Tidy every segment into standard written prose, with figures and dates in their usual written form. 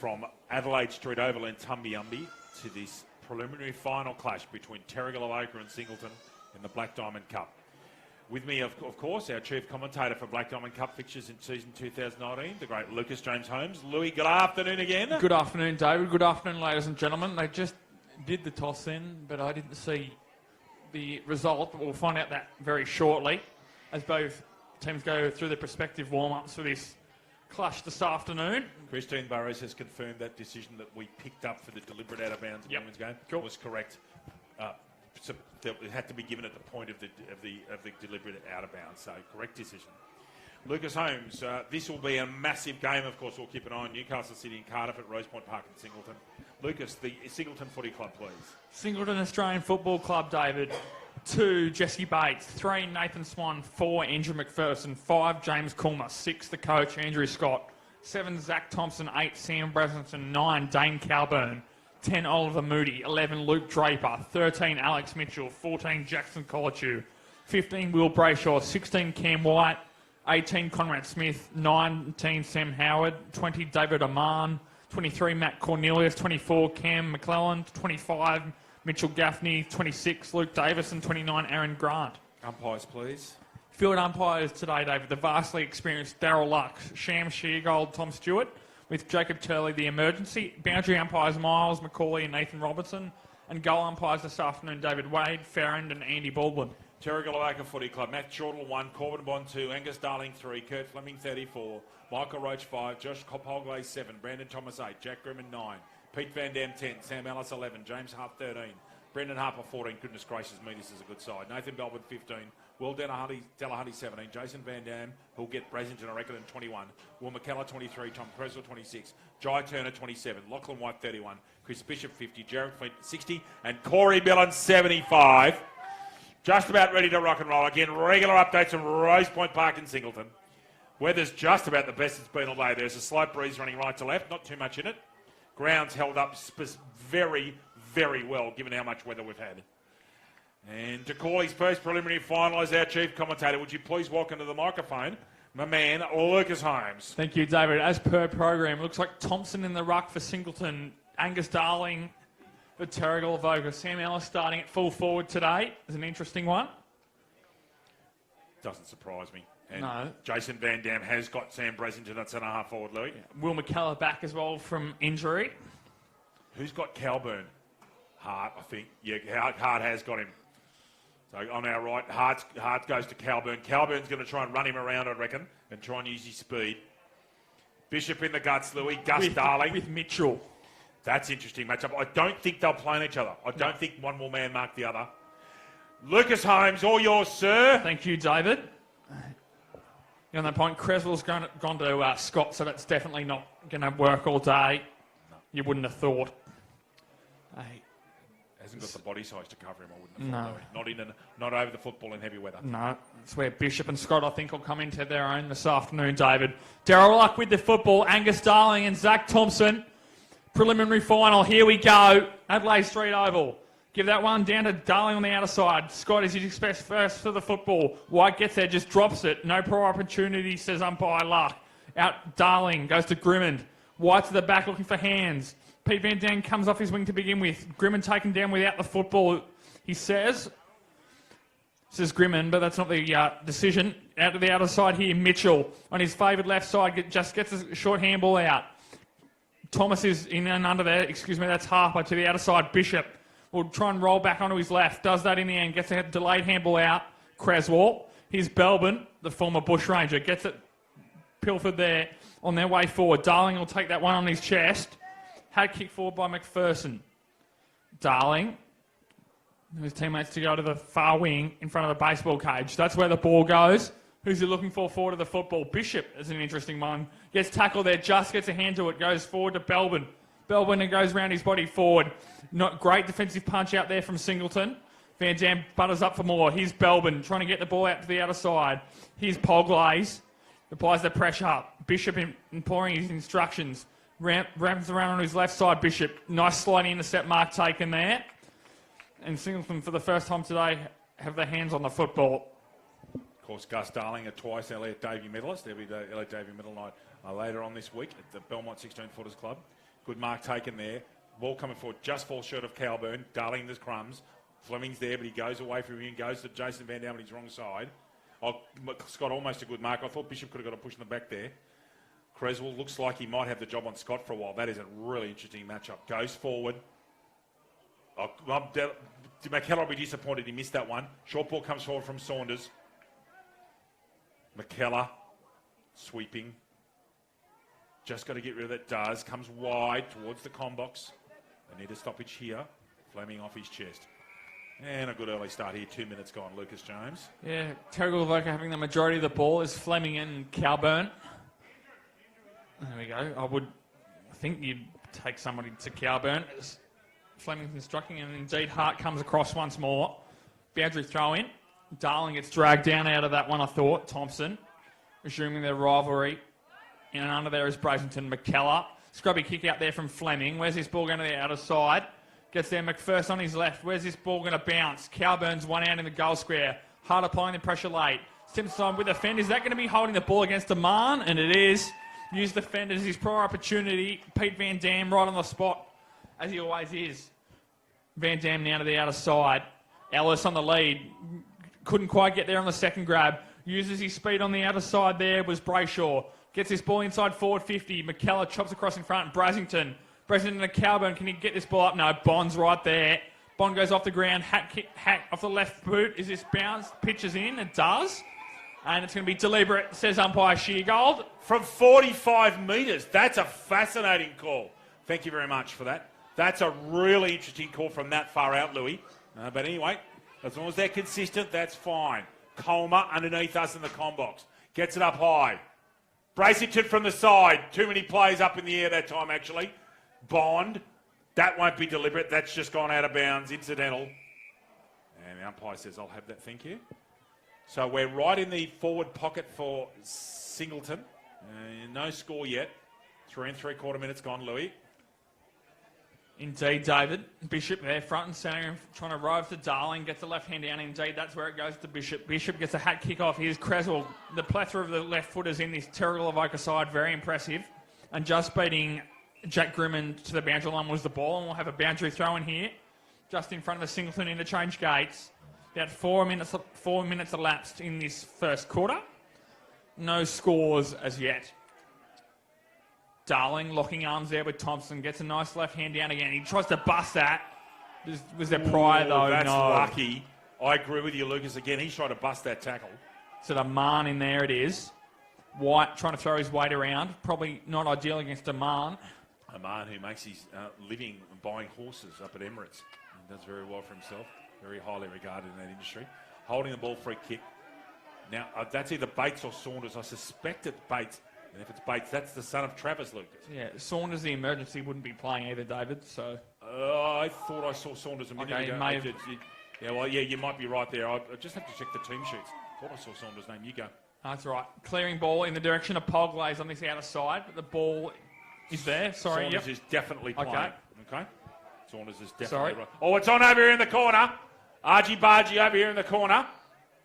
from Adelaide Street Oval in Tumbiumbi to this preliminary final clash between Terrigal, Avoca and Singleton in the Black Diamond Cup. With me, of course, our chief commentator for Black Diamond Cup fixtures in season 2019, the great Lucas James Holmes. Louis, good afternoon again. Good afternoon, David. Good afternoon, ladies and gentlemen. They just did the toss in, but I didn't see the result. We'll find out that very shortly as both teams go through their respective warm-ups for this clash this afternoon. Christine Burrows has confirmed that decision that we picked up for the deliberate out-of-bounds women's game was correct. So it had to be given at the point of the deliberate out-of-bounds, so correct decision. Lucas Holmes, this will be a massive game, of course. We'll keep an eye on Newcastle City and Cardiff at Rosepoint Park and Singleton. Lucas, the Singleton Footy Club, please. Singleton Australian Football Club, David. 2, Jesse Bates. 3, Nathan Swan. 4, Andrew McPherson. 5, James Coolmer. 6, the coach, Andrew Scott. 7, Zach Thompson. 8, Sam Bresenton. 9, Dane Calburn. 10, Oliver Moody. 11, Luke Draper. 13, Alex Mitchell. 14, Jackson Colachew. 15, Will Brayshaw. 16, Cam White. 18, Conrad Smith. 19, Sam Howard. 20, David Aman. 23, Matt Cornelius. 24, Cam McClelland. 25, Mitchell Gaffney. 26, Luke Davis. And 29, Aaron Grant. Umpires, please. Field umpires today, David. The vastly experienced Daryl Lux, Sham Sheargold, Tom Stewart, with Jacob Turley, the emergency. Boundary umpires, Miles, McCauley and Nathan Robertson. And goal umpires this afternoon, David Wade, Farrand and Andy Baldwin. Terrigal Avoca Footy Club, Matt Shortall 1, Corbin Bond 2, Angus Darling 3, Kurt Fleming 34, Michael Roach 5, Josh Copolglay 7, Brandon Thomas 8, Jack Grimman 9, Pete Van Dam 10, Sam Ellis 11, James Hart 13, Brendan Harper 14, goodness gracious me, this is a good side, Nathan Belbin 15, Will Delahunty 17, Jason Van Dam, who'll get Brazenton a record in 21, Will McKellar 23, Tom Creswell 26, Jai Turner 27, Lachlan White 31, Chris Bishop 50, Jared Flint 60, and Corey Millen 75. Just about ready to rock and roll. Again, regular updates from Rosepoint Park in Singleton. Weather's just about the best it's been all day. There's a slight breeze running right to left, not too much in it. Ground's held up very, very well, given how much weather we've had. And to call his first preliminary final as our chief commentator, would you please walk into the microphone, my man, Lucas Holmes. Thank you, David. As per program, looks like Thompson in the ruck for Singleton, Angus Darling for Terrigal, Avoca. Sam Ellis starting at full forward today is an interesting one. Doesn't surprise me. And no. Jason Van Dam has got Sam Bresenton at centre-half forward, Louis. Yeah. Will McKellar back as well from injury. Who's got Calburn? Hart, I think. Yeah, Hart has got him. So on our right, Hart goes to Calburn. Calburn's going to try and run him around, I reckon, and try and use his speed. Bishop in the guts, Louis. Gus Darling. With Mitchell. That's interesting matchup. I don't think they'll play on each other. I don't think one will man mark the other. Lucas Holmes, all yours, sir. Thank you, David. On that point, Creswell's gone to Scott, so that's definitely not going to work all day. No. You wouldn't have thought. Hasn't got the body size to cover him, I wouldn't have thought. Not over the football in heavy weather. No, that's where Bishop and Scott, I think, will come into their own this afternoon, David. Daryl Luck with the football, Angus Darling and Zach Thompson. Preliminary final, here we go. Adelaide Street Oval. Give that one down to Darling on the outer side. Scott, as you'd expect, first for the football. White gets there, just drops it. No prior opportunity, says umpire Luck. Out Darling, goes to Grimmond. White to the back, looking for hands. Pete Van Dam comes off his wing to begin with. Grimmond taken down without the football, he says. Says Grimmond, but that's not the decision. Out to the outer side here, Mitchell on his favoured left side, just gets a short handball out. Thomas is in and under there. Excuse me, that's Harper to the outer side. Bishop will try and roll back onto his left. Does that in the end. Gets a delayed handball out. Creswell. Here's Belbin, the former bushranger. Gets it pilfered there on their way forward. Darling will take that one on his chest. Had kick forward by McPherson. Darling. His teammates to go to the far wing in front of the baseball cage. That's where the ball goes. Who's he looking for forward of the football? Bishop is an interesting one. Gets tackled there, just gets a hand to it, goes forward to Belbin. Belbin and goes round his body forward. Not great defensive punch out there from Singleton. Van Dam butters up for more. Here's Belbin trying to get the ball out to the outer side. Here's Poglaze. Applies the pressure up. Bishop imploring his instructions. Ramps around on his left side, Bishop. Nice sliding intercept mark taken there. And Singleton, for the first time today, have their hands on the football. Of course, Gus Darling, a twice Elliot Davey medalist. There'll be the Elliot Davey medal night later on this week at the Belmont 16 Footers Club. Good mark taken there. Ball coming forward, just falls short of Calburn. Darling the crumbs. Fleming's there, but he goes away from him, goes to Jason Van Dam on his wrong side. Oh, Scott almost a good mark. I thought Bishop could have got a push in the back there. Creswell looks like he might have the job on Scott for a while. That is a really interesting matchup. Goes forward. Oh, McKellar will be disappointed he missed that one. Short ball comes forward from Saunders. McKellar sweeping. Just got to get rid of that. Does. Comes wide towards the com box. They need a stoppage here. Fleming off his chest. And a good early start here. 2 minutes gone, Lucas Jones. Yeah, Terrigal Avoca having the majority of the ball is Fleming and Calburn. There we go. I think you'd take somebody to Calburn. Fleming's instructing, and indeed Hart comes across once more. Boundary throw in. Darling gets dragged down out of that one, I thought. Thompson, resuming their rivalry. And under there is Brasington. McKellar. Scrubby kick out there from Fleming. Where's this ball going to the outer side? Gets there, McPherson on his left. Where's this ball going to bounce? Calburn's one out in the goal square. Hart applying the pressure late. Simpson with the fend. Is that going to be holding the ball against Aman? And it is. Use the fend as his prior opportunity. Pete Van Dam right on the spot, as he always is. Van Dam now to the outer side. Ellis on the lead. Couldn't quite get there on the second grab. Uses his speed on the outer side there was Brayshaw. Gets this ball inside forward 50. McKellar chops across in front. Brasington to Calburn. Can he get this ball up? No. Bond's right there. Bond goes off the ground. Hat off the left boot. Is this bounce? Pitches in. It does. And it's going to be deliberate, says umpire Sheargold. From 45 metres. That's a fascinating call. Thank you very much for that. That's a really interesting call from that far out, Louis. But anyway, as long as they're consistent, that's fine. Colmer underneath us in the com box. Gets it up high. Bracington from the side. Too many players up in the air that time, actually. Bond. That won't be deliberate. That's just gone out of bounds. Incidental. And the umpire says, I'll have that, thank you. So we're right in the forward pocket for Singleton. No score yet. 3 3/4 minutes gone, Louis. Indeed, David. Bishop there, front and centre, trying to rove to Darling, gets the left hand down. Indeed, that's where it goes to Bishop. Bishop gets a hat kick off. Here's Creswell. The plethora of the left footers in this Terrigal Avoca side, very impressive. And just beating Jack Grimman to the boundary line was the ball, and we'll have a boundary throw in here, just in front of the Singleton interchange gates. About 4 minutes elapsed in this first quarter. No scores as yet. Darling locking arms there with Thompson. Gets a nice left hand down again. He tries to bust that. Was there prior though? That's no. lucky. I agree with you, Lucas. Again, he's trying to bust that tackle. So the Marn in there it is. White trying to throw his weight around. Probably not ideal against a Marn. A man who makes his living buying horses up at Emirates. And does very well for himself. Very highly regarded in that industry. Holding the ball, free kick. Now, that's either Bates or Saunders. I suspect it's Bates. And if it's Bates, that's the son of Travis, Lucas. Yeah, Saunders, the emergency, wouldn't be playing either, David, so... I thought I saw Saunders a minute ago. May have... you might be right there. I just have to check the team sheets. Thought I saw Saunders' name. You go. That's right. Clearing ball in the direction of Poglaze on this outer side, but the ball is there. Sorry, Saunders is definitely playing. Okay. Saunders is definitely right. Oh, it's on over here in the corner. Argy Bargy over here in the corner.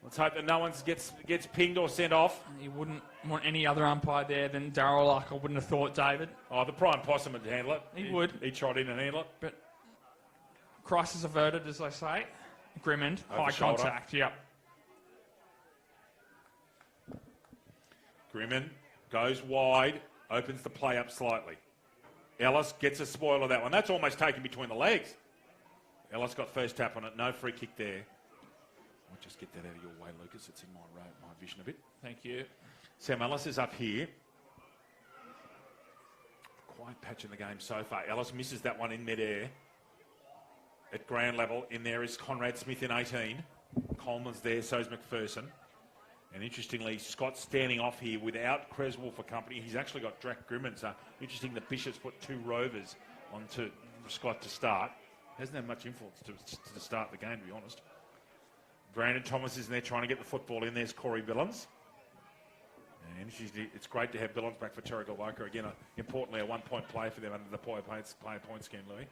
Let's hope that no one gets pinged or sent off. You wouldn't want any other umpire there than Darryl Luck, I wouldn't have thought, David. Oh, the prime possum would handle it. He would. He'd trot in and handle it. But crisis averted, as they say. Grimmond, high contact, yep. Grimmond goes wide, opens the play up slightly. Ellis gets a spoil of that one. That's almost taken between the legs. Ellis got first tap on it. No free kick there. I'll just get that out of your way, Lucas. It's in my vision a bit. Thank you. Sam Ellis is up here. Quiet patch in the game so far. Ellis misses that one in midair. At ground level, in there is Conrad Smith in 18. Coleman's there, so's McPherson. And interestingly, Scott's standing off here without Creswell for company. He's actually got Drac Grimman. So interesting the Bishops put 2 rovers onto Scott to start. Hasn't had much influence to start the game, to be honest. Brandon Thomas is in there trying to get the football in. There's Corey Billons. And it's great to have Billons back for Terrigal Avoca. Again, importantly, a 1-point play for them under the player point scheme, Louis.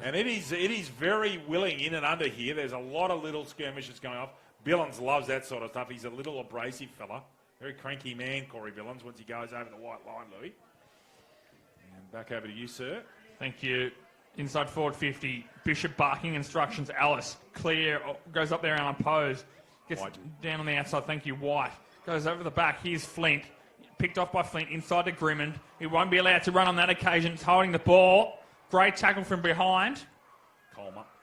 And it is very willing in and under here. There's a lot of little skirmishes going off. Billons loves that sort of stuff. He's a little abrasive fella. Very cranky man, Corey Billons, once he goes over the white line, Louis. Back over to you, sir. Thank you. Inside forward 50. Bishop barking instructions. Alice. Clear. Goes up there unopposed. Gets White. down on the outside. Thank you, White. Goes over the back. Here's Flint. Picked off by Flint. Inside to Grimmond. He won't be allowed to run on that occasion. He's holding the ball. Great tackle from behind.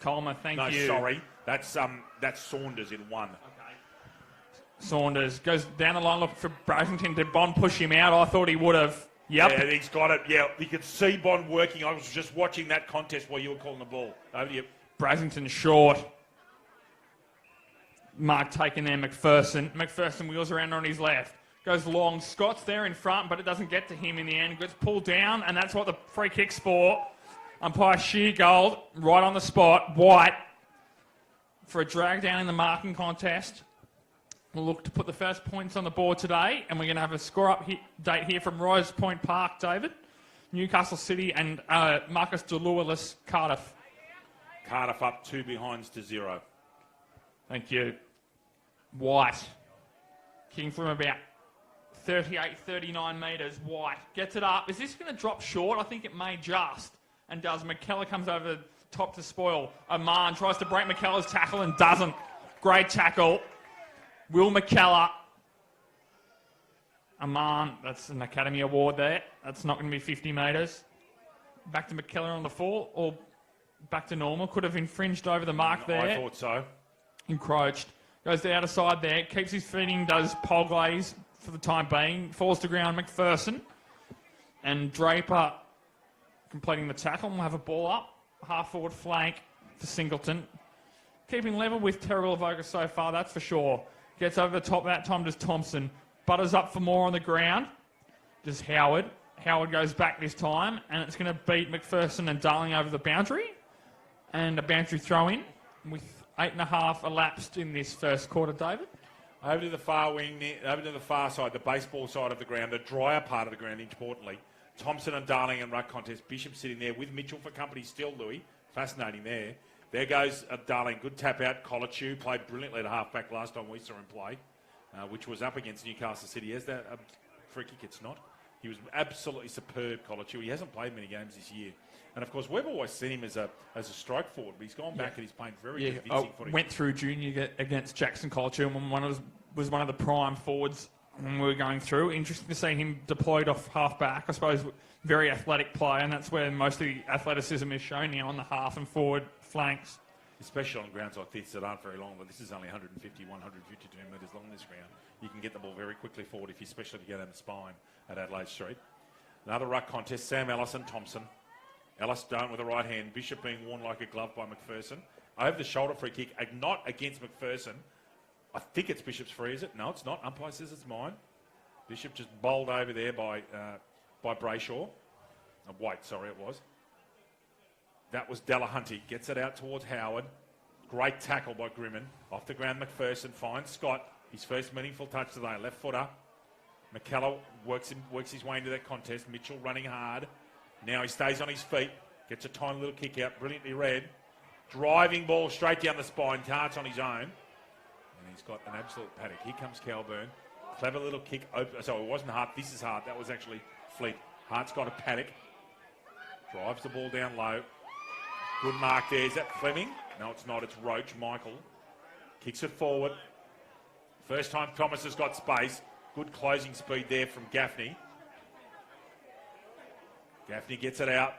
Coleman, thank you. No, sorry. That's Saunders in one. Saunders goes down the line looking for Brasington. Did Bond push him out? I thought he would have. Yep. Yeah, he's got it. Yeah, you could see Bond working. I was just watching that contest while you were calling the ball. Over to you. Brasington short. Mark taking there, McPherson. McPherson wheels around on his left. Goes long. Scott's there in front, but it doesn't get to him in the end. Gets pulled down, and that's what the free kick's for. Umpire Sheargold, right on the spot. White for a drag down in the marking contest. We'll look to put the first points on the board today, and we're going to have a score-up date here from Rose Point Park, David. Newcastle City and Marcus DeLuillis, Cardiff. Cardiff up 2 behinds to 0. Thank you. White, kicking from about 38, 39 metres. White gets it up. Is this going to drop short? I think it may just, and does. McKellar comes over the top to spoil. Aman tries to break McKellar's tackle and doesn't. Great tackle. Will McKellar. Aman, that's an Academy Award there. That's not going to be 50 metres. Back to McKellar on the full, or back to normal. Could have infringed over the mark there. I thought so. Encroached. Goes the outer side there. Keeps his feet in, does Polglaze for the time being. Falls to ground, McPherson. And Draper completing the tackle. We'll have a ball up. Half forward flank for Singleton. Keeping level with Terrigal Avoca so far, that's for sure. Gets over the top that time, does Thompson. Butters up for more on the ground. Does Howard. Howard goes back this time, and it's going to beat McPherson and Darling over the boundary. And a boundary throw in with 8.5 elapsed in this first quarter, David. Over to the far wing, over to the far side, the baseball side of the ground, the drier part of the ground, importantly. Thompson and Darling and ruck contest. Bishop sitting there with Mitchell for company still, Louis. Fascinating there. There goes Darling. Good tap out. Colachew played brilliantly at half-back last time we saw him play, which was up against Newcastle City. Is that a free kick? It's not. He was absolutely superb, Colachew. He hasn't played many games this year. And, of course, we've always seen him as a strike forward, but he's gone back and he's playing very convincing footy. Went through junior against Jackson Colachew and was one of the prime forwards when we were going through. Interesting to see him deployed off half-back. I suppose very athletic player, and that's where most of the athleticism is shown now on the half and forward flanks. Especially on grounds like this that aren't very long, but this is only 150, 152 metres long, this ground. You can get the ball very quickly forward if you especially get down the spine at Adelaide Street. Another ruck contest, Sam Ellis and Thompson. Ellis down with the right hand, Bishop being worn like a glove by McPherson. Over the shoulder free kick, not against McPherson. I think it's Bishop's free, is it? No, it's not. Umpire says it's mine. Bishop just bowled over there by Brayshaw. White, sorry, it was. That was Delahunty. Gets it out towards Howard. Great tackle by Grimmond. Off the ground, McPherson finds Scott. His first meaningful touch today. Left footer. McKellar works his way into that contest. Mitchell running hard. Now he stays on his feet. Gets a tiny little kick out. Brilliantly read. Driving ball straight down the spine. Tart's on his own. And he's got an absolute paddock. Here comes Calburn. Clever little kick. So it wasn't Hart. This is Hart. That was actually Fleet. Hart's got a paddock. Drives the ball down low. Good mark there. Is that Fleming? No, it's not. It's Roach. Michael kicks it forward. First time Thomas has got space. Good closing speed there from Gaffney. Gaffney gets it out.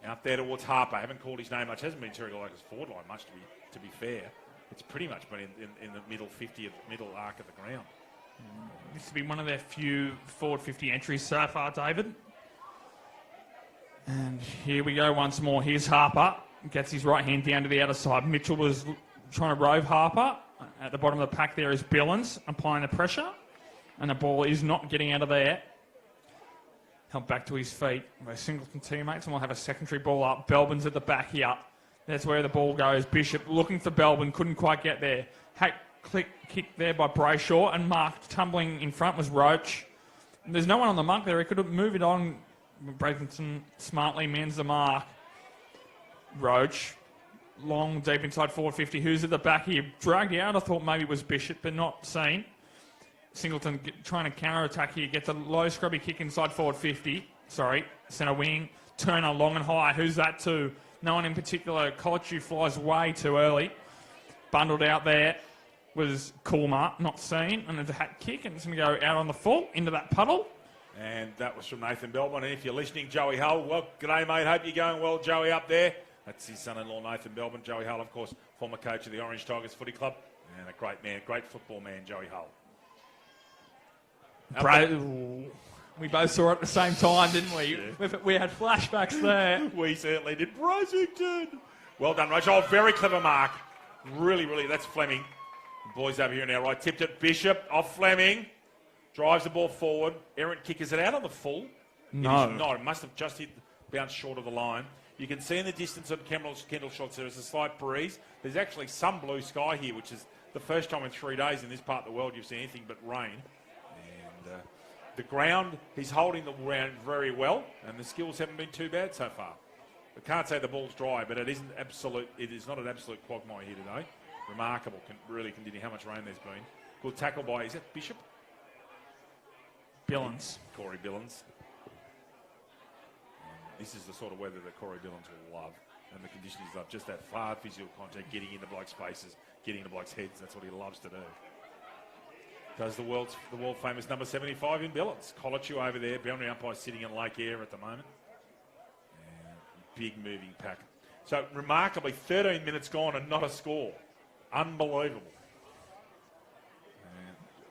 Out there towards Harper. I haven't called his name much. Hasn't been Terrigal like his forward line much, to be fair. It's pretty much been in the middle arc of the ground. This will be one of their few forward 50 entries so far, David. And here we go once more. Here's Harper. Gets his right hand down to the outer side. Mitchell was trying to rove Harper. At the bottom of the pack there is Billings applying the pressure. And the ball is not getting out of there. Held back to his feet by Singleton teammates. And we'll have a secondary ball up. Belbin's at the back here. That's where the ball goes. Bishop looking for Belbin. Couldn't quite get there. Hack kick there by Brayshaw. And Mark tumbling in front was Roach. And there's no one on the mark there. He could have moved it on. Bradenton smartly mends the mark. Roach, long, deep inside forward 50. Who's at the back here? Dragged out. I thought maybe it was Bishop, but not seen. Singleton trying to counter-attack here. Gets a low scrubby kick inside forward 50. centre wing. Turner long and high. Who's that to? No one in particular. Colachu flies way too early. Bundled out there was Coolmar, not seen. And there's a hat kick, and it's going to go out on the full into that puddle. And that was from Nathan Belbon. And if you're listening, Joey Hull, well, g'day, mate. Hope you're going well, Joey, up there. That's his son-in-law, Nathan Belbon. Joey Hull, of course, former coach of the Orange Tigers Footy Club. And a great man, great football man, Joey Hull. We both saw it at the same time, didn't we? Yeah. We had flashbacks there. We certainly did. Brosington. Well done, Rachel. Oh, very clever mark. Really, really, that's Fleming. Boys over here now, right. Tipped it. Bishop off Fleming. Drives the ball forward. Errant kick. Is it out on the full? No. It is not. It must have just bounced short of the line. You can see in the distance on Kendall shots there is a slight breeze. There's actually some blue sky here, which is the first time in 3 days in this part of the world you've seen anything but rain. And the ground, he's holding the ground very well, and the skills haven't been too bad so far. I can't say the ball's dry, but it is not an absolute quagmire here today. Remarkable, really continue how much rain there's been. Good tackle by, is that Bishop? Billings. Corey Billings. This is the sort of weather that Corey Billings will love, and the conditions love. Just that hard physical contact, getting into blokes' faces, getting into blokes' heads. That's what he loves to do. Does the world famous number 75 in Billings. Colachu over there, boundary umpire sitting in Lake Eyre at the moment. And big moving pack. So remarkably, 13 minutes gone and not a score. Unbelievable.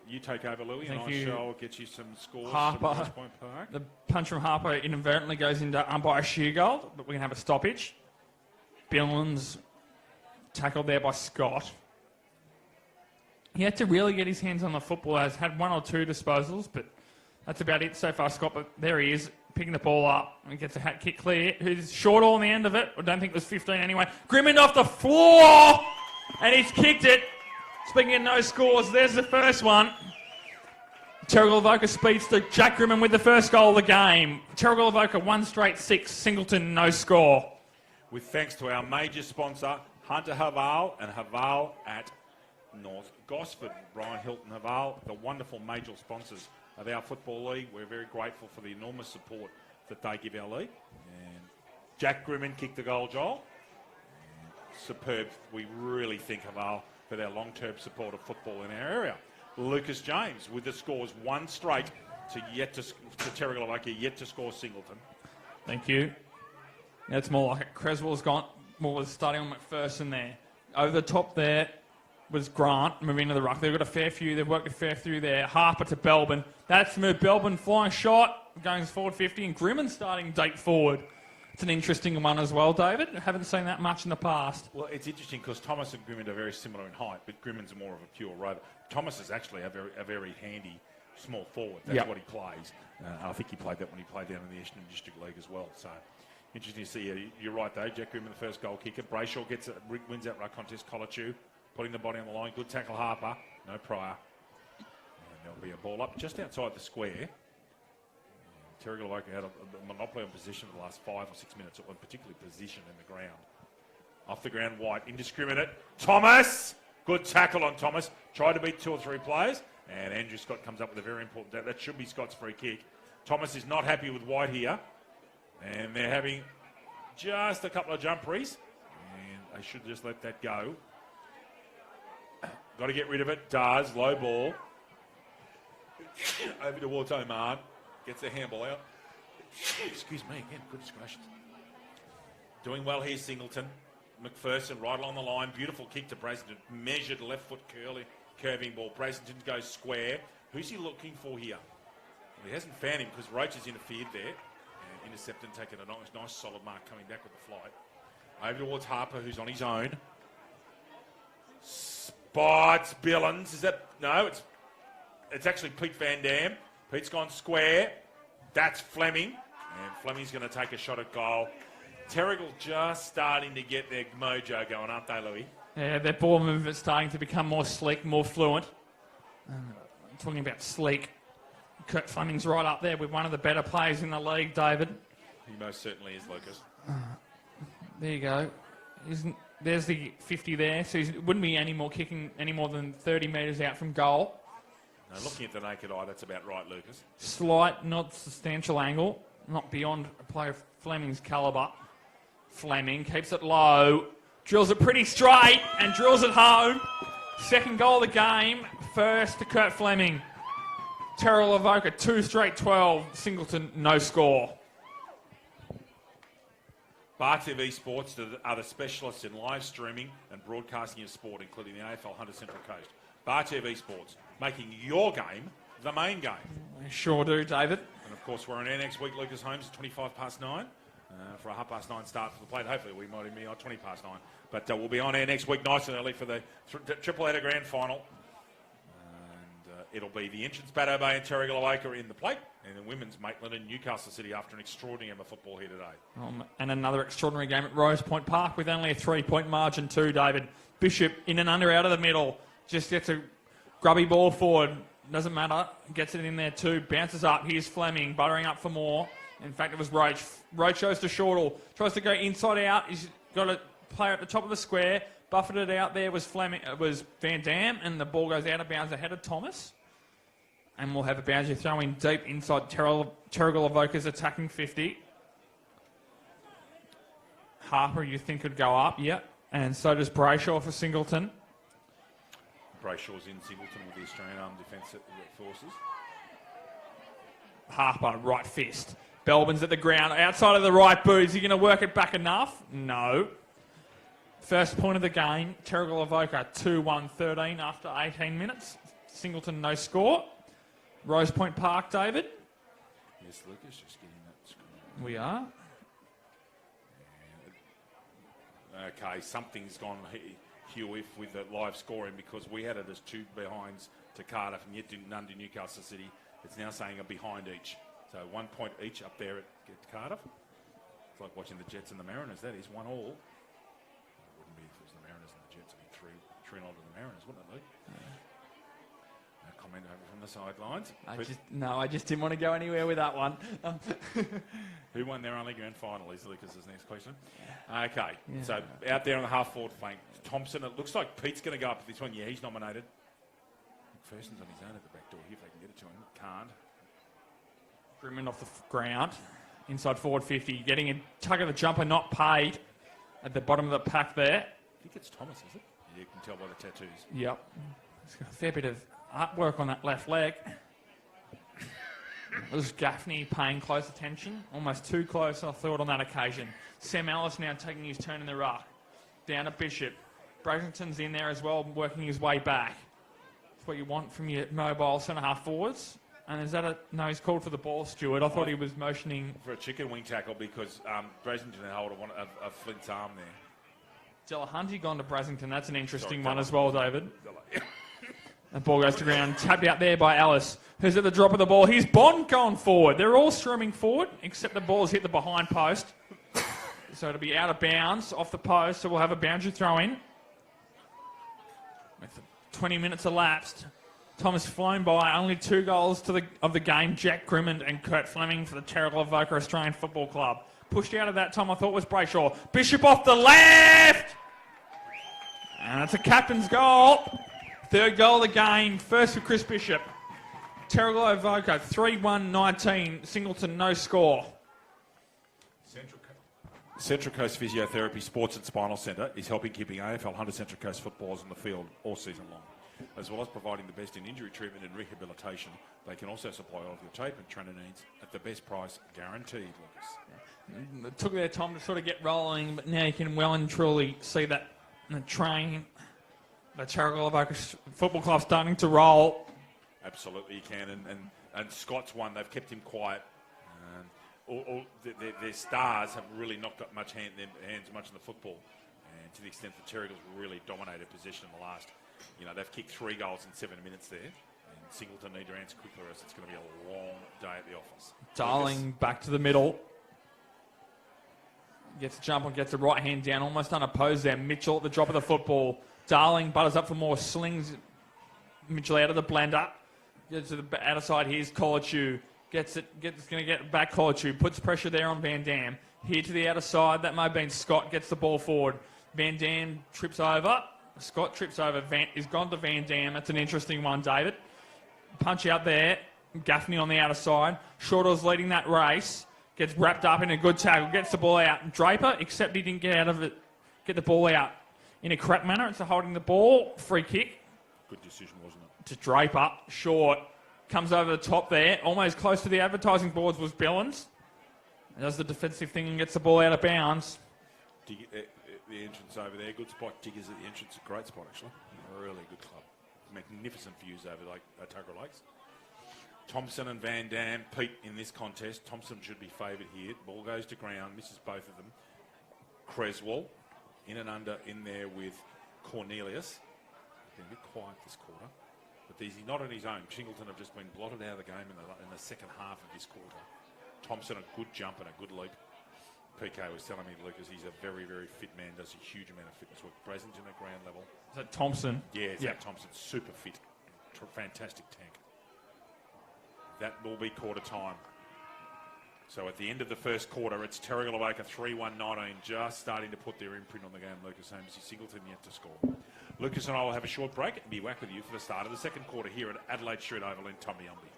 You take over, Louis, and I shall get you some scores Harper, from West Point Park. The punch from Harper inadvertently goes into umpire Sheargold, but we can have a stoppage. Billings tackled there by Scott. He had to really get his hands on the football. Has had 1 or 2 disposals, but that's about it so far, Scott. But there he is, picking the ball up and gets a hat kick clear. Who's short on the end of it? I don't think it was 15 anyway. Grimmond off the floor, and he's kicked it. Speaking of no scores, there's the first one. Terrigal Avoca speedster Jack Grimmond with the first goal of the game. Terrigal Avoca 1 straight 6. Singleton no score. With thanks to our major sponsor, Hunter Haval and Haval at North Gosford. Brian Hilton Haval, the wonderful major sponsors of our Football League. We're very grateful for the enormous support that they give our league. And Jack Grimmond kicked the goal, Joel. And superb. We really think Haval for their long-term support of football in our area. Lucas James with the scores 1 straight to Terrigal Avoca, yet to score Singleton. Thank you. That's more like it. Creswell's gone more was starting on McPherson there. Over the top there was Grant moving to the ruck. They've got a fair few. They've worked a fair few there. Harper to Belbin. That's the move. Belbin flying shot, going forward 50, and Grimmond starting date forward. It's an interesting one as well, David. I haven't seen that much in the past. Well, it's interesting because Thomas and Grimmond are very similar in height, but Grimmond's more of a pure rover. Thomas is actually a very handy small forward. That's what he plays. I think he played that when he played down in the Eastern District League as well. So interesting to see. Yeah, you're right, though. Jack Grimmond, the first goal kicker. Brayshaw wins that ruck contest. Colachu putting the body on the line. Good tackle, Harper. No prior. And there'll be a ball up just outside the square. Terrigal Avoca had a monopoly on position for the last 5 or 6 minutes, particularly position in the ground. Off the ground, White, indiscriminate. Thomas! Good tackle on Thomas. Tried to beat 2 or 3 players, and Andrew Scott comes up with a very important... That should be Scott's free kick. Thomas is not happy with White here, and they're having just a couple of jumperies, and they should just let that go. Got to get rid of it. Does. Low ball. Over towards Oman. Gets the handball out. Excuse me again. Goodness gracious. Doing well here, Singleton. McPherson right along the line. Beautiful kick to Brasington. Measured left foot curving ball. Brasington goes square. Who's he looking for here? Well, he hasn't found him because Roach has interfered there. And intercepted and taken a nice solid mark coming back with the flight. Over towards Harper, who's on his own. Spots Billings. Is that... No, it's actually Pete Van Dam. Pete's gone square. That's Fleming. And Fleming's going to take a shot at goal. Terrigal just starting to get their mojo going, aren't they, Louis? Yeah, their ball movement's starting to become more slick, more fluent. Talking about sleek, Kurt Fleming's right up there with one of the better players in the league, David. He most certainly is, Lucas. There you go. There's the 50 there, so he wouldn't be any more than 30 metres out from goal. No, looking at the naked eye, that's about right, Lucas. Slight, not substantial angle. not beyond a player of Fleming's calibre. Fleming keeps it low, drills it pretty straight and drills it home. Second goal of the game, first to Kurt Fleming. Terrigal Avoca, 2 straight 12. Singleton, no score. Bar TV Sports are the specialists in live streaming and broadcasting of sport, including the AFL Hunter Central Coast. Bar TV Sports, making your game the main game. We sure do, David. And of course, we're on air next week. Lucas Holmes, 9:25 for a 9:30 start for the plate. Hopefully, we might even be on 9:20. But we'll be on air next week nice and early for the triple header grand final. It'll be the entrance Bateau Bay and Terrigal Avoca in the plate, and the women's Maitland and Newcastle City after an extraordinary game of football here today. And another extraordinary game at Rose Point Park with only a 3-point margin too, David. Bishop in and under out of the middle. Just gets a grubby ball forward. Doesn't matter. Gets it in there too. Bounces up. Here's Fleming buttering up for more. In fact, it was Roach. Roach goes to Shortle. Tries to go inside out. He's got a player at the top of the square. Buffeted out there was Fleming. It was Van Dam, and the ball goes out of bounds ahead of Thomas. And we'll have a boundary throw in deep inside Terrigal Avoca's attacking 50. Harper, you think, could go up, yeah. And so does Brayshaw for Singleton. Brayshaw's in Singleton with the Australian Armed Defence Forces. Harper, right fist. Belbin's at the ground, outside of the right boot. Is he going to work it back enough? No. First point of the game, Terrigal Avoca 2-1-13 after 18 minutes. Singleton, no score. Rose Point Park, David. Yes, Lucas, just getting that screen. We are. Okay, something's gone Hugh with the live scoring because we had it as 2 behinds to Cardiff and yet none to Newcastle City. It's now saying a behind each. So 1 point each up there at Cardiff. It's like watching the Jets and the Mariners. That is 1-1. It wouldn't be if it was the Mariners and the Jets. It'd be 3-0 to the Mariners, wouldn't it, Luke? Comment over from the sidelines. I just didn't want to go anywhere with that one. Who won their only grand final is Lucas's next question. Okay, so out there on the half-forward flank, Thompson, it looks like Pete's going to go up with this one. Yeah, he's nominated. McPherson's on his own at the back door here if they can get it to him. Can't. Grimman off the ground. Inside forward 50. Getting a tug of the jumper, not paid. At the bottom of the pack there. I think it's Thomas, is it? You can tell by the tattoos. Yep. It's got a fair bit of artwork on that left leg. It was Gaffney paying close attention. Almost too close, I thought, on that occasion. Sam Ellis now taking his turn in the ruck. Down to Bishop. Brasington's in there as well, working his way back. That's what you want from your mobile centre-half forwards. And is that a... No, he's called for the ball, Stuart. I thought he was motioning... For a chicken wing tackle because Brasington had hold of a Flint's arm there. Delahunty gone to Brasington. That's an interesting one as well, David. The ball goes to ground, tapped out there by Ellis, who's at the drop of the ball. Here's Bond going forward. They're all streaming forward, except the ball's hit the behind post. So it'll be out of bounds off the post, so we'll have a boundary throw in. With 20 minutes elapsed, Thomas flown by, only 2 goals of the game. Jack Grimond and Kurt Fleming for the Terrigal Avoca Australian Football Club. Pushed out of that time, I thought was Brayshaw. Bishop off the left! And it's a captain's goal. Third goal of the game, first for Chris Bishop. Terrigal Avoca, 3-1-19. Singleton, no score. Central Coast Physiotherapy Sports and Spinal Centre is helping keeping AFL Hunter Central Coast footballers on the field all season long. As well as providing the best in injury treatment and rehabilitation, they can also supply all of your tape and trainer needs at the best price guaranteed, Lucas. It took their time to sort of get rolling, but now you can well and truly see that the train, the Terrigal Avoca Football Club starting to roll. Absolutely, you can. And Scott's one, they've kept him quiet. Their stars have really not got much hands much in the football. And to the extent that Terrigal's really dominated possession in the last, they've kicked 3 goals in 7 minutes there. And Singleton need to answer quickly or else it's going to be a long day at the office. Darling back to the middle. Gets a jump on, gets the right hand down, almost unopposed there. Mitchell at the drop of the football. Darling butters up for more, slings Mitchell out of the blender. Gets to the outer side, here's Colachew. Going to get it back Colachew. Puts pressure there on Van Dam. Here to the outer side, that may have been Scott, gets the ball forward. Van Dam trips over. Scott trips over, is gone to Van Dam. That's an interesting one, David. Punch out there. Gaffney on the outer side. Shortall's leading that race. Gets wrapped up in a good tackle, gets the ball out. Draper, except he didn't get the ball out in a crap manner. It's a holding the ball, free kick. Good decision, wasn't it? To Draper, short. Comes over the top there. Almost close to the advertising boards was Billings. Does the defensive thing and gets the ball out of bounds. The entrance over there, good spot. Diggers at the entrance, a great spot actually. Really good club. Magnificent views over Tuggerah Lakes. Thompson and Van Dam, Pete in this contest. Thompson should be favoured here. Ball goes to ground, misses both of them. Creswell, in and under, in there with Cornelius. Been a bit quiet this quarter, but he's not on his own. Singleton have just been blotted out of the game in the second half of this quarter. Thompson, a good jump and a good leap. PK was telling me, Lucas, he's a very, very fit man, does a huge amount of fitness work. Brazenton at ground level. Is that Thompson? Yeah, Zach Thompson, super fit. Fantastic tank. That will be quarter time. So at the end of the first quarter, it's Terrigal Avoca 3-1-19, just starting to put their imprint on the game. Lucas Holmes, Singleton yet to score. Lucas and I will have a short break and be back with you for the start of the second quarter here at Adelaide Street Oval in Tombiombi.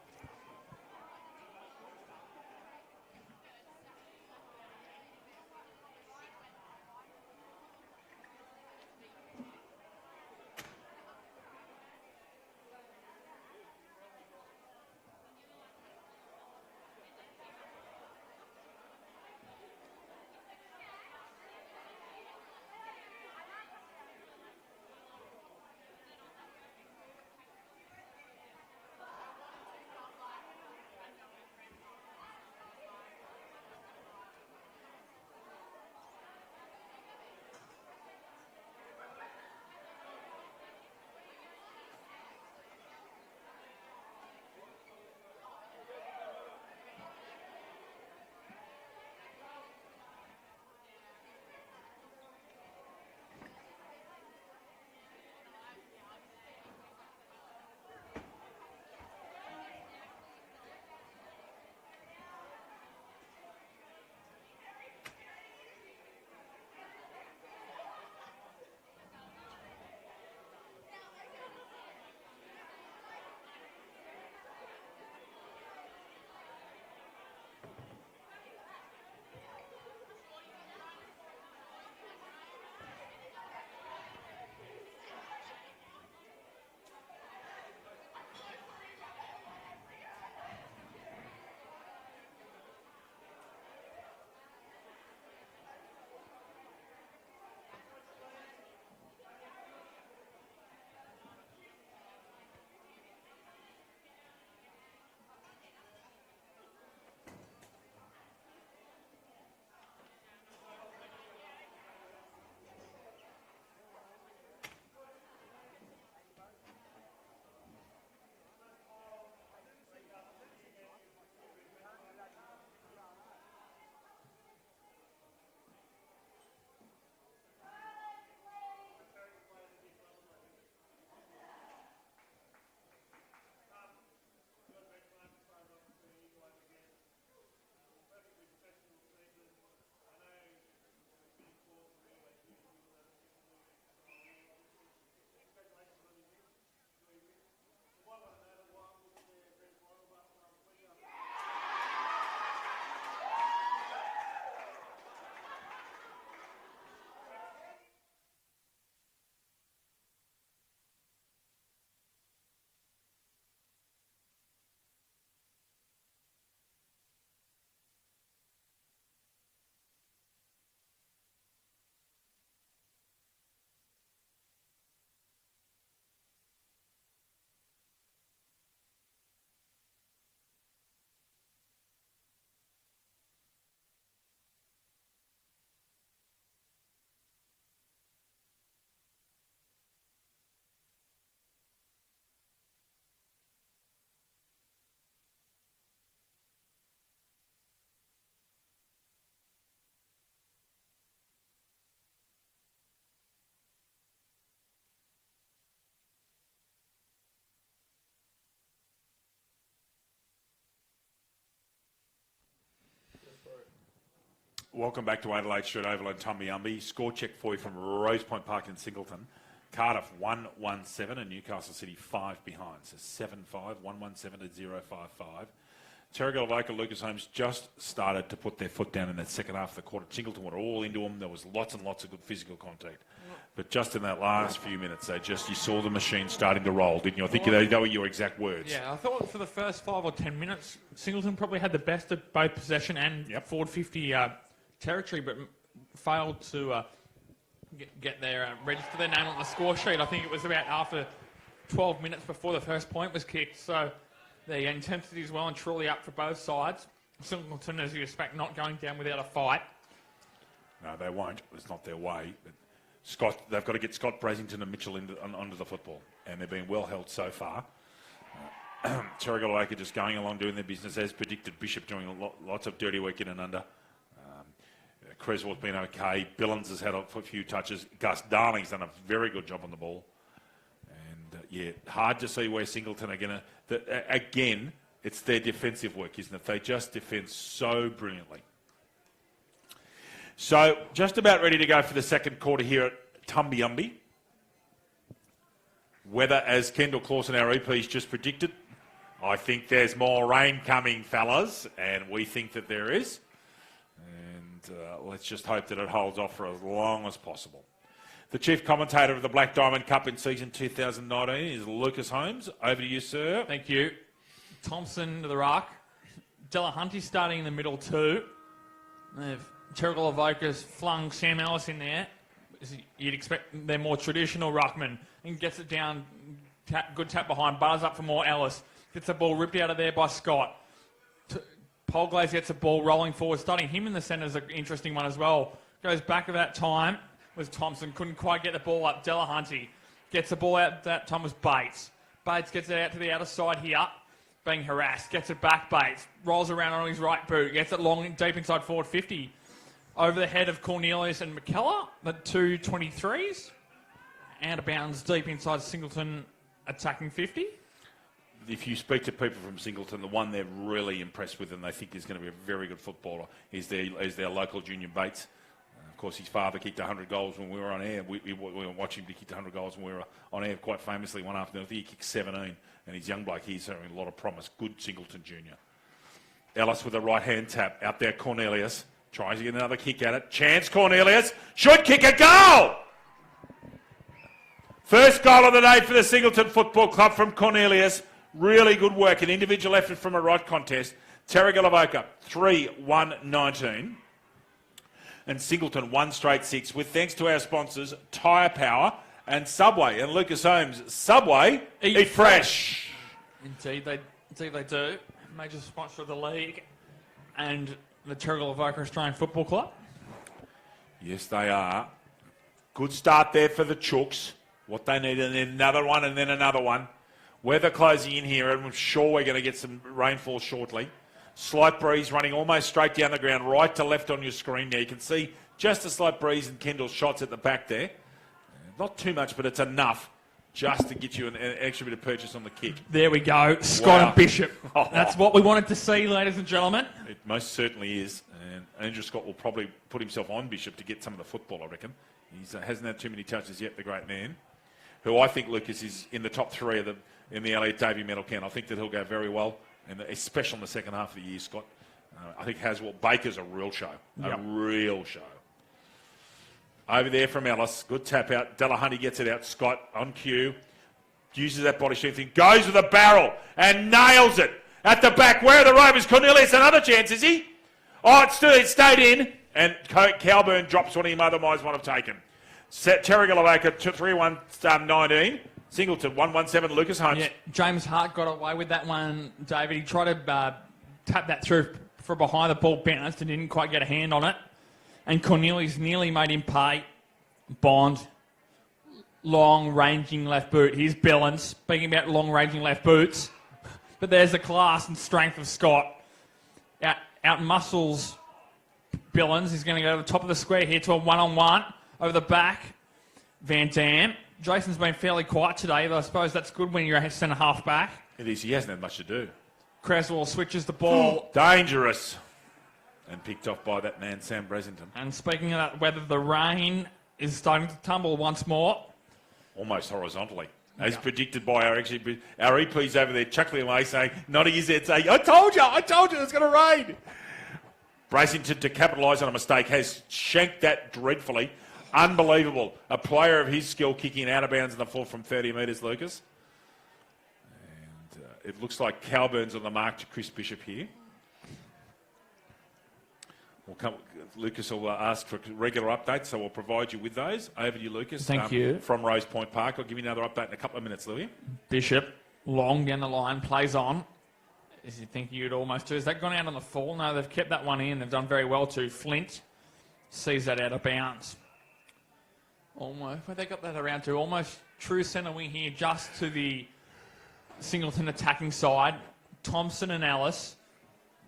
Welcome back to Adelaide Street Oval and Tumbiumbi. Score check for you from Rose Point Park in Singleton. Cardiff 1-1-7 and Newcastle City 5 behind. So 7-5, 1-1-7 to 0-5-5. Terrigal, Avoca, Lucas Holmes just started to put their foot down in that second half of the quarter. Singleton were all into them. There was lots and lots of good physical contact. But just in that last few minutes, you saw the machine starting to roll, didn't you? I think they were your exact words. Yeah, I thought for the first 5 or 10 minutes, Singleton probably had the best of both possession and forward 50 territory, but failed to get there, register their name on the score sheet. I think it was about after 12 minutes before the first point was kicked. So the intensity is well and truly up for both sides. Singleton, as you expect, not going down without a fight. No, they won't. It's not their way. But they've got to get Scott Brasington and Mitchell onto the football, and they've been well held so far. Terrigal Avoca just going along doing their business as predicted. Bishop doing lots of dirty work in and under. Creswell's been okay. Billings has had a few touches. Gus Darling's done a very good job on the ball. And, hard to see where Singleton are going to... Again, it's their defensive work, isn't it? They just defend so brilliantly. So, just about ready to go for the second quarter here at Tumbiumbi. Weather, as Kendall Clausen, our EP's just predicted. I think there's more rain coming, fellas, and we think that there is. And let's just hope that it holds off for as long as possible. The chief commentator of the Black Diamond Cup in season 2019 is Lucas Holmes. Over to you, sir. Thank you. Thompson to the ruck. Delahunty starting in the middle too. Terrigal Avoca's flung Sam Ellis in there. You'd expect they're more traditional ruckman. And gets it down, good tap behind, bars up for more Ellis. Gets the ball ripped out of there by Scott. Polglaze gets the ball rolling forward. Starting him in the centre is an interesting one as well. Goes back at that time was Thompson. Couldn't quite get the ball up. Delahunty gets the ball out that time was Bates. Bates gets it out to the outer side here. Being harassed. Gets it back Bates. Rolls around on his right boot. Gets it long, deep inside forward 50. Over the head of Cornelius and McKellar. The two 23s. Out of bounds deep inside Singleton attacking 50. If you speak to people from Singleton, the one they're really impressed with and they think is going to be a very good footballer is their local junior Bates. Of course, his father kicked 100 goals when we were on air. We were watching him to kick 100 goals when we were on air quite famously one afternoon. I think he kicked 17, and his young bloke, he's having a lot of promise. Good Singleton junior. Ellis with a right-hand tap. Out there, Cornelius. Tries to get another kick at it. Chance, Cornelius. Should kick a goal! First goal of the day for the Singleton Football Club from Cornelius. Really good work. An individual effort from a right contest. Terrigal Avoca, 3-1-19. And Singleton, 1 straight 6. With thanks to our sponsors, Tyre Power and Subway. And Lucas Holmes, Subway, eat fresh. Indeed they do. Major sponsor of the league and the Terrigal Avoca Australian Football Club. Yes, they are. Good start there for the Chooks. What they need, and then another one, and then another one. Weather closing in here, and I'm sure we're going to get some rainfall shortly. Slight breeze running almost straight down the ground, right to left on your screen there. You can see just a slight breeze and Kendall's shots at the back there. Not too much, but it's enough just to get you an extra bit of purchase on the kick. There we go. Scott and Bishop. That's what we wanted to see, ladies and gentlemen. It most certainly is. And Andrew Scott will probably put himself on Bishop to get some of the football, I reckon. He hasn't had too many touches yet, the great man. Who I think, Lucas, is in the top 3 of in the Elliot Davey medal count. I think that he'll go very well, and especially in the second half of the year, Scott. I think Haswell Baker's a real show. A real show. Over there from Ellis. Good tap out. Delahunty gets it out. Scott on cue. Uses that body strength and goes with a barrel and nails it. At the back, where are the Rovers? Cornelius, another chance, is he? Oh, it stayed in. And Calburn drops what he otherwise might have taken. Terrigal Avoca 3-1-19. Singleton 1-1-7. Lucas Holmes. Yeah, James Hart got away with that one, David. He tried to tap that through for behind the ball, bounced and didn't quite get a hand on it. And Cornelius nearly made him pay. Bond, long-ranging left boot. Here's Billings, speaking about long-ranging left boots. But there's the class and strength of Scott. Out muscles Billings. He's going to go to the top of the square here to a one-on-one. Over the back, Van Dam. Jason's been fairly quiet today, but I suppose that's good when you're a centre-half back. It is. He hasn't had much to do. Creswell switches the ball. Dangerous. And picked off by that man, Sam Brasington. And speaking of that weather, the rain is starting to tumble once more. Almost horizontally. as predicted by our EPs over there, chuckling away, saying, nodding his head, saying, I told you, it's going to rain. Bracington, to capitalise on a mistake, has shanked that dreadfully. Unbelievable. A player of his skill kicking out of bounds in the full from 30 metres, Lucas. And it looks like Calburn's on the mark to Chris Bishop here. Lucas will ask for regular updates, so we'll provide you with those. Over to you, Lucas. Thank you. From Rose Point Park. I'll give you another update in a couple of minutes, Louis. Bishop, long down the line, plays on. As you think you'd almost do. Has that gone out on the fall? No, they've kept that one in. They've done very well too. Flint sees that out of bounds. Almost, where they got that around to, almost true centre wing here, just to the Singleton attacking side. Thompson and Ellis.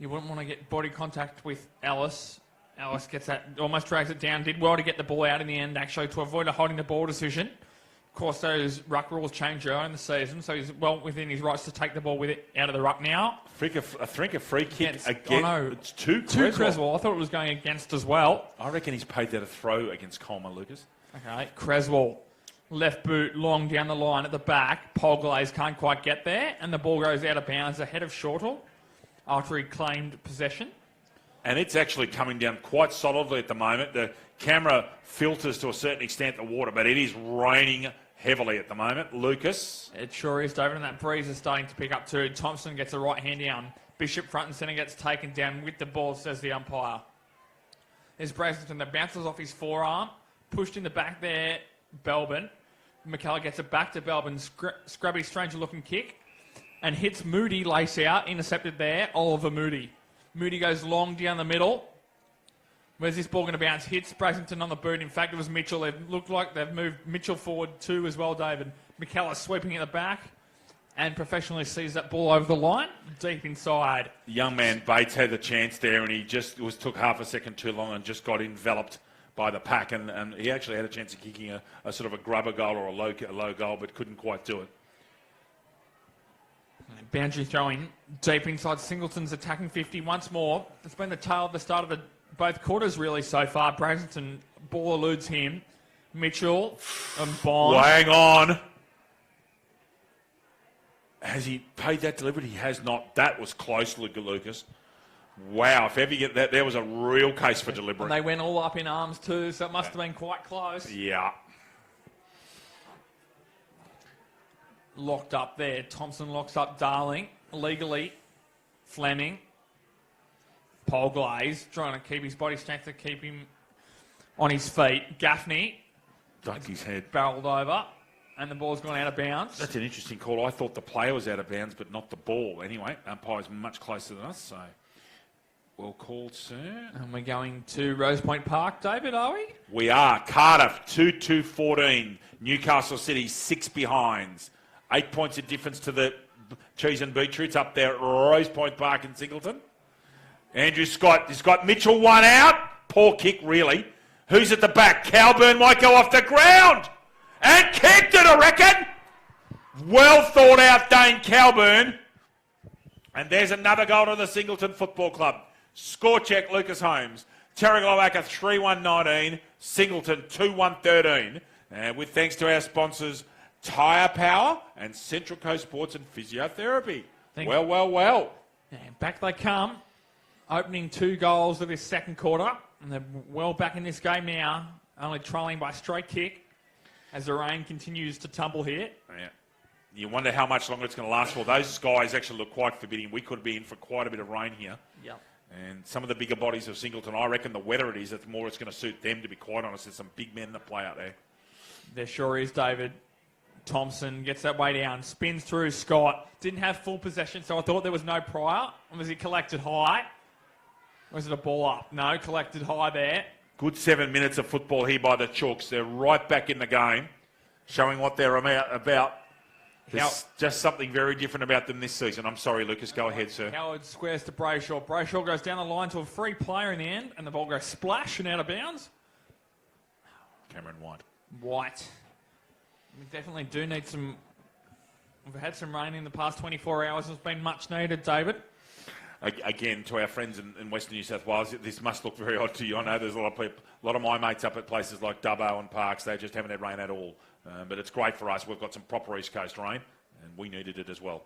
You wouldn't want to get body contact with Ellis. Ellis gets that, almost drags it down. Did well to get the ball out in the end, actually, to avoid a holding the ball decision. Of course, those ruck rules change early in the season, so he's well within his rights to take the ball with it out of the ruck now. I think a free kick again. Oh no, it's to Creswell. I thought it was going against as well. I reckon he's paid that a throw against Coleman, Lucas. Okay, Creswell. Left boot, long down the line at the back. Polglaze can't quite get there, and the ball goes out of bounds ahead of Shortall after he claimed possession. And it's actually coming down quite solidly at the moment. The camera filters to a certain extent the water, but it is raining heavily at the moment. Lucas. It sure is, David, and that breeze is starting to pick up too. Thompson gets a right hand down. Bishop front and centre gets taken down with the ball, says the umpire. There's Bracington that bounces off his forearm. Pushed in the back there, Belbin. McCullough gets it back to Belbin. Scrubby, stranger-looking kick. And hits Moody, lace out. Intercepted there, Oliver Moody. Moody goes long down the middle. Where's this ball going to bounce? Hits Bracington on the boot. In fact, it was Mitchell. They looked like they've moved Mitchell forward too as well, David. McCullough sweeping in the back and professionally sees that ball over the line, deep inside. The young man Bates had the chance there, and he just took half a second too long and just got enveloped by the pack, and he actually had a chance of kicking a sort of a grubber goal or a low goal, but couldn't quite do it. Boundary throwing deep inside. Singleton's attacking 50 once more. It's been the tail of the start of both quarters really so far. Bracington, ball eludes him. Mitchell and Bond. Hang on. Has he paid that delivery? He has not. That was close, Lucas. Wow, if ever you get that, there was a real case for deliberate. And they went all up in arms too, so it must have been quite close. Yeah. Locked up there. Thompson locks up Darling. Illegally. Fleming. Polglaze trying to keep his body strength to keep him on his feet. Gaffney. Ducked his head. Barreled over. And the ball's gone out of bounds. That's an interesting call. I thought the player was out of bounds, but not the ball. Anyway, umpire's much closer than us, so well called, sir. And we're going to Rose Point Park, David, are we? We are. Cardiff, 2-2-14. Newcastle City, 6 behinds. 8 points of difference to the Cheese and Beetroots up there at Rose Point Park in Singleton. Andrew Scott has got Mitchell one out. Poor kick, really. Who's at the back? Calburn might go off the ground. And kicked it, I reckon. Well thought out, Dane Calburn. And there's another goal to the Singleton Football Club. Score check, Lucas Holmes. Terrigal Avoca 3-1-19. Singleton 2-1-13. And with thanks to our sponsors, Tyre Power and Central Coast Sports and Physiotherapy. Well. Yeah, back they come. Opening 2 goals of this second quarter. And they're well back in this game now. Only trailing by straight kick as the rain continues to tumble here. Yeah. You wonder how much longer it's going to last for. Those skies actually look quite forbidding. We could be in for quite a bit of rain here. Yep. And some of the bigger bodies of Singleton, I reckon the wetter it is, the more it's going to suit them, to be quite honest. There's some big men that play out there. There sure is, David. Thompson gets that way down, spins through Scott. Didn't have full possession, so I thought there was no prior. Was he collected high? Or was it a ball up? No, collected high there. Good 7 minutes of football here by the Chooks. They're right back in the game, showing what they're about. There's just something very different about them this season. I'm sorry, Lucas. Go ahead, sir. Howard squares to Brayshaw. Brayshaw goes down the line to a free player in the end, and the ball goes splash and out of bounds. Cameron White. We definitely do need some... We've had some rain in the past 24 hours. It's been much needed, David. Again, to our friends in Western New South Wales, this must look very odd to you. I know there's a lot of my mates up at places like Dubbo and Parks. They just haven't had rain at all. But it's great for us. We've got some proper East Coast rain, and we needed it as well.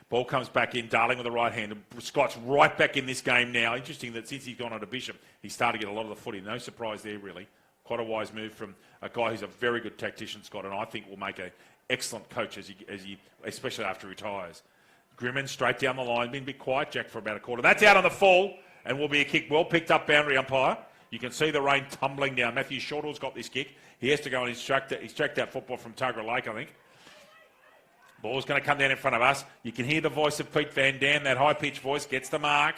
Ball comes back in, Darling with the right hand. Scott's right back in this game now. Interesting that since he's gone on to Bishop, he's started to get a lot of the footy. No surprise there, really. Quite a wise move from a guy who's a very good tactician, Scott, and I think will make an excellent coach as he especially after he retires. Grimmin straight down the line. Been a bit quiet, Jack, for about a quarter. That's out on the full, and will be a kick. Well picked up, boundary umpire. You can see the rain tumbling down. Matthew Shortall's got this kick. He has to go and extract that football from Tuggerah Lake, I think. Ball's going to come down in front of us. You can hear the voice of Pete Van Dam, that high-pitched voice, gets the mark.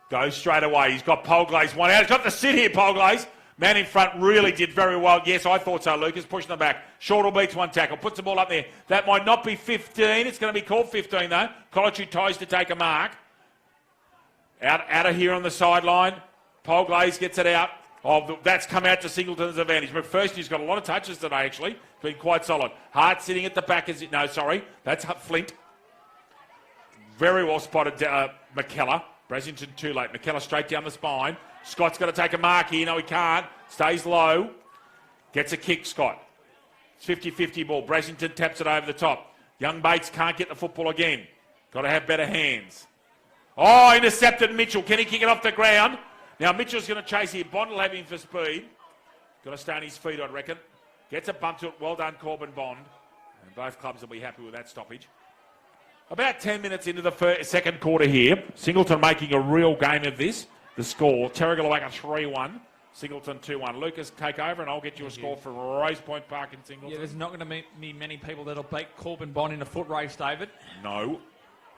Goes straight away. He's got Polglaze one out. He's got to sit here, Polglaze. Man in front really did very well. Yes, I thought so, Lucas. Pushing them back. Shortall beats one tackle. Puts the ball up there. That might not be 15. It's going to be called 15, though. Collitree tries to take a mark. Out of here on the sideline. Polglaze gets it out. Oh, that's come out to Singleton's advantage. McPherson's got a lot of touches today, actually. Been quite solid. Hart sitting at the back. That's Flint. Very well spotted, McKellar. Brasington too late. McKellar straight down the spine. Scott's got to take a mark here. No, he can't. Stays low. Gets a kick, Scott. It's 50-50 ball. Brasington taps it over the top. Young Bates can't get the football again. Got to have better hands. Oh, intercepted Mitchell. Can he kick it off the ground? Now, Mitchell's going to chase here. Bond will have him for speed. Got to stay on his feet, I reckon. Gets a bump to it. Well done, Corbin Bond. And both clubs will be happy with that stoppage. About 10 minutes into the second quarter here. Singleton making a real game of this. The score, Terrigal Avoca 3-1. Singleton 2-1. Lucas, take over and I'll get you a score from Rose Point Park in Singleton. Yeah, there's not going to be many people that'll beat Corbin Bond in a foot race, David. No.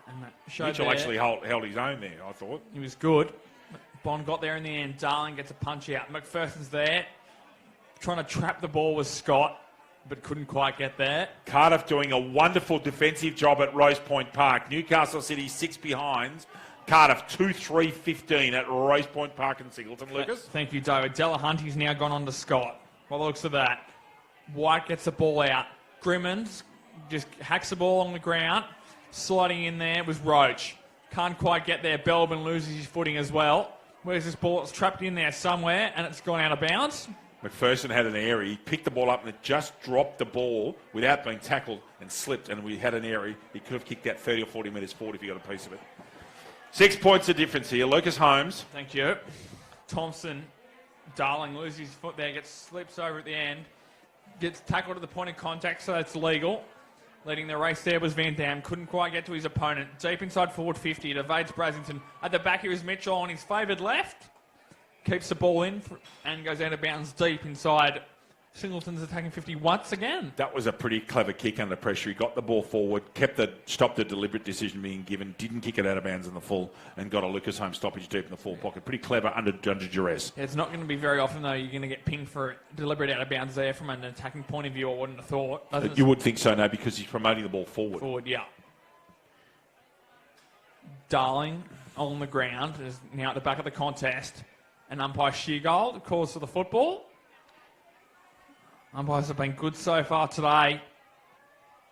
And that showed Mitchell there. actually held his own there, I thought. He was good. Bond got there in the end. Darling gets a punch out. McPherson's there. Trying to trap the ball with Scott, but couldn't quite get there. Cardiff doing a wonderful defensive job at Rose Point Park. Newcastle City 6 behinds. Cardiff 2-3-15 at Rose Point Park in Singleton. Lucas? Thank you, David. Delahunty's now gone on to Scott. By the looks of that. White gets the ball out. Grimmins just hacks the ball on the ground. Sliding in there was Roach. Can't quite get there. Belbin loses his footing as well. Where's this ball? It's trapped in there somewhere and it's gone out of bounds. McPherson had an error. He picked the ball up and it just dropped the ball without being tackled and slipped, and we had an error. He could have kicked that 30 or 40 metres forward if he got a piece of it. 6 points of difference here. Lucas Holmes. Thank you. Thompson, Darling loses his foot there, slips over at the end, gets tackled at the point of contact, so that's legal. Leading the race there was Van Dam. Couldn't quite get to his opponent. Deep inside forward 50. It evades Brasington. At the back here is Mitchell on his favoured left. Keeps the ball in and goes out of bounds deep inside. Singleton's attacking 50 once again. That was a pretty clever kick under pressure. He got the ball forward, stopped the deliberate decision being given, didn't kick it out of bounds in the full, and got a Lucas Holmes stoppage deep in the full pocket. Pretty clever under duress. Yeah, it's not going to be very often, though, you're going to get pinged for deliberate out of bounds there from an attacking point of view, I wouldn't have thought. You would think so, no, because he's promoting the ball forward. Forward, yeah. Darling on the ground is now at the back of the contest. And umpire Sheargold calls for the football. Umpires have been good so far today.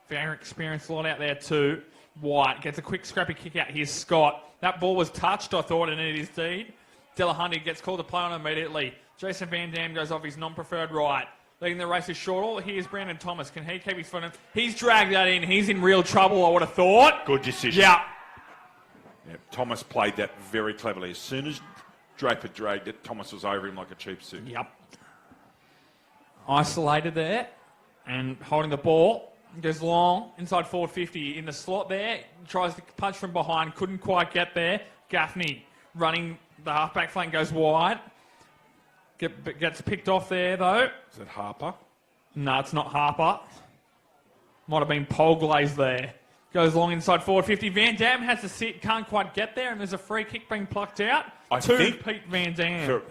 Very experienced lot out there too. White gets a quick scrappy kick out. Here's Scott. That ball was touched, I thought, and it is indeed. Delahunty gets called to play on immediately. Jason Van Dam goes off his non-preferred right. Leading the race is Shortall. Here's Brandon Thomas. Can he keep his foot in? He's dragged that in. He's in real trouble, I would have thought. Good decision. Yeah. Thomas played that very cleverly. As soon as Draper dragged it, Thomas was over him like a cheap suit. Yep. Isolated there and holding the ball. Goes long, inside forward 50 in the slot there. Tries to punch from behind, couldn't quite get there. Gaffney running the halfback flank, goes wide. Gets picked off there though. Is it Harper? No, it's not Harper. Might have been Polglaze there. Goes long inside forward 50. Van Dam has to sit, can't quite get there, and there's a free kick being plucked out to Pete Van Dam.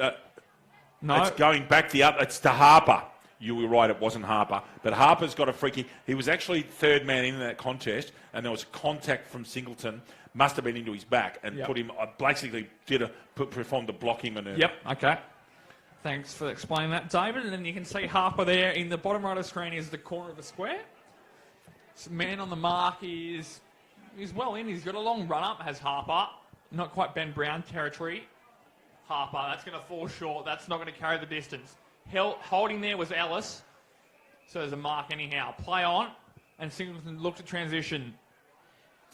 No. It's going back it's to Harper. You were right, it wasn't Harper. But Harper's got a free kick. He was actually third man in that contest, and there was contact from Singleton. Must have been into his back and put him, basically performed a blocking manoeuvre. Yep, okay. Thanks for explaining that, David. And then you can see Harper there in the bottom right of the screen is the corner of the square. So man on the mark is well in. He's got a long run up, has Harper. Not quite Ben Brown territory. Harper, that's going to fall short. That's not going to carry the distance. Holding there was Ellis. So there's a mark anyhow. Play on, and Singleton looked at transition.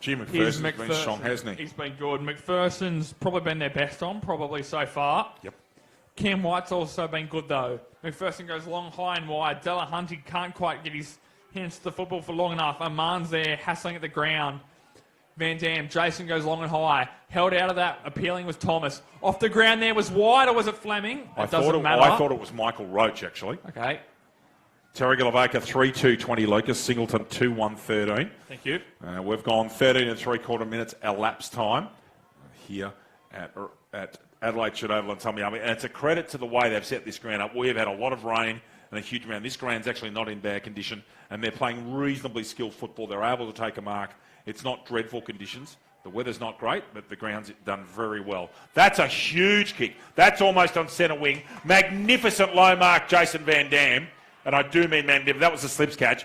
Jim McPherson's been strong, hasn't he? He's been good. McPherson's probably been their best on, probably so far. Yep. Cam White's also been good, though. McPherson goes long, high and wide. Delahunty can't quite get his hands to the football for long enough. Aman's there, hassling at the ground. Van Dam, Jason goes long and high. Held out of that, appealing was Thomas. Off the ground there was wide, or was it Fleming? I thought it was Michael Roach, actually. Okay. Terrigal Avoca 3-2-20 Lucas, Singleton 2-1-13. Thank you. We've gone 13 and 3/4 minutes elapsed time here at Adelaide Oval and Tommy Army. And it's a credit to the way they've set this ground up. We've had a lot of rain and a huge amount. This ground's actually not in bad condition, and they're playing reasonably skilled football. They're able to take a mark. It's not dreadful conditions. The weather's not great, but the ground's done very well. That's a huge kick. That's almost on centre wing. Magnificent low mark, Jason Van Dam. And I do mean magnificent. That was a slips catch.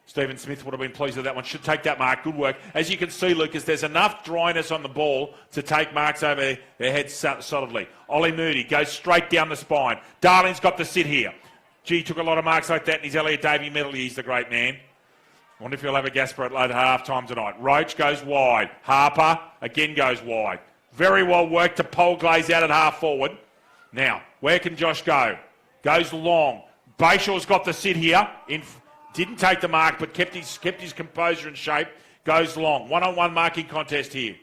Stephen Smith would have been pleased with that one. Should take that mark. Good work. As you can see, Lucas, there's enough dryness on the ball to take marks over their heads solidly. Ollie Moody goes straight down the spine. Darling's got to sit here. Gee, took a lot of marks like that in his Elliot Davey medal. He's the great man. I wonder if he'll have a Gasper at half time tonight. Roach goes wide. Harper again goes wide. Very well worked to Pole Glaze out at half forward. Now, where can Josh go? Goes long. Bayshaw's got to sit here. Didn't take the mark, but kept his composure and shape. Goes long. One-on-one marking contest here.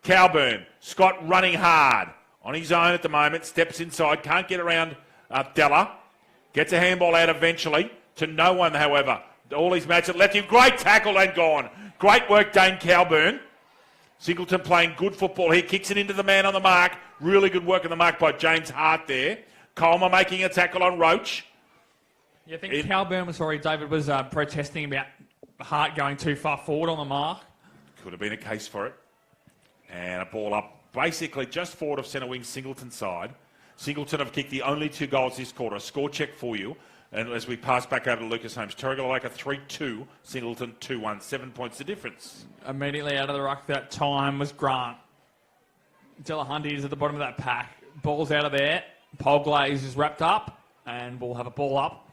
Cowburn. Scott running hard. On his own at the moment. Steps inside. Can't get around Della. Gets a handball out eventually. To no one, however. All his matches left him. Great tackle and gone. Great work, Dane Cowburn. Singleton playing good football here. Kicks it into the man on the mark. Really good work on the mark by James Hart there. Coleman making a tackle on Roach. Yeah, I think Cowburn was sorry. David was protesting about Hart going too far forward on the mark. Could have been a case for it. And a ball up basically just forward of centre wing Singleton side. Singleton have kicked the only 2 goals this quarter. A score check for you. And as we pass back over to Lucas Holmes, Terrigal like a 3-2, Singleton 2-1. 7 points the difference. Immediately out of the ruck that time was Grant. Delahunty is at the bottom of that pack. Ball's out of there. Pole Glaze is wrapped up and we'll have a ball up.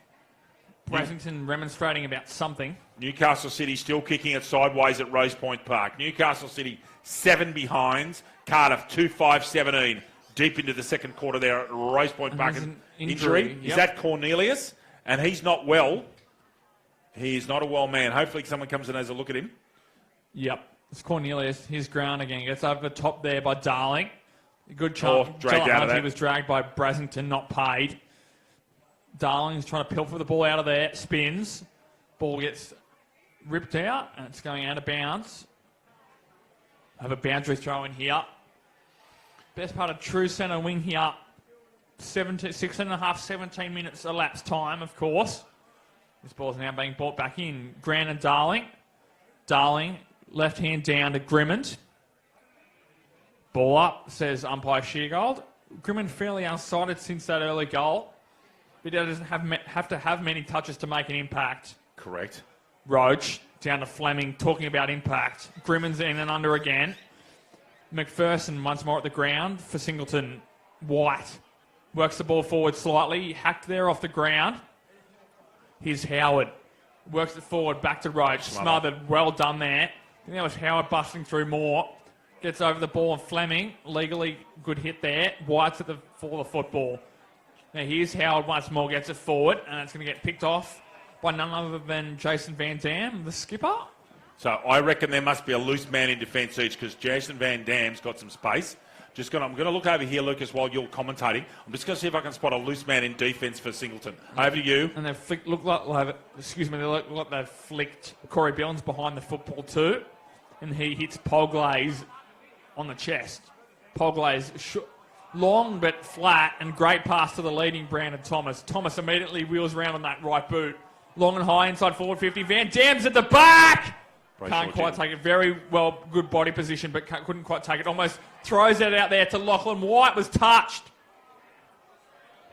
Brassington remonstrating about something. Newcastle City still kicking it sideways at Rose Point Park. Newcastle City 7 behinds. Cardiff 2-5-17. Deep into the second quarter there at Rose Point Park. An injury. Yep. Is that Cornelius? And he's not well. He is not a well man. Hopefully someone comes and has a look at him. Yep. It's Cornelius. His ground again. Gets over the top there by Darling. Good chance. Dragged out of that. He was dragged by Brassington, not paid. Darling's trying to pilfer the ball out of there. Spins. Ball gets ripped out and it's going out of bounds. Have a boundary throw in here. Best part of true centre wing here. 17 minutes elapsed time, of course. This ball's now being brought back in. Grant and Darling. Darling, left hand down to Grimmond. Ball up, says umpire Sheargold. Grimmond fairly unsighted since that early goal. But he doesn't have to have many touches to make an impact. Correct. Roach down to Fleming, talking about impact. Grimmond's in and under again. McPherson once more at the ground for Singleton. White works the ball forward slightly. Hacked there off the ground. Here's Howard. Works it forward, back to Roach. Smothered. Well done there. I think that was Howard busting through more. Gets over the ball and Fleming. Legally good hit there. White's for the football. Now here's Howard once more. Gets it forward and it's going to get picked off by none other than Jason Van Dam, the skipper. So I reckon there must be a loose man in defence each because Jason Van Dam's got some space. I'm going to look over here, Lucas, while you're commentating. I'm just going to see if I can spot a loose man in defence for Singleton. Over to you. And they look like they've flicked Corey Billings behind the football too. And he hits Pole Glaze on the chest. Pole Glaze, long but flat, and great pass to the leading Brandon Thomas. Thomas immediately wheels around on that right boot. Long and high inside forward 50. Van Dam's at the back! Can't quite take it. Very well, good body position, but couldn't quite take it. Almost throws it out there to Lachlan. White was touched.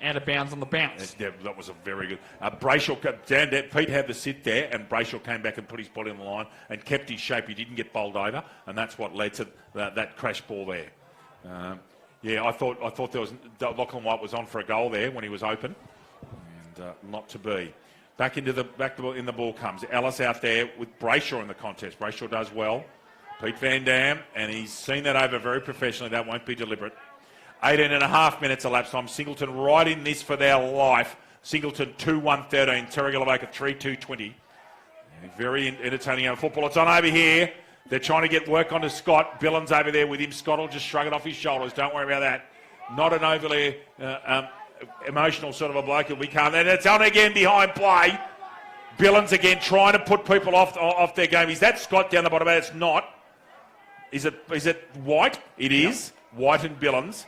Out of bounds on the bounce. Yeah, that was a very good. Brayshaw, Pete had the sit there, and Brayshaw came back and put his body on the line and kept his shape. He didn't get bowled over, and that's what led to that crash ball there. I thought there was Lachlan White was on for a goal there when he was open, and not to be. Back in the ball comes. Ellis out there with Brayshaw in the contest. Brayshaw does well. Pete Van Dam, and he's seen that over very professionally. That won't be deliberate. 18 and a half minutes elapsed time. Singleton right in this for their life. Singleton 2-1-13. Terrigal Avoca 3-2-20. Very entertaining over football. It's on over here. They're trying to get work onto Scott. Billings over there with him. Scott will just shrug it off his shoulders. Don't worry about that. Not an overly emotional sort of a bloke. We can't. And it's on again behind play. Billings again trying to put people off their game. Is that Scott down the bottom? It's not. Is it White? It is. Yep. White and Billings.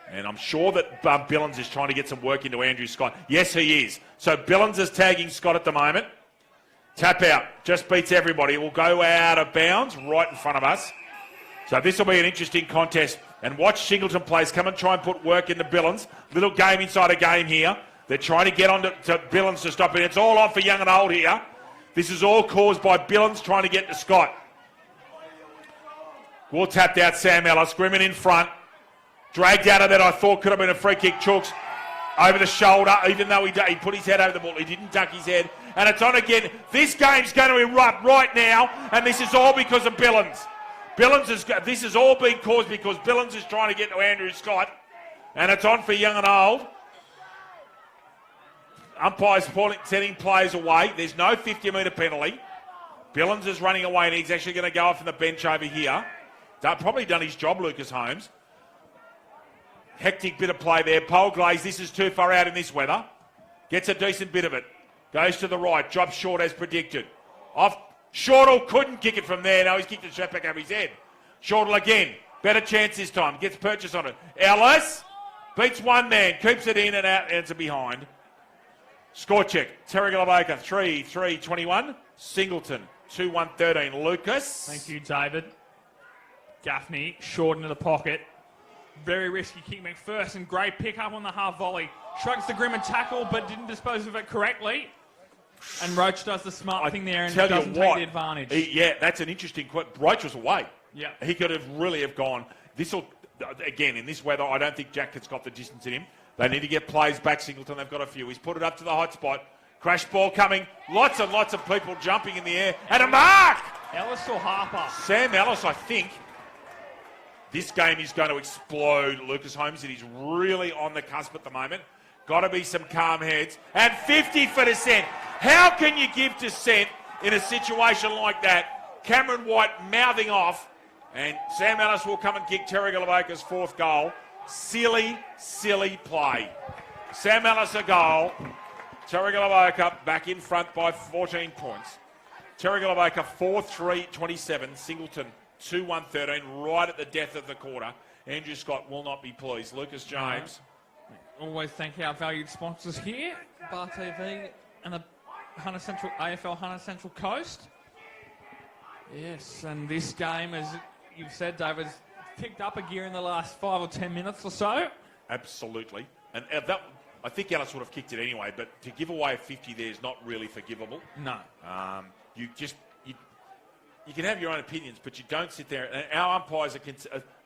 And I'm sure that Billings is trying to get some work into Andrew Scott. Yes, he is. So Billings is tagging Scott at the moment. Tap out. Just beats everybody. It will go out of bounds right in front of us. So this will be an interesting contest. And watch Singleton players come and try and put work into Billings. Little game inside a game here. They're trying to get on to Billings to stop it. It's all on for young and old here. This is all caused by Billings trying to get to Scott. Well tapped out Sam Ellis. Grimmin in front. Dragged out of that, I thought could have been a free kick. Chooks over the shoulder, even though he put his head over the ball. He didn't duck his head. And it's on again. This game's going to erupt right now, and this is all because of Billings. This has all been caused because Billings is trying to get to Andrew Scott, and it's on for young and old. Umpires sending players away. There's no 50-metre penalty. Billings is running away, and he's actually going to go off from the bench over here. Probably done his job, Lucas Holmes. Hectic bit of play there. Pole Glaze, this is too far out in this weather. Gets a decent bit of it. Goes to the right. Drops short as predicted. Off. Shortle couldn't kick it from there. No, he's kicked the shot back over his head. Shortle again. Better chance this time. Gets purchase on it. Ellis beats one man. Keeps it in and out. Ends it behind. Score check. Terrigal Avoca 3-3-21. Singleton 2-1-13. Lucas. Thank you, David. Gaffney short into the pocket. Very risky kick. McPherson, great pick up on the half volley. Shrugs the Grimmin tackle, but didn't dispose of it correctly. And Roach does the smart thing there and doesn't take the advantage. That's an interesting question. Roach was away. Yeah. He could have really gone. Again, in this weather, I don't think Jack has got the distance in him. They need to get plays back, Singleton. They've got a few. He's put it up to the hot spot. Crash ball coming. Lots and lots of people jumping in the air. And a mark! Ellis or Harper? Sam Ellis, I think. This game is going to explode, Lucas Holmes. It is really on the cusp at the moment. Got to be some calm heads. And 50 for dissent. How can you give dissent in a situation like that? Cameron White mouthing off. And Sam Ellis will come and kick Terrigal Avoca's fourth goal. Silly, silly play. Sam Ellis a goal. Terrigal Avoca back in front by 14 points. Terrigal Avoca 4-3-27. Singleton 2-1-13, right at the death of the quarter. Andrew Scott will not be pleased. Lucas James. Always thank our valued sponsors here, Bar TV and the Hunter Central AFL Hunter Central Coast. Yes, and this game, as you've said, David, has picked up a gear in the last 5 or 10 minutes or so. Absolutely. And that, I think Ellis would have kicked it anyway, but to give away a 50 there is not really forgivable. No. You can have your own opinions, but you don't sit there. And our umpires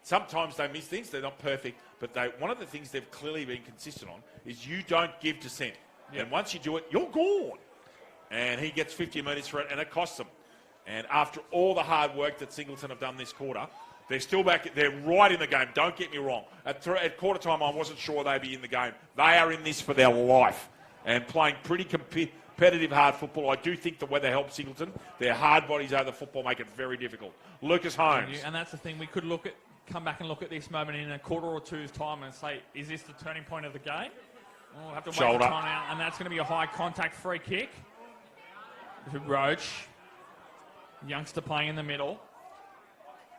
sometimes they miss things. They're not perfect, but one of the things they've clearly been consistent on is you don't give dissent. Yep. And once you do it, you're gone. And he gets 50 metres for it, and it costs them. And after all the hard work that Singleton have done this quarter, they're still back. They're right in the game. Don't get me wrong. At quarter time, I wasn't sure they'd be in the game. They are in this for their life and playing pretty competitive hard football. I do think the weather helps Singleton. Their hard bodies over the football make it very difficult. Lucas Holmes. And that's the thing. We could come back and look at this moment in a quarter or two's time and say, is this the turning point of the game? We'll have to wait for time out, and that's going to be a high contact free kick. To Roach. Youngster playing in the middle.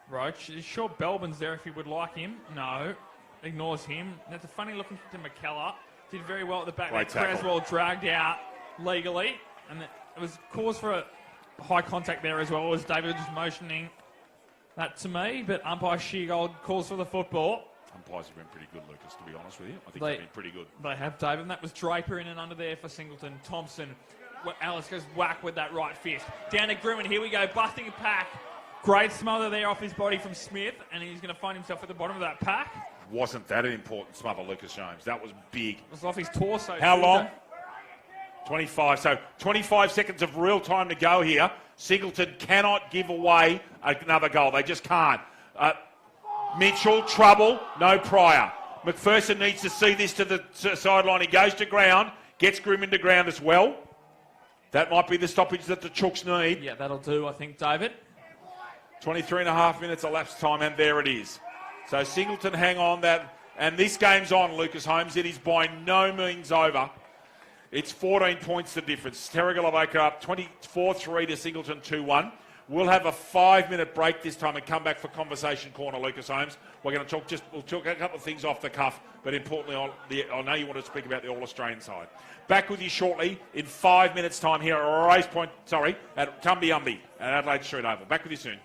Roach. Is sure Belbin's there if he would like him? No. Ignores him. That's a funny looking to McKellar. Did very well at the back. Creswell dragged out legally. And it was cause for a high contact there as well, as David was motioning that to me. But umpire Sheargold calls for the football. Umpires have been pretty good, Lucas, to be honest with you. I think they've been pretty good. They have, David. And that was Draper in and under there for Singleton. Thompson. Alice goes whack with that right fist. Down to Grimmin. Here we go. Busting a pack. Great smother there off his body from Smith. And he's going to find himself at the bottom of that pack. Wasn't that an important smother, Lucas James? That was big. It was off his torso. How long? 25. So 25 seconds of real time to go here. Singleton cannot give away another goal. They just can't. Mitchell, trouble, no Pryor. McPherson needs to see this to the sideline. He goes to ground, gets Grimm into ground as well. That might be the stoppage that the Chooks need. Yeah, that'll do, I think, David. 23 and a half minutes elapsed time, and there it is. So Singleton hang on that. And this game's on, Lucas Holmes. It is by no means over. It's 14 points the difference. Terrigal Avoca up 24-3 to Singleton 2-1. We'll have a 5-minute break this time and come back for Conversation Corner, Lucas Holmes. We're going to we'll talk a couple of things off the cuff, but importantly, I know you want to speak about the All-Australian side. Back with you shortly in 5 minutes' time here at Tumby at Adelaide Street Oval. Back with you soon.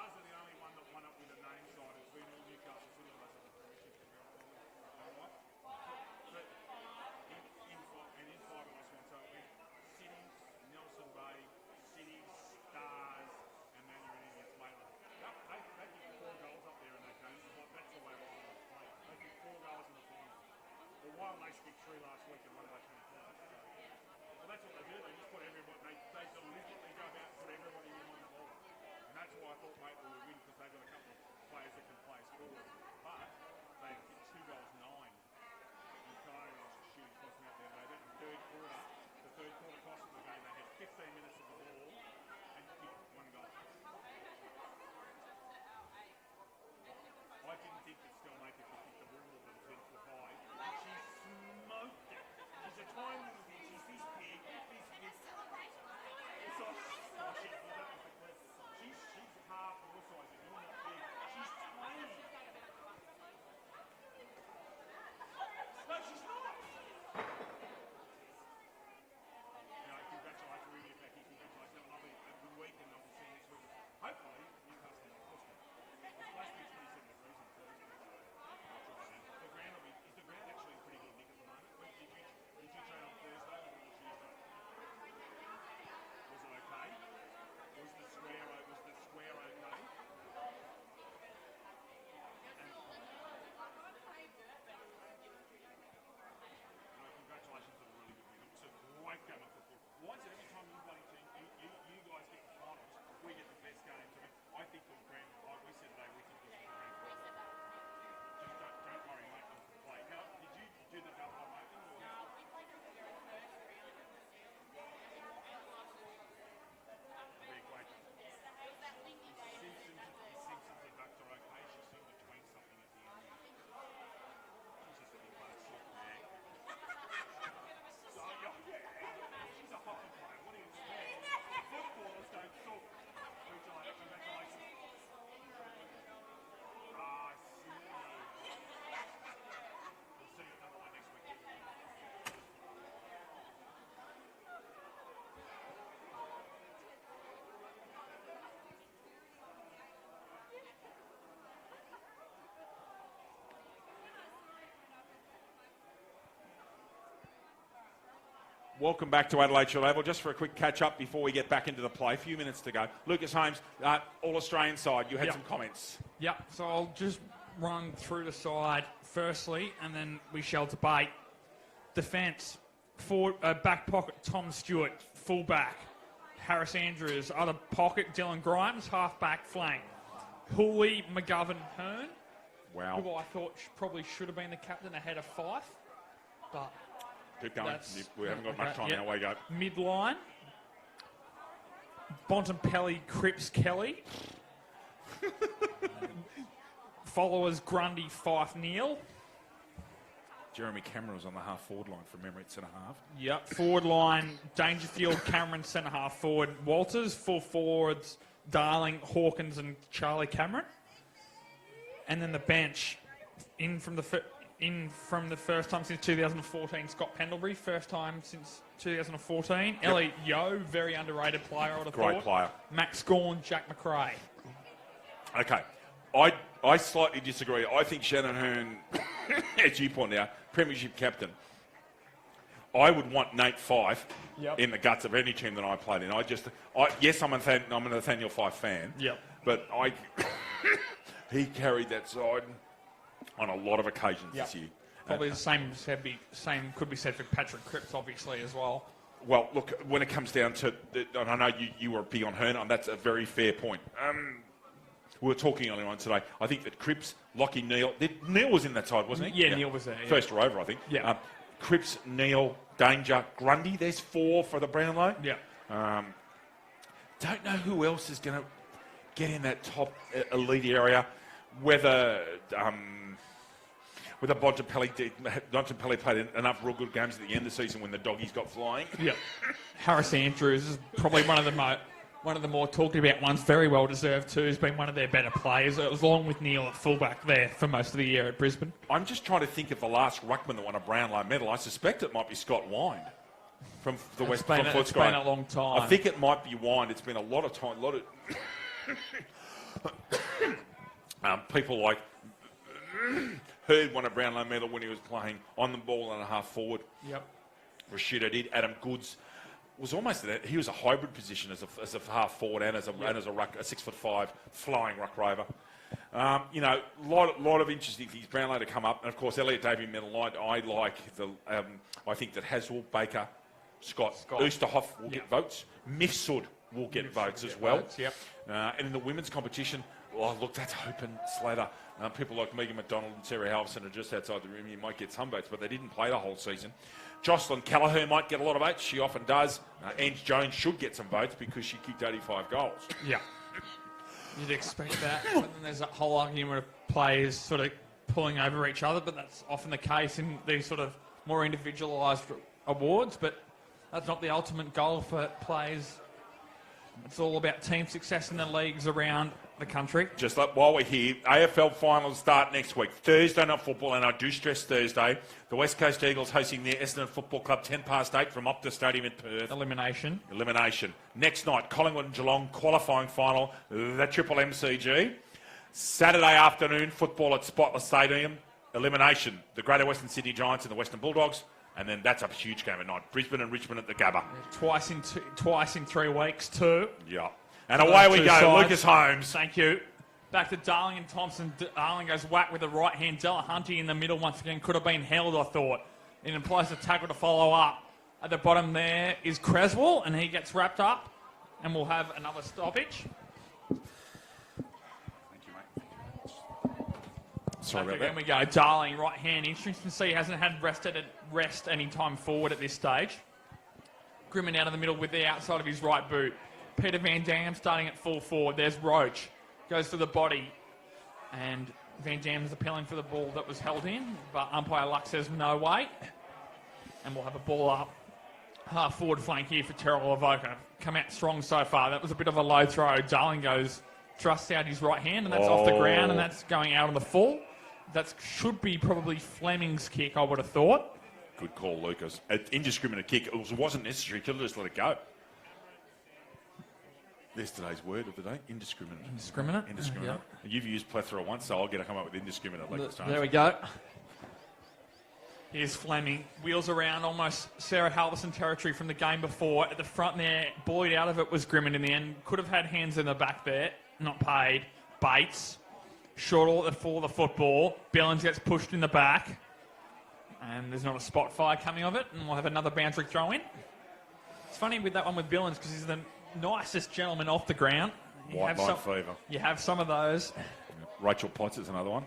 Stars are the only one that won up with a name side. It's been all Newcastle City guys at the premiership. Alright? But in five of this one, so it went City, Nelson Bay, City, Stars, and Man United against Maitland. They kicked 4 goals up there in that game. That's the way I want to play. They kicked 4 goals in the final. The Wild Nations kicked 3 last week and one of those came twice. Well, that's what they do. They just put everybody. They deliberately go out and put everybody in on the ball. And that's why I thought Maitland would win, because they've got a couple of players that can play us forward. But they kicked 2 goals 9. And Kyle was shooting across them out there. They did the third quarter cost of the game. They had 15 minutes of the ball and kicked 1 goal. I didn't think that Stelmaker could kick the ball more than 10 for 5. She smoked it. She's a tiny little thing. She's this big. It's like, oh shit, well, that was the clip. She's half your size and you're not big. She's tiny. No, she's not. Congratulations, really, Becky. Congratulations. Have a good week and I'll be seeing you next week. Hopefully, Newcastle will cost me. It's supposed to be 27 degrees on Thursday. The ground will be. Is the ground actually pretty good, Nick, at the moment? Did you train on Thursday or Tuesday? Was it okay? Was the square okay? Congratulations on a really good win. It's a great game of football. Why is it every time you bloody team, you guys get the finals, we get the best games? I mean, I think the grand, like we said today, we think this is the grand final. Just don't worry, mate. I'm play. How did you do the double on Maitland? No, we played them together in the first round. Very great. It was that windy day. Simpsons and Bucks are okay. She seemed to twang something at the end. She's just a big part of silk there. She's a hockey player. What do you expect? Footballers don't talk. Congratulations. Ah, silly. We'll see you another one next week. Welcome back to Adelaide Shield Oval. Just for a quick catch-up before we get back into the play. A few minutes to go. Lucas Holmes, All-Australian side, you had some comments. Yep, so I'll just run through the side firstly, and then we shall debate. Defence, back pocket, Tom Stewart, full-back. Harris Andrews, other pocket, Dylan Grimes, half-back flank. Hooley, McGovern, Hearn. Wow. Who I thought probably should have been the captain ahead of Fife, but... Keep going. We haven't got much time now. Away you go. Midline. Bontempelli, Cripps, Kelly. Followers, Grundy, Fife, Neal. Jeremy Cameron was on the half-forward line from memory at centre-half. Yep. Forward line, Dangerfield, Cameron, centre-half forward. Walters, full forwards, Darling, Hawkins and Charlie Cameron. And then the bench, in from the first time since 2014, Scott Pendlebury, first time since 2014. Yep. Elliot Yeo, very underrated player, I would have thought. Great player. Max Gawn, Jack McRae. Okay. I slightly disagree. I think Shannon Hearn, as you point out, premiership captain. I would want Nate Fife in the guts of any team that I played in. Yes, I'm a Nathaniel Fife fan. Yep. But he carried that side on a lot of occasions this year. Probably the same could be said for Patrick Cripps, obviously, as well. Well, look, when it comes down to, and I know you were big on Hearn, and that's a very fair point. We were talking earlier on today. I think that Cripps, Lockie, Neal was in that side, wasn't he? Yeah, Neal was there. Yeah. First rover, I think. Yeah. Cripps, Neal, Danger, Grundy. There's 4 for the Brownlow. Yeah. Don't know who else is going to get in that top elite area. Whether Bontempelli played enough real good games at the end of the season when the doggies got flying. Yeah. Harris Andrews is probably one of the more talked about ones. Very well deserved too. Has been one of their better players. It was along with Neal at fullback there for most of the year at Brisbane. I'm just trying to think of the last ruckman that won a Brownlow medal. I suspect it might be Scott Wind from the West from Footscray. It's been a long time. I think it might be Wind. It's been a lot of time. People like Heard won a Brownlow medal when he was playing on the ball and a half forward. Yep. Rashida did. Adam Goods was almost that. He was a hybrid position as a half forward and as a 6'5" flying ruck rover. Lot of interesting things. Brownlow to come up, and of course Elliot Davey medal. I think that Haswell, Baker, Scott. Oosterhoff will get votes. Mifsud will get votes as well. Yep. And in the women's competition, look, that's open slather. People like Megan McDonald and Sarah Halverson are just outside the room. You might get some votes, but they didn't play the whole season. Jocelyn Callagher might get a lot of votes. She often does. Ange Jones should get some votes because she kicked 85 goals. Yeah. You'd expect that. But then there's a whole argument of players sort of pulling over each other, but that's often the case in these sort of more individualised awards. But that's not the ultimate goal for players. It's all about team success in the leagues around the country. Just while we're here, AFL finals start next week. Thursday night football, and I do stress Thursday. The West Coast Eagles hosting their Essendon Football Club 8:10 from Optus Stadium in Perth. Elimination. Next night, Collingwood and Geelong qualifying final, the Triple MCG. Saturday afternoon, football at Spotless Stadium. Elimination, the Greater Western Sydney Giants and the Western Bulldogs. And then that's a huge game at night. Brisbane and Richmond at the Gabba. Twice in 3 weeks too. Yeah. And away we go. Sides. Lucas Holmes. Thank you. Back to Darling and Thompson. Darling goes whack with the right hand. Delahunty in the middle once again. Could have been held, I thought. It implies a tackle to follow up. At the bottom there is Creswell, and he gets wrapped up. And we'll have another stoppage. Thank you, mate. Sorry about There that. we go. Darling, right hand. Interesting to see he hasn't had rest any time forward at this stage. Grimmin out of the middle with the outside of his right boot. Peter Van Dam starting at full forward. There's Roach. Goes for the body. And Van Dam's appealing for the ball that was held in. But umpire Luck says no way. And we'll have a ball up. Half forward flank here for Terrigal Avoca. Come out strong so far. That was a bit of a low throw. Darling thrusts out his right hand. And that's off the ground. And that's going out on the full. That should be probably Fleming's kick, I would have thought. Good call, Lucas. An indiscriminate kick. It wasn't necessary. Could have just let it go. There's today's word of the day. Indiscriminate. Indiscriminate? Indiscriminate. Yeah. You've used plethora once, so I'll get to come up with indiscriminate. There we go. Here's Fleming. Wheels around almost Sarah Halverson territory from the game before. At the front there, buoyed out of it was Grimmin in the end. Could have had hands in the back there. Not paid. Bates. Short all for the football. Billings gets pushed in the back. And there's not a spot fire coming of it. And we'll have another boundary throw in. It's funny with that one with Billings because he's the nicest gentleman off the ground. White line fever. You have some of those. Rachel Potts is another one.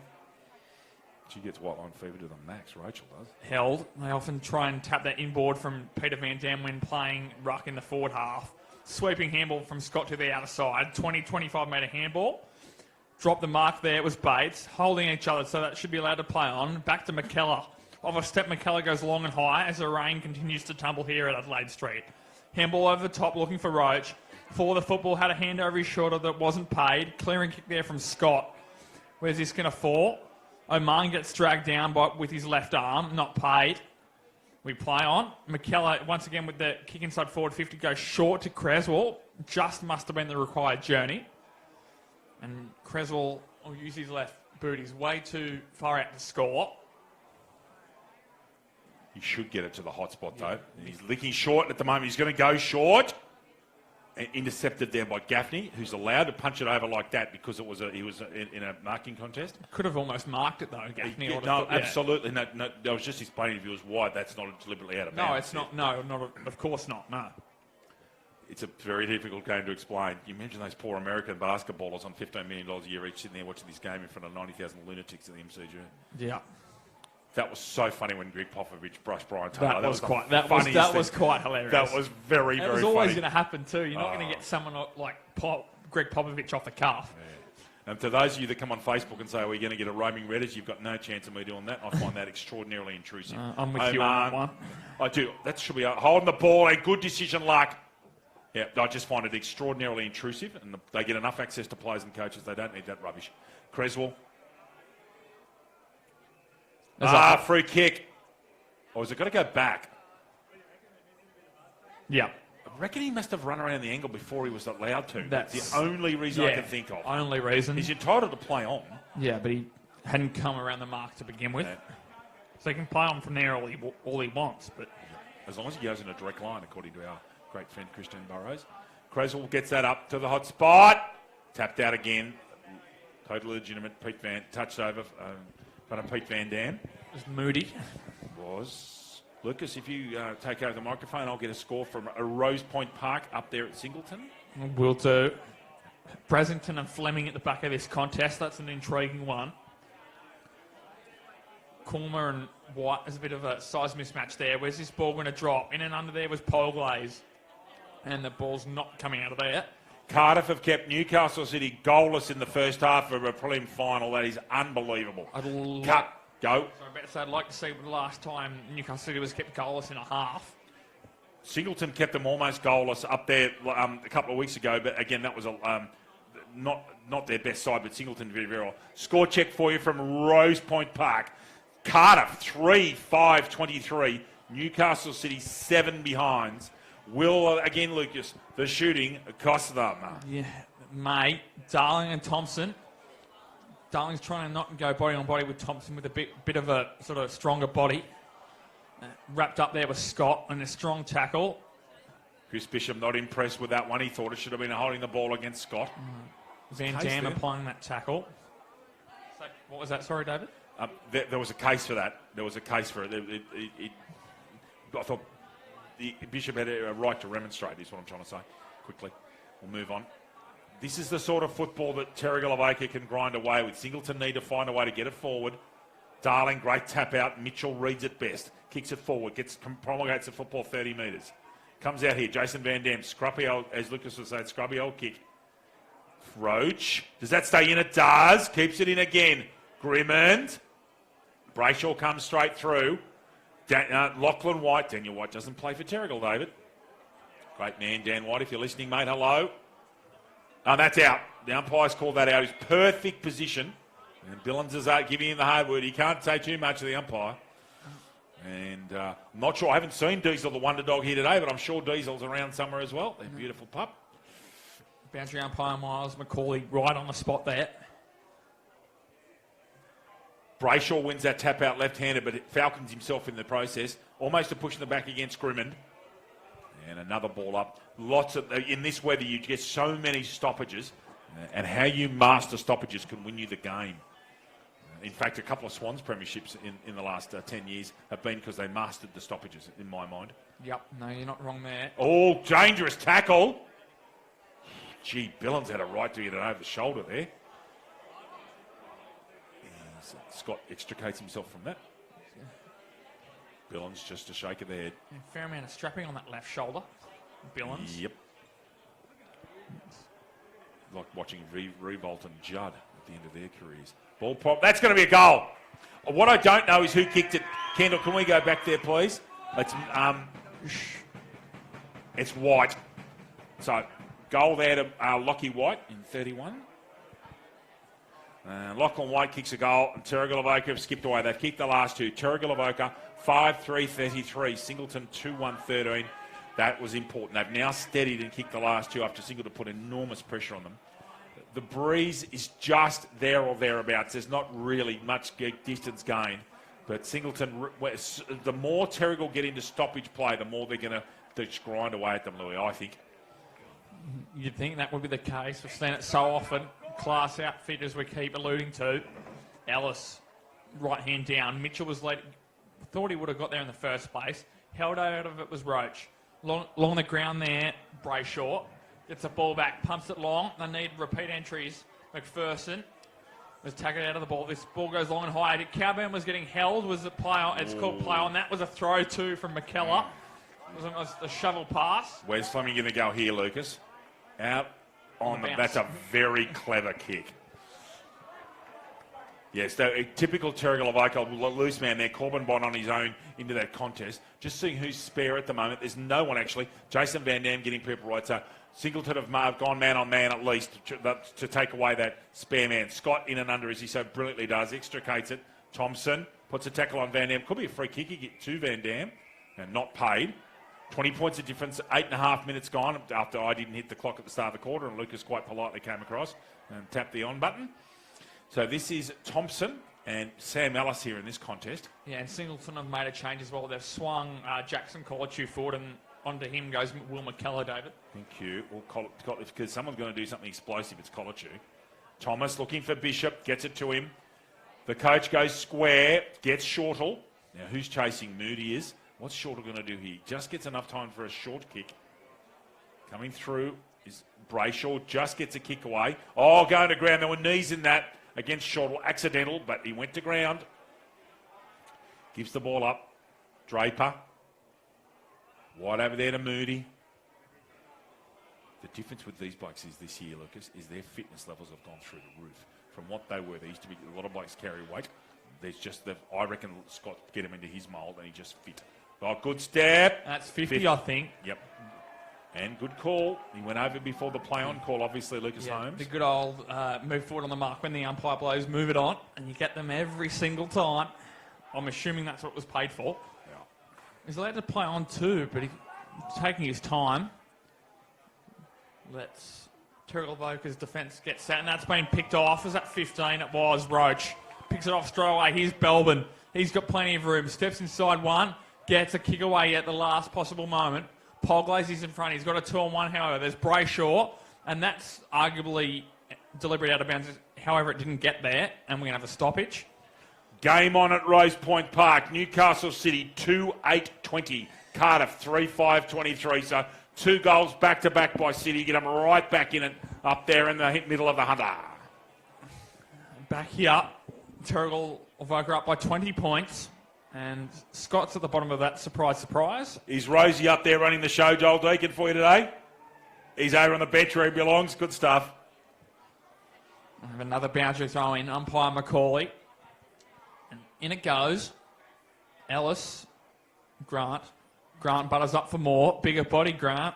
She gets white line fever to the max, Rachel does. Held. They often try and tap that inboard from Peter Van Dam when playing ruck in the forward half. Sweeping handball from Scott to the outer side. 25 metre handball. Dropped the mark there. It was Bates. Holding each other, so that should be allowed to play on. Back to McKellar. Off a step, McKellar goes long and high as the rain continues to tumble here at Adelaide Street. Handball over the top, looking for Roach. For the football, had a hand over his shoulder that wasn't paid. Clearing kick there from Scott. Where's this going to fall? Oman gets dragged down with his left arm, not paid. We play on. McKellar, once again with the kick inside forward 50, goes short to Creswell. Just must have been the required journey. And Creswell will use his left boot. He's way too far out to score. He should get it to the hot spot, though. He's licking short at the moment. He's going to go short. Intercepted there by Gaffney, who's allowed to punch it over like that because he was in a marking contest. Could have almost marked it, though, Gaffney. Absolutely. No, I was just explaining if he was wide, that's not deliberately out of bounds. No, it's not. No, of course not. No. It's a very difficult game to explain. You mention those poor American basketballers on $15 million a year each sitting there watching this game in front of 90,000 lunatics at the MCG. Yeah. That was so funny when Greg Popovich brushed Brian Taylor. That was quite hilarious. That was very, very funny. It was always going to happen too. You're not going to get someone like Greg Popovich off the cuff. Yeah. And to those of you that come on Facebook and say, we're going to get a roaming Reddit, you've got no chance of me doing that. I find that extraordinarily intrusive. I'm with you on that one. I do. That should be holding the ball. A good decision, Luck. Yeah, I just find it extraordinarily intrusive, and they get enough access to players and coaches. They don't need that rubbish. Creswell. Free kick. Or is it got to go back? Yeah. I reckon he must have run around the angle before he was allowed to. That's the only reason I can think of. Only reason. He's entitled to play on. Yeah, but he hadn't come around the mark to begin with. So he can play on from there all he wants. But as long as he goes in a direct line, according to our great friend Christian Burrows. Creswell gets that up to the hot spot. Tapped out again. Totally legitimate. Pete Van touched over front of Pete Van Dam. It was Moody. Was. Lucas, if you take over the microphone, I'll get a score from a Rose Point Park up there at Singleton. Will do. Brasington and Fleming at the back of this contest. That's an intriguing one. Coolmer and White, there's a bit of a size mismatch there. Where's this ball going to drop? In and under there was Polglaze. And the ball's not coming out of there. Cardiff have kept Newcastle City goalless in the first half of a prelim final. That is unbelievable. Cut. Go. So I'd like to see the last time Newcastle City was kept goalless in a half. Singleton kept them almost goalless up there a couple of weeks ago, but again, that was not their best side, but Singleton very, very well. Score check for you from Rose Point Park. Cardiff 3-5-23. Newcastle City 7 behinds. Will, again, Lucas, the shooting cost them. Yeah, mate. Darling and Thompson. Darling's trying to not go body on body with Thompson with a bit of a sort of stronger body. Wrapped up there with Scott and a strong tackle. Chris Bishop not impressed with that one. He thought it should have been holding the ball against Scott. Van Dam applying that tackle. So, what was that? Sorry, David? There was a case for that. There was a case for it. I thought the Bishop had a right to remonstrate, is what I'm trying to say. Quickly, we'll move on. This is the sort of football that Terrigal Avoca can grind away with. Singleton need to find a way to get it forward. Darling, great tap out. Mitchell reads it best. Kicks it forward. Promulgates the football 30 metres. Comes out here. Jason Van Dam. Scruffy old, as Lucas was saying, scrubby old kick. Roach. Does that stay in? It does. Keeps it in again. Grimmond. Brayshaw comes straight through. Lachlan White. Daniel White doesn't play for Terrigal, David. Great man, Dan White. If you're listening, mate, hello. Oh, that's out. The umpire's called that out. He's perfect position. And Billings is giving him the hard word. He can't say too much of the umpire. And I'm not sure. I haven't seen Diesel, the wonder dog, here today, but I'm sure Diesel's around somewhere as well. That beautiful pup. Boundary umpire Miles McCauley right on the spot there. Brayshaw wins that tap out left-handed, but Falcons himself in the process. Almost a push in the back against Grimmond. And another ball up. Lots of, in this weather, you get so many stoppages. And how you master stoppages can win you the game. In fact, a couple of Swans premierships in the last 10 years have been because they mastered the stoppages, in my mind. Yep, no, you're not wrong there. Oh, dangerous tackle. Gee, Billings had a right to get it over the shoulder there. Scott extricates himself from that. Billings just a shake of the head. A fair amount of strapping on that left shoulder. Billings. Yep. Like watching Revolt and Judd at the end of their careers. Ball pop. That's going to be a goal. What I don't know is who kicked it. Kendall, can we go back there, please? It's White. So, goal there to Lockie White in 31. Lachlan White kicks a goal, and Terrigal Avoca have skipped away. They've kicked the last two. Terrigal Avoca, 5-3-33. Singleton, 2-1-13. That was important. They've now steadied and kicked the last two after Singleton put enormous pressure on them. The breeze is just there or thereabouts. There's not really much distance gained. But Singleton, the more Terrigal get into stoppage play, the more they're going to grind away at them, Louis, I think. You'd think that would be the case. We've seen it so often. Class outfit, as we keep alluding to. Ellis, right hand down. Mitchell was late. Thought he would have got there in the first place. Held out of it was Roach. Along the ground there, Brayshaw. Gets the ball back, pumps it long. They need repeat entries. McPherson was tackled out of the ball. This ball goes long and high. Cowburn was getting held. Was a play on? It's called play on. That was a throw too from McKellar. It was a shovel pass. Where's Fleming going to go here, Lucas? Out on the, that's a very clever kick. Yes, a typical Terrigal Avoca, loose man there. Corbin Bond on his own into that contest. Just seeing who's spare at the moment. There's no one actually. Jason Van Dam getting people right. So Singleton have gone man on man at least to take away that spare man. Scott in and under as he so brilliantly does. Extricates it. Thompson puts a tackle on Van Dam. Could be a free kick. He get to Van Dam and not paid. 20 points of difference, 8.5 minutes gone after I didn't hit the clock at the start of the quarter, and Lucas quite politely came across and tapped the on button. So this is Thompson and Sam Ellis here in this contest. Yeah, and Singleton have made a change as well. They've swung Jackson Colachew forward, and onto him goes Will McKellar, David. Thank you. Well, because someone's going to do something explosive, it's Colachew. Thomas looking for Bishop, gets it to him. The coach goes square, gets Shortle. Now, who's chasing? Moody is. What's Shortle going to do here? Just gets enough time for a short kick. Coming through is Brayshaw, just gets a kick away. Oh, going to ground. There were knees in that against Shortle. Accidental, but he went to ground. Gives the ball up. Draper. Wide over there to Moody. The difference with these blokes is this year, Lucas, is their fitness levels have gone through the roof. From what they were, there used to be a lot of blokes carry weight. There's just, I reckon Scott get him into his mould and he just fit. Oh, good step. That's 50, I think. Yep. And good call. He went over before the play-on call, obviously, Lucas Holmes. The good old move forward on the mark when the umpire blows, move it on, and you get them every single time. I'm assuming that's what it was paid for. Yeah. He's allowed to play on too, but he's taking his time. Let's Terrigal Avoca's defence get set, and that's been picked off. Was that 15? It was. Roach picks it off straight away. Here's Belbin. He's got plenty of room. Steps inside one. Gets a kick away at the last possible moment. Polglaze is in front. He's got a 2-on-1, however. There's Brayshaw, and that's arguably deliberate out of bounds. However, it didn't get there, and we're going to have a stoppage. Game on at Rose Point Park. Newcastle City 2-8-20. Cardiff 3-5-23. So 2 goals back-to-back by City. Get them right back in it, up there in the middle of the hunter. Back here, Terrigal Avoca up by 20 points. And Scott's at the bottom of that. Surprise, surprise. Is Rosie up there running the show, Joel Deacon, for you today? He's over on the bench where he belongs. Good stuff. I have another boundary throw in. Umpire Macaulay. And in it goes. Ellis. Grant. Grant butters up for more. Bigger body, Grant.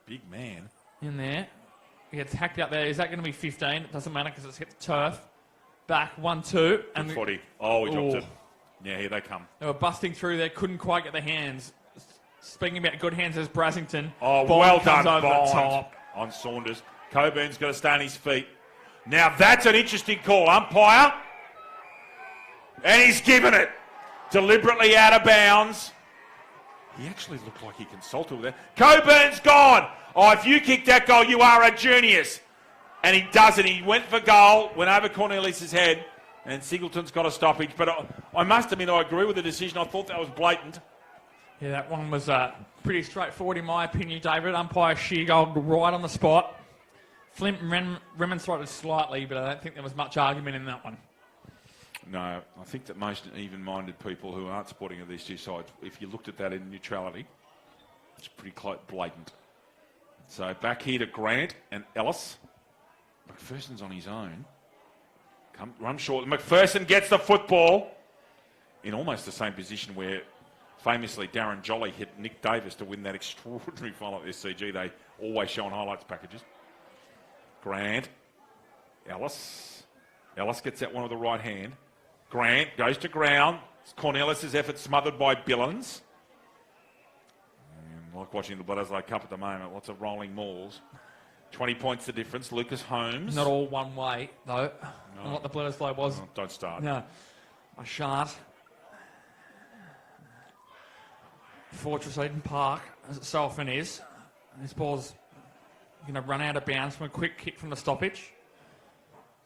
Big man. In there. He gets hacked out there. Is that going to be 15? It doesn't matter because it's hit the turf. Back 1-2. And 40. Oh, he dropped it. Yeah, here they come. They were busting through there. Couldn't quite get the hands. Speaking about good hands, there's Brassington. Oh, Bond well comes done, over Bond, the top. on Saunders. Coburn's got to stay on his feet. Now, that's an interesting call. Umpire. And he's given it. Deliberately out of bounds. He actually looked like he consulted with that. Coburn's gone. Oh, if you kick that goal, you are a genius. And he doesn't. He went for goal, went over Cornelius' head, and Singleton's got a stoppage. But I must admit, I agree with the decision. I thought that was blatant. Yeah, that one was pretty straightforward in my opinion, David. Umpire Sheargold right on the spot. Flint remonstrated slightly, but I don't think there was much argument in that one. No, I think that most even-minded people who aren't supporting of these two sides, if you looked at that in neutrality, it's pretty blatant. So back here to Grant and Ellis. McPherson's on his own. Run short. McPherson gets the football in almost the same position where famously Darren Jolly hit Nick Davis to win that extraordinary final at SCG. They always show on highlights packages. Grant. Ellis. Ellis gets that one with the right hand. Grant goes to ground. Cornelius' effort smothered by Billins. And like watching the Bledisloe Cup at the moment. Lots of rolling mauls. 20 points the difference. Lucas Holmes. Not all one way, though. No. What the Bledisloe was. Oh, don't start. No, I shan't. Fortress Eden Park, as it so often is. This ball's going to run out of bounds from a quick kick from the stoppage.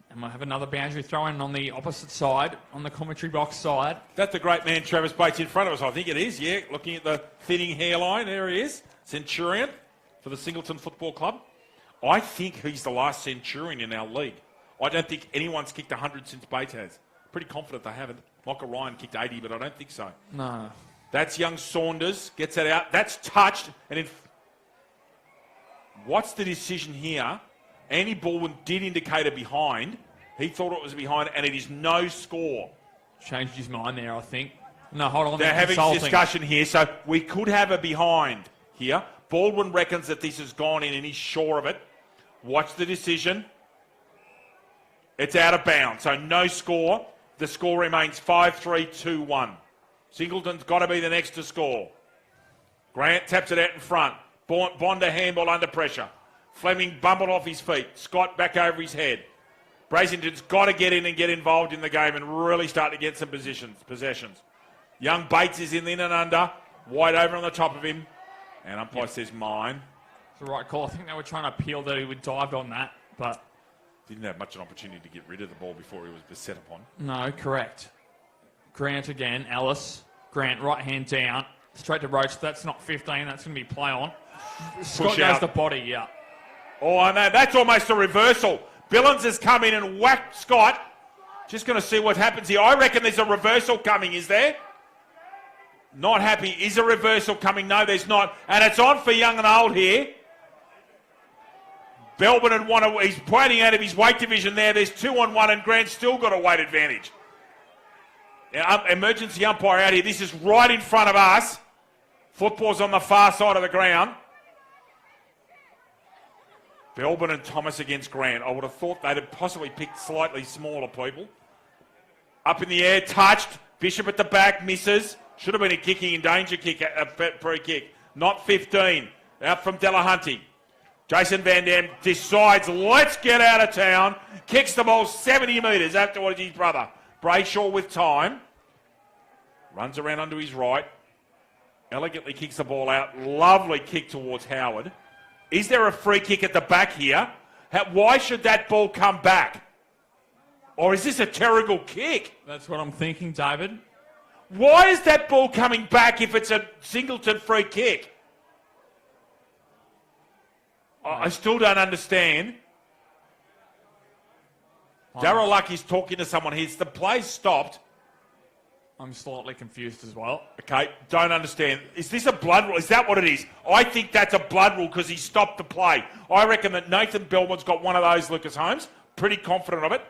And we'll have another boundary throw in on the opposite side, on the commentary box side. That's the great man Travis Bates in front of us. I think it is, yeah. Looking at the thinning hairline, there he is. Centurion for the Singleton Football Club. I think he's the last Centurion in our league. I don't think anyone's kicked 100 since Bates has. Pretty confident they haven't. Michael Ryan kicked 80, but I don't think so. No. That's young Saunders. Gets that out. That's touched. And what's the decision here? Andy Baldwin did indicate a behind. He thought it was behind, and it is no score. Changed his mind there, I think. No, hold on. They're having a discussion here, so we could have a behind here. Baldwin reckons that this has gone in, and he's sure of it. Watch the decision. It's out of bounds, so no score. The score remains 5-3-2-1. Singleton's got to be the next to score. Grant taps it out in front. Bonder handball under pressure. Fleming bumbled off his feet. Scott back over his head. Brasington's got to get in and get involved in the game and really start to get some possessions. Young Bates is in and under. Wide over on the top of him. And umpire says mine. It's the right call. I think they were trying to appeal that he would dive on that, but... Didn't have much an opportunity to get rid of the ball before he was beset upon. No, correct. Grant again. Ellis. Grant, right hand down. Straight to Roach. That's not 15. That's going to be play on. Scott goes the body, yeah. Oh, I know. That's almost a reversal. Billings has come in and whacked Scott. Just going to see what happens here. I reckon there's a reversal coming, is there? Not happy. Is a reversal coming? No, there's not. And it's on for young and old here. Belbin had won. He's pointing out of his weight division there. There's 2-on-1 and Grant's still got a weight advantage. Emergency umpire out here. This is right in front of us. Football's on the far side of the ground. Belbin and Thomas against Grant. I would have thought they'd have possibly picked slightly smaller people. Up in the air, touched. Bishop at the back, misses. Should have been a kicking in danger kick, a free kick. Not 15. Out from Delahunty. Jason Van Dam decides, let's get out of town. Kicks the ball 70 metres out towards his brother. Brayshaw with time. Runs around onto his right. Elegantly kicks the ball out. Lovely kick towards Howard. Is there a free kick at the back here? Why should that ball come back? Or is this a Terrigal kick? That's what I'm thinking, David. Why is that ball coming back if it's a Singleton free kick? I still don't understand. Darryl Luck is talking to someone here. The play stopped. I'm slightly confused as well. Okay, don't understand. Is this a blood rule? Is that what it is? I think that's a blood rule because he stopped the play. I reckon that Nathan Belmont's got one of those, Lucas Holmes. Pretty confident of it.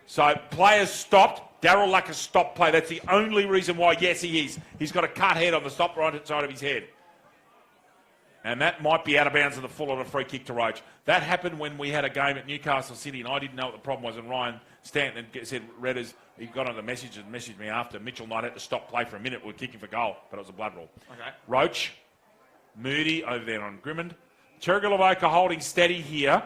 So players stopped. Darryl Luck has stopped play. That's the only reason why, yes, he is. He's got a cut head on the stop right side of his head. And that might be out of bounds in the full on a free kick to Roach. That happened when we had a game at Newcastle City, and I didn't know what the problem was. And Ryan Stanton said, Redders, he got on the message and messaged me after. Mitchell Knight had to stop play for a minute. We were kicking for goal, but it was a blood rule. Okay. Roach, Moody over there on Grimmond. Terrigal Avoca holding steady here.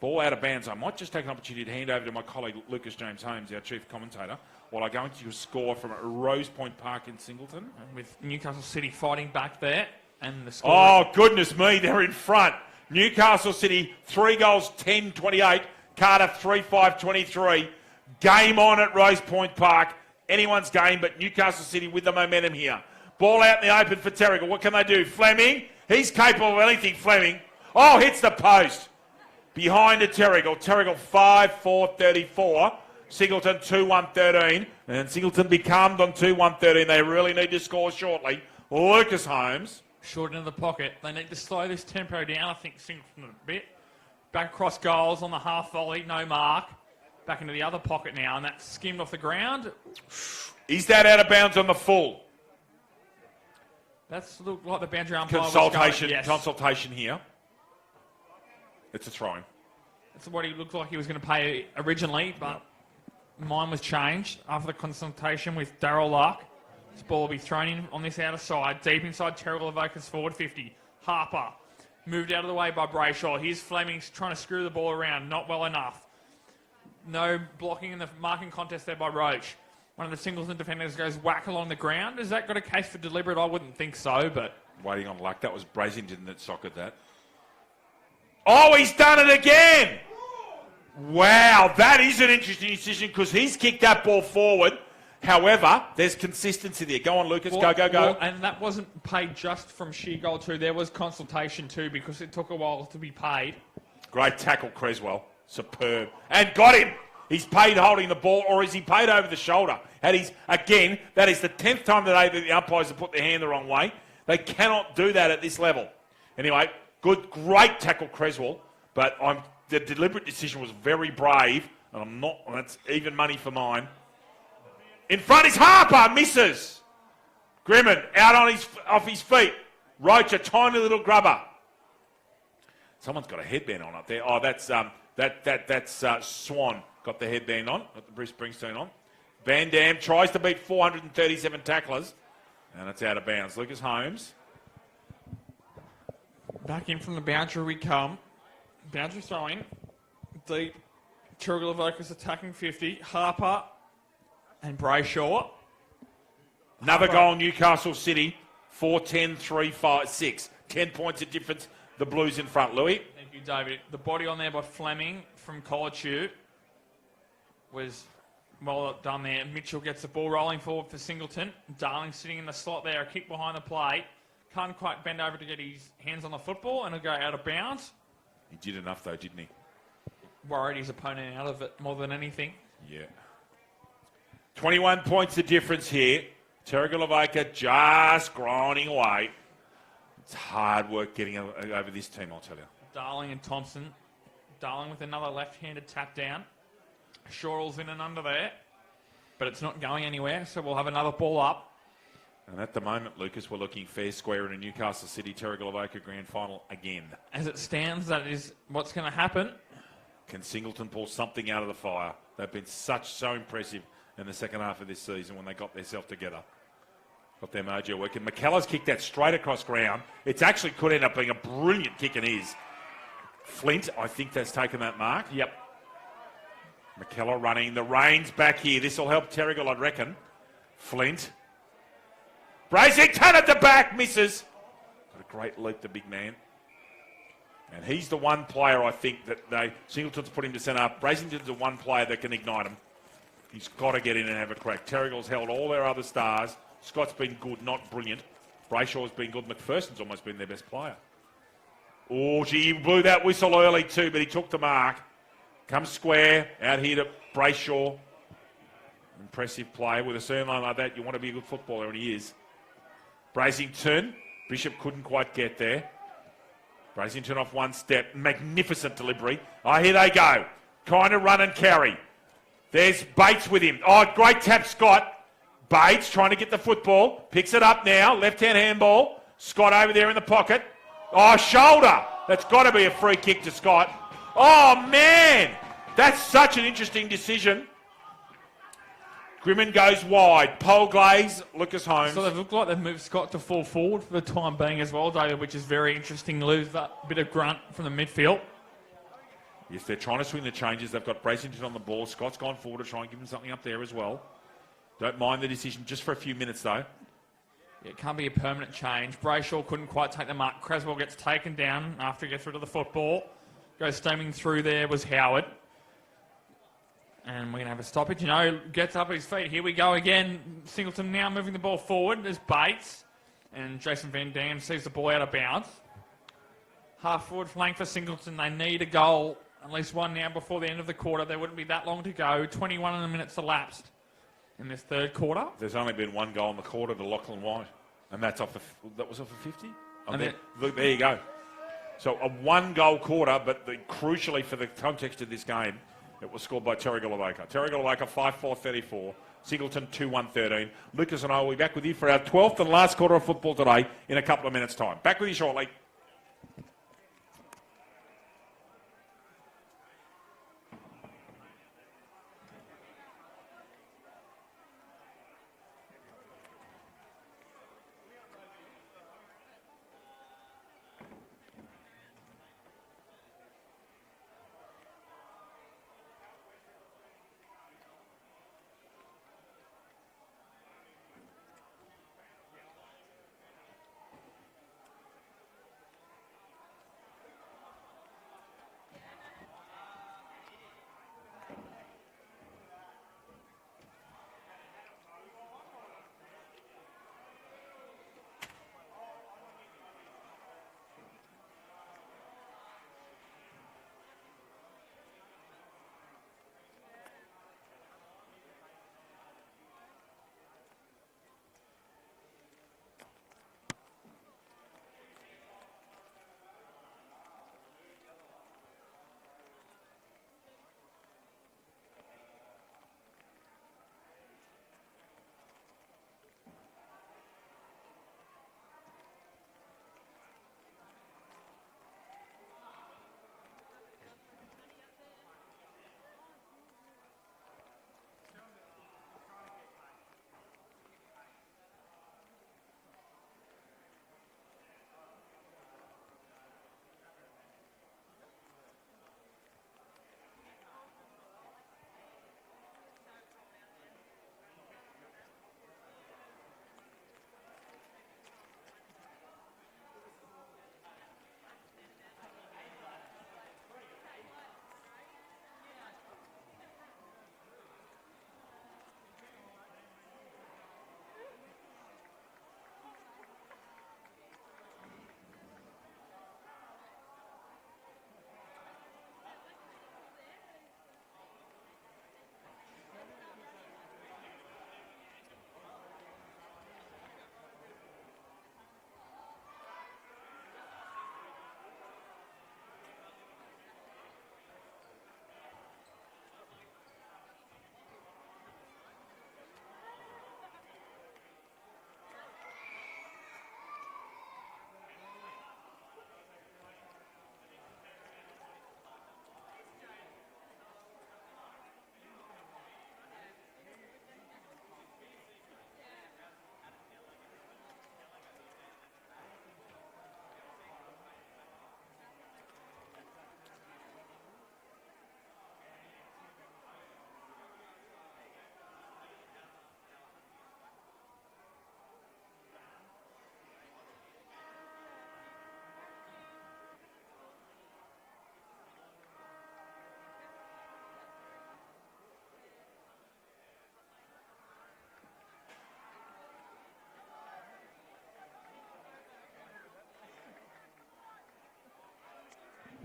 Ball out of bounds. I might just take an opportunity to hand over to my colleague Lucas James Holmes, our chief commentator, while I go into a score from Rose Point Park in Singleton. With Newcastle City fighting back there. And the score. Oh, goodness me, they're in front. Newcastle City, 3 goals, 10-28. Cardiff, 3-5-23. Game on at Rose Point Park. Anyone's game, but Newcastle City with the momentum here. Ball out in the open for Terrigal. What can they do? Fleming, he's capable of anything, Fleming. Oh, hits the post. Behind to Terrigal. Terrigal, 5-4-34. Singleton, 2-1-13. And Singleton becalmed on 2-1-13. They really need to score shortly. Lucas Holmes. Short into the pocket. They need to slow this tempo down, I think, Singleton a bit. Back across goals on the half volley, no mark. Back into the other pocket now, and that's skimmed off the ground. Is that out of bounds on the full? That's looked like the boundary umpire was going, yes. Consultation here. It's a throw-in. That's what he looked like he was going to pay originally, but mine was changed after the consultation with Darryl Luck. This ball will be thrown in on this outer side, deep inside Terrigal Avoca's forward 50. Harper moved out of the way by Brayshaw. Here's Fleming trying to screw the ball around, not well enough. No blocking in the marking contest there by Roach. One of the Singleton defenders goes whack along the ground. Has that got a case for deliberate? I wouldn't think so, but... Waiting on luck. That was Brasington that socked that. Oh, he's done it again! Wow, that is an interesting decision because he's kicked that ball forward. However, there's consistency there. Go on, Lucas. Go. And that wasn't paid just from sheer goal too. There was consultation too because it took a while to be paid. Great tackle, Creswell. Superb. And got him. He's paid holding the ball, or is he paid over the shoulder? And again, that is the 10th time today that the umpires have put their hand the wrong way. They cannot do that at this level. Anyway, great tackle, Creswell. But the deliberate decision was very brave, and that's even money for mine. In front is Harper, misses. Grimmond out off his feet. Roach, a tiny little grubber. Someone's got a headband on up there. Oh, that's Swan. Got the headband on. Got the Bruce Springsteen on. Van Dam tries to beat 437 tacklers, and it's out of bounds. Lucas Holmes Back in from the boundary we come. Boundary throwing. Deep. Terrigal Avoca's attacking 50. Harper and Brayshaw. Another goal, Newcastle City. 4-10, 3-5-6. 10 points of difference. The Blues in front. Louis? Thank you, David. The body on there by Fleming from Collegew was well done there. Mitchell gets the ball rolling forward for Singleton. Darling sitting in the slot there. A kick behind the plate. Can't quite bend over to get his hands on the football and it'll go out of bounds. He did enough though, didn't he? Worried his opponent out of it more than anything. Yeah. 21 points the difference here. Terrigal Avoca just grinding away. It's hard work getting over this team, I'll tell you. Darling and Thompson. Darling with another left-handed tap down. Shorell's in and under there. But it's not going anywhere, so we'll have another ball up. And at the moment, Lucas, we're looking fair square in a Newcastle City Terrigal Avoca grand final again. As it stands, that is what's going to happen. Can Singleton pull something out of the fire? They've been so impressive in the second half of this season when they got themselves together. Got their mojo working. McKellar's kicked that straight across ground. It actually could end up being a brilliant kick and is. Flint, I think that's taken that mark. Yep. McKellar running. The rain's back here. This will help Terrigal, I'd reckon. Flint. Brasington at the back. Misses. Got a great leap, the big man. And he's the one player, I think, that Singleton's put him to centre up. Brasington's the one player that can ignite him. He's got to get in and have a crack. Terrigal's held all their other stars. Scott's been good, not brilliant. Brayshaw's been good. McPherson's almost been their best player. Oh, gee, he blew that whistle early too, but he took the mark. Comes square, out here to Brayshaw. Impressive play. With a surname like that, you want to be a good footballer, and he is. Brasington. Bishop couldn't quite get there. Brasington off one step. Magnificent delivery. Oh, here they go. Kind of run and carry. There's Bates with him. Oh, great tap, Scott. Bates trying to get the football. Picks it up now. Left-hand handball. Scott over there in the pocket. Oh, shoulder. That's got to be a free kick to Scott. Oh, man. That's such an interesting decision. Grimmin goes wide. Polglaze, Lucas Holmes. So they look like they've moved Scott to full forward for the time being as well, David, which is very interesting. Lose that bit of grunt from the midfield. Yes, they're trying to swing the changes. They've got Brasington on the ball. Scott's gone forward to try and give him something up there as well. Don't mind the decision just for a few minutes, though. It can't be a permanent change. Brayshaw couldn't quite take the mark. Creswell gets taken down after he gets rid of the football. Goes steaming through there was Howard. And we're going to have a stoppage. Gets up his feet. Here we go again. Singleton now moving the ball forward. There's Bates. And Jason Van Dam sees the ball out of bounds. Half forward flank for Singleton. They need a goal. At least one now before the end of the quarter. There wouldn't be that long to go. 21 minutes elapsed in this third quarter. There's only been one goal in the quarter to Lachlan White. And that's that was off a 50? Oh, look, there you go. So a one-goal quarter, but crucially for the context of this game, it was scored by Terrigal Avoca. Terrigal Avoca 5-4-34. Singleton 2-1-13. Lucas and I will be back with you for our 12th and last quarter of football today in a couple of minutes' time. Back with you shortly.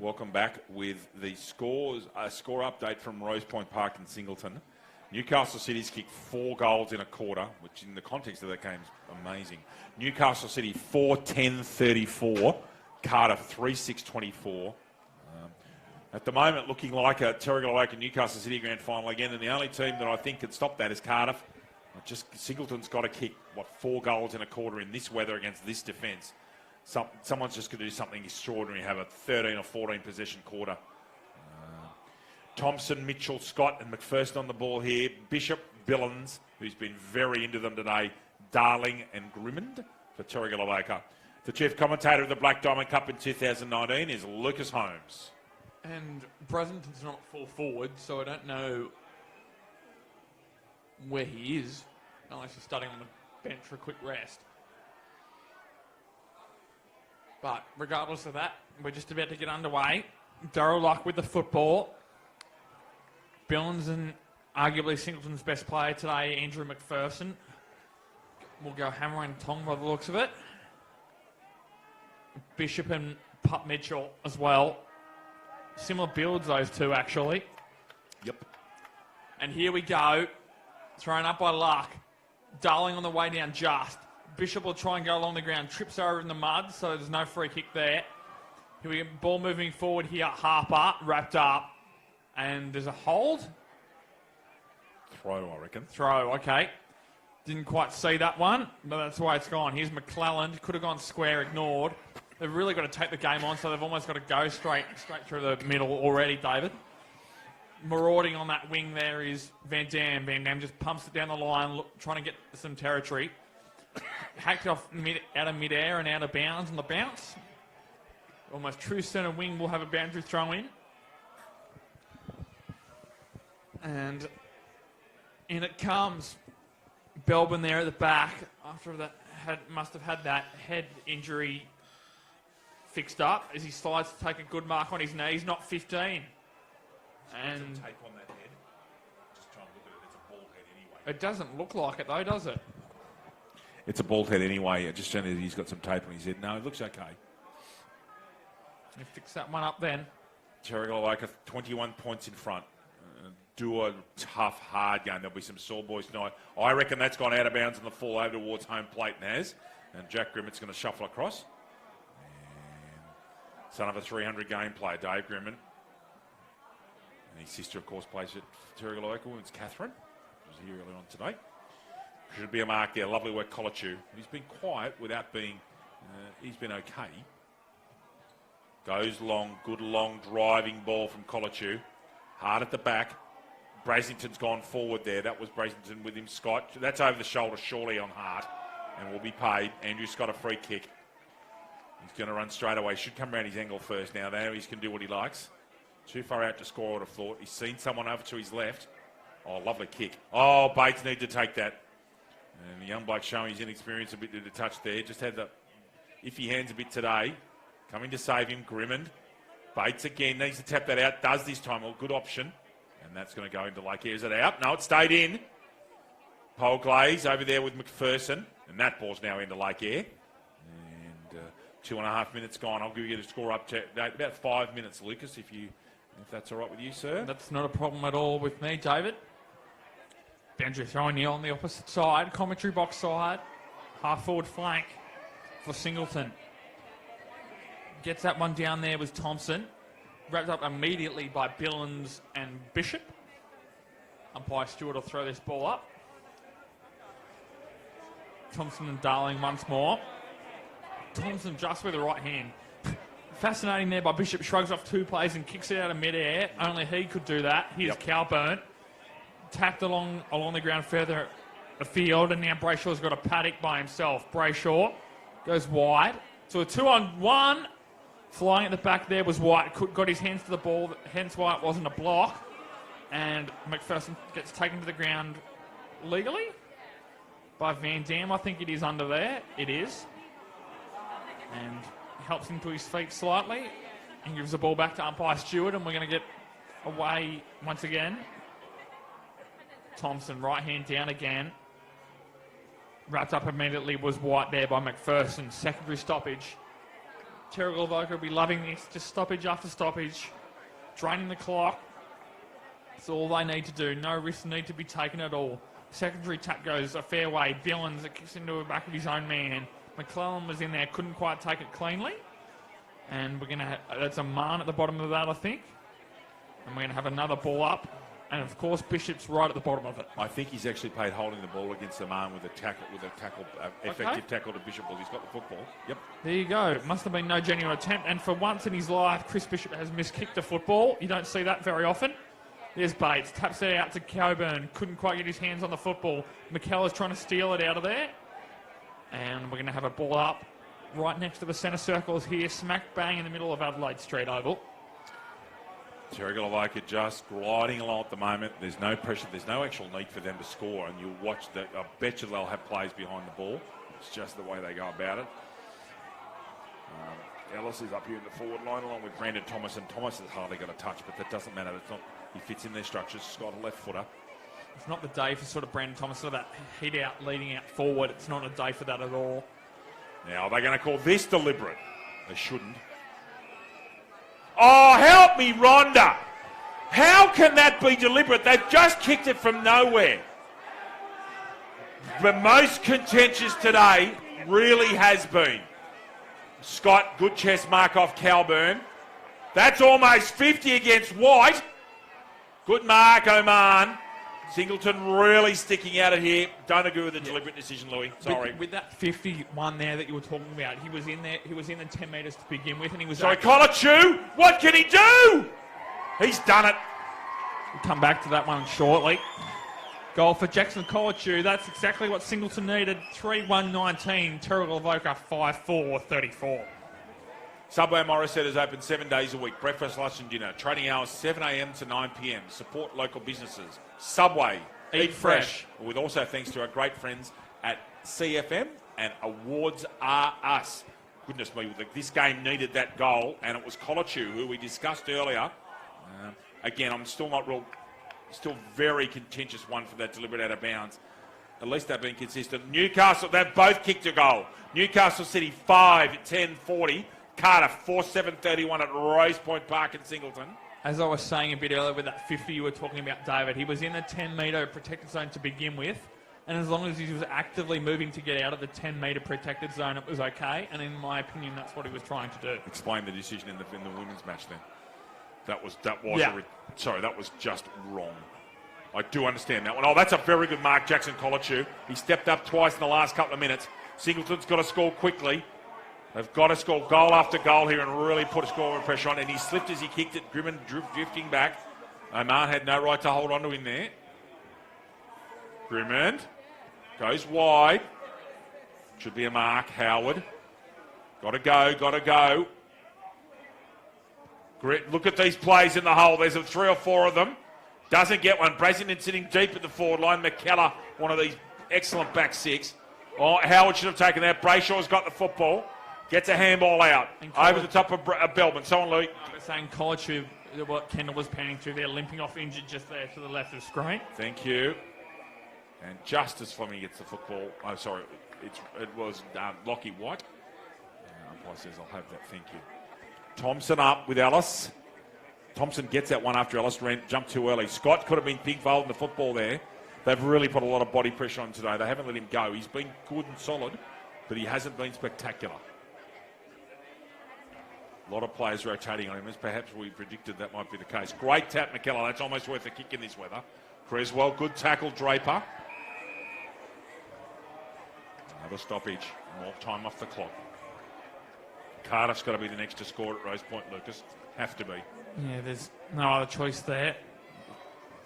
Welcome back with the score update from Rose Point Park in Singleton. Newcastle City's kicked 4 goals in a quarter, which in the context of that game is amazing. Newcastle City 4-10-34, Cardiff 3-6-24. At the moment, looking like a Terrigal Avoca Newcastle City grand final again, and the only team that I think can stop that is Cardiff. Singleton's got to kick, 4 goals in a quarter in this weather against this defence. Someone's just going to do something extraordinary, have a 13 or 14 possession quarter. Thompson, Mitchell, Scott and McPherson on the ball here. Bishop, Billings, who's been very into them today. Darling and Grimmond for Terrigal Avoca. The chief commentator of the Black Diamond Cup in 2019 is Lucas Holmes. And Brazenton's not full forward, so I don't know where he is, unless he's starting on the bench for a quick rest. But regardless of that, we're just about to get underway. Darryl Luck with the football. Billings and arguably Singleton's best player today, Andrew McPherson, will go hammer and tong by the looks of it. Bishop and Pup Mitchell as well. Similar builds, those two, actually. Yep. And here we go. Thrown up by Luck. Darling on the way down just. Bishop will try and go along the ground. Trips over in the mud, so there's no free kick there. Here we get ball moving forward here. Harper wrapped up. And there's a hold. Throw, I reckon. Throw, okay. Didn't quite see that one, but that's why it's gone. Here's McClelland. Could have gone square, ignored. They've really got to take the game on, so they've almost got to go straight through the middle already, David. Marauding on that wing there is Van Dam. Van Dam just pumps it down the line, trying to get some territory. Hacked off out of midair and out of bounds on the bounce. Almost true centre wing will have a boundary throw in. And in it comes. Belbin there at the back after that must have had that head injury fixed up as he slides to take a good mark on his knees, not 15. And tape on that head. Just try and look at it. It's a bald head anyway. It doesn't look like it though, does it? It's a bald head anyway. Just showing that he's got some tape on his head. No, it looks okay. You fix that one up then. Terrigal Avoca 21 points in front. Do a tough, hard game. There'll be some sore boys tonight. I reckon that's gone out of bounds on the fall over towards home plate and has. And Jack Grimmett's going to shuffle across. And son of a 300 game player, Dave Grimmett. And his sister, of course, plays at Terrigal Avoca. It's Catherine. Who was here earlier on today. Should be a mark there. Lovely work, Colachew. He's been quiet without being... he's been okay. Goes long. Good long driving ball from Colachew. Hard at the back. Brasington's gone forward there. That was Brasington with him, Scott. That's over the shoulder, surely on Hart, and will be paid. Andrew Scott a free kick. He's going to run straight away. Should come around his angle first now. There he can do what he likes. Too far out to score, I would have thought. He's seen someone over to his left. Oh, lovely kick. Oh, Bates need to take that. And the young bloke showing his inexperience a bit to the touch there. Just had the iffy hands a bit today. Coming to save him, Grimmond. Bates again needs to tap that out. Does this time. A good option. And that's going to go into Lake Eyre. Is it out? No, it stayed in. Pole Glaze over there with McPherson. And that ball's now into Lake Eyre. And 2.5 minutes gone. I'll give you the score up to about 5 minutes, Lucas, if that's all right with you, sir. That's not a problem at all with me, David. Boundary throwing you on the opposite side. Commentary box side. Half forward flank for Singleton. Gets that one down there with Thompson. Wrapped up immediately by Billings and Bishop. Umpire Stewart will throw this ball up. Thompson and Darling once more. Thompson just with the right hand. Fascinating there by Bishop. Shrugs off 2 plays and kicks it out of midair. Only he could do that. Here's Calburn. Tacked along the ground further afield. And now Brayshaw's got a paddock by himself. Brayshaw goes wide. So a 2-on-1. Flying at the back there was White. Got his hands to the ball, hence why it wasn't a block. And McPherson gets taken to the ground legally by Van Dam. I think it is under there. It is. And helps him to his feet slightly. And gives the ball back to umpire Stewart. And we're going to get away once again. Thompson, right hand down again. Wrapped up immediately was White there by McPherson. Secondary stoppage. Terrigal Avoca will be loving this. Just stoppage after stoppage. Draining the clock. That's all they need to do. No risks need to be taken at all. Secondary tap goes a fair way. Billings, it kicks into the back of his own man. McClellan was in there, couldn't quite take it cleanly. And we're going to have, that's a man at the bottom of that, I think. And we're going to have another ball up. And of course, Bishop's right at the bottom of it. I think he's actually played holding the ball against the man with a tackle, effective tackle to Bishop. Well, he's got the football. Yep. There you go. Must have been no genuine attempt. And for once in his life, Chris Bishop has miskicked a football. You don't see that very often. There's Bates. Taps it out to Coburn. Couldn't quite get his hands on the football. McKellar's trying to steal it out of there. And we're going to have a ball up right next to the centre circles here. Smack bang in the middle of Adelaide Street Oval. Terrigal Avoca just gliding along at the moment. There's no pressure. There's no actual need for them to score. And you'll watch that. I bet you they'll have plays behind the ball. It's just the way they go about it. Ellis is up here in the forward line along with Brandon Thomas. And Thomas has hardly got a touch, but that doesn't matter. It's not, he fits in their structures. Scott, a left footer. It's not the day for sort of Brandon Thomas, sort of that heat out, leading out forward. It's not a day for that at all. Now, are they going to call this deliberate? They shouldn't. Oh, help me, Rhonda. How can that be deliberate? They've just kicked it from nowhere. The most contentious today really has been. Scott, good chest mark off Calburn. That's almost 50 against White. Good mark, Oman. Singleton really sticking out of here. Don't agree with the deliberate decision, Louis. Sorry. With that 51 there that you were talking about, he was in there. He was in the 10 metres to begin with, and he was. Sorry, Colachew. What can he do? He's done it. We'll come back to that one shortly. Goal for Jackson Colachew. That's exactly what Singleton needed. 3-1-19. Terrigal Avoca 5-4-34. Subway Morissette is open 7 days a week. Breakfast, lunch and dinner. Trading hours 7 a.m. to 9 p.m. Support local businesses. Subway. Eat fresh. With also thanks to our great friends at CFM and Awards Are Us. Goodness me, this game needed that goal, and it was Colachew, who we discussed earlier. Again, I'm still not real... Still very contentious one for that deliberate out of bounds. At least they've been consistent. Newcastle, they've both kicked a goal. Newcastle City 5-10-40. Carter 4-7-31 at Rose Point Park in Singleton. As I was saying a bit earlier with that 50 you were talking about, David, he was in the 10-metre protected zone to begin with. And as long as he was actively moving to get out of the 10-metre protected zone, it was okay. And in my opinion, that's what he was trying to do. Explain the decision in the women's match then. That was just wrong. I do understand that one. Oh, that's a very good mark, Jackson Colachew. He stepped up twice in the last couple of minutes. Singleton's got to score quickly. They've got to score goal after goal here and really put a score of pressure on. And he slipped as he kicked it, Grimman drifting back. Oman had no right to hold on to him there. Grimman goes wide. Should be a mark. Howard. Got to go. Look at these plays in the hole. There's 3 or 4 of them. Doesn't get one. Brasington sitting deep at the forward line. McKellar, one of these excellent back six. Oh, Howard should have taken that. Brayshaw's got the football. Gets a handball out. Over the top of Belbin. Someone, Louis. Saying Colachew, what Kendall was panning through there, limping off injured just there to the left of the screen. Thank you. And just as Fleming gets the football, it was Lockie White. Umpire says, I'll have that, thank you. Thompson up with Ellis. Thompson gets that one after Ellis jumped too early. Scott could have been big involved in the football there. They've really put a lot of body pressure on today. They haven't let him go. He's been good and solid, but he hasn't been spectacular. A lot of players rotating on him, as perhaps we predicted that might be the case. Great tap, McKellar. That's almost worth a kick in this weather. Creswell, good tackle, Draper. Another stoppage. More time off the clock. Cardiff's got to be the next to score at Rose Point, Lucas. Have to be. Yeah, there's no other choice there.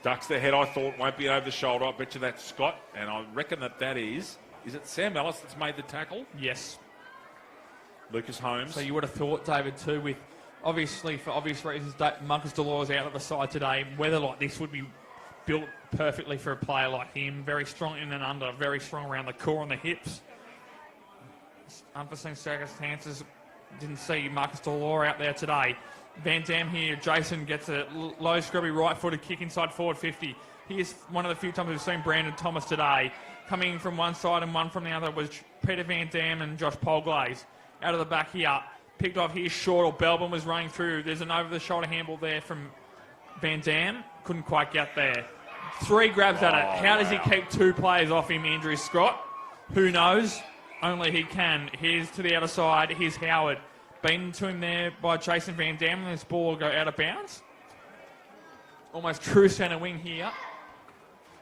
Ducks the head, I thought, won't be over the shoulder. I bet you that's Scott. And I reckon that is it Sam Ellis that's made the tackle? Yes. Lucas Holmes. So you would have thought, David, too, with obviously, for obvious reasons, Marcus Delors out of the side today. Weather like this would be built perfectly for a player like him. Very strong in and under, very strong around the core and the hips. Unforeseen circumstances. Didn't see Marcus Delors out there today. Van Dam here. Jason gets a low, scrubby right-footed kick inside forward 50. He is one of the few times we've seen Brandon Thomas today. Coming in from one side and one from the other was Peter Van Dam and Josh Polglaze. Out of the back here. Picked off here short, or Belbin was running through. There's an over-the-shoulder handball there from Van Dam. Couldn't quite get there. 3 grabs at it. How does he keep 2 players off him, Andrew Scott? Who knows? Only he can. Here's to the other side. Here's Howard. Beaten to him there by Jason Van Dam, and this ball will go out of bounds. Almost true centre wing here.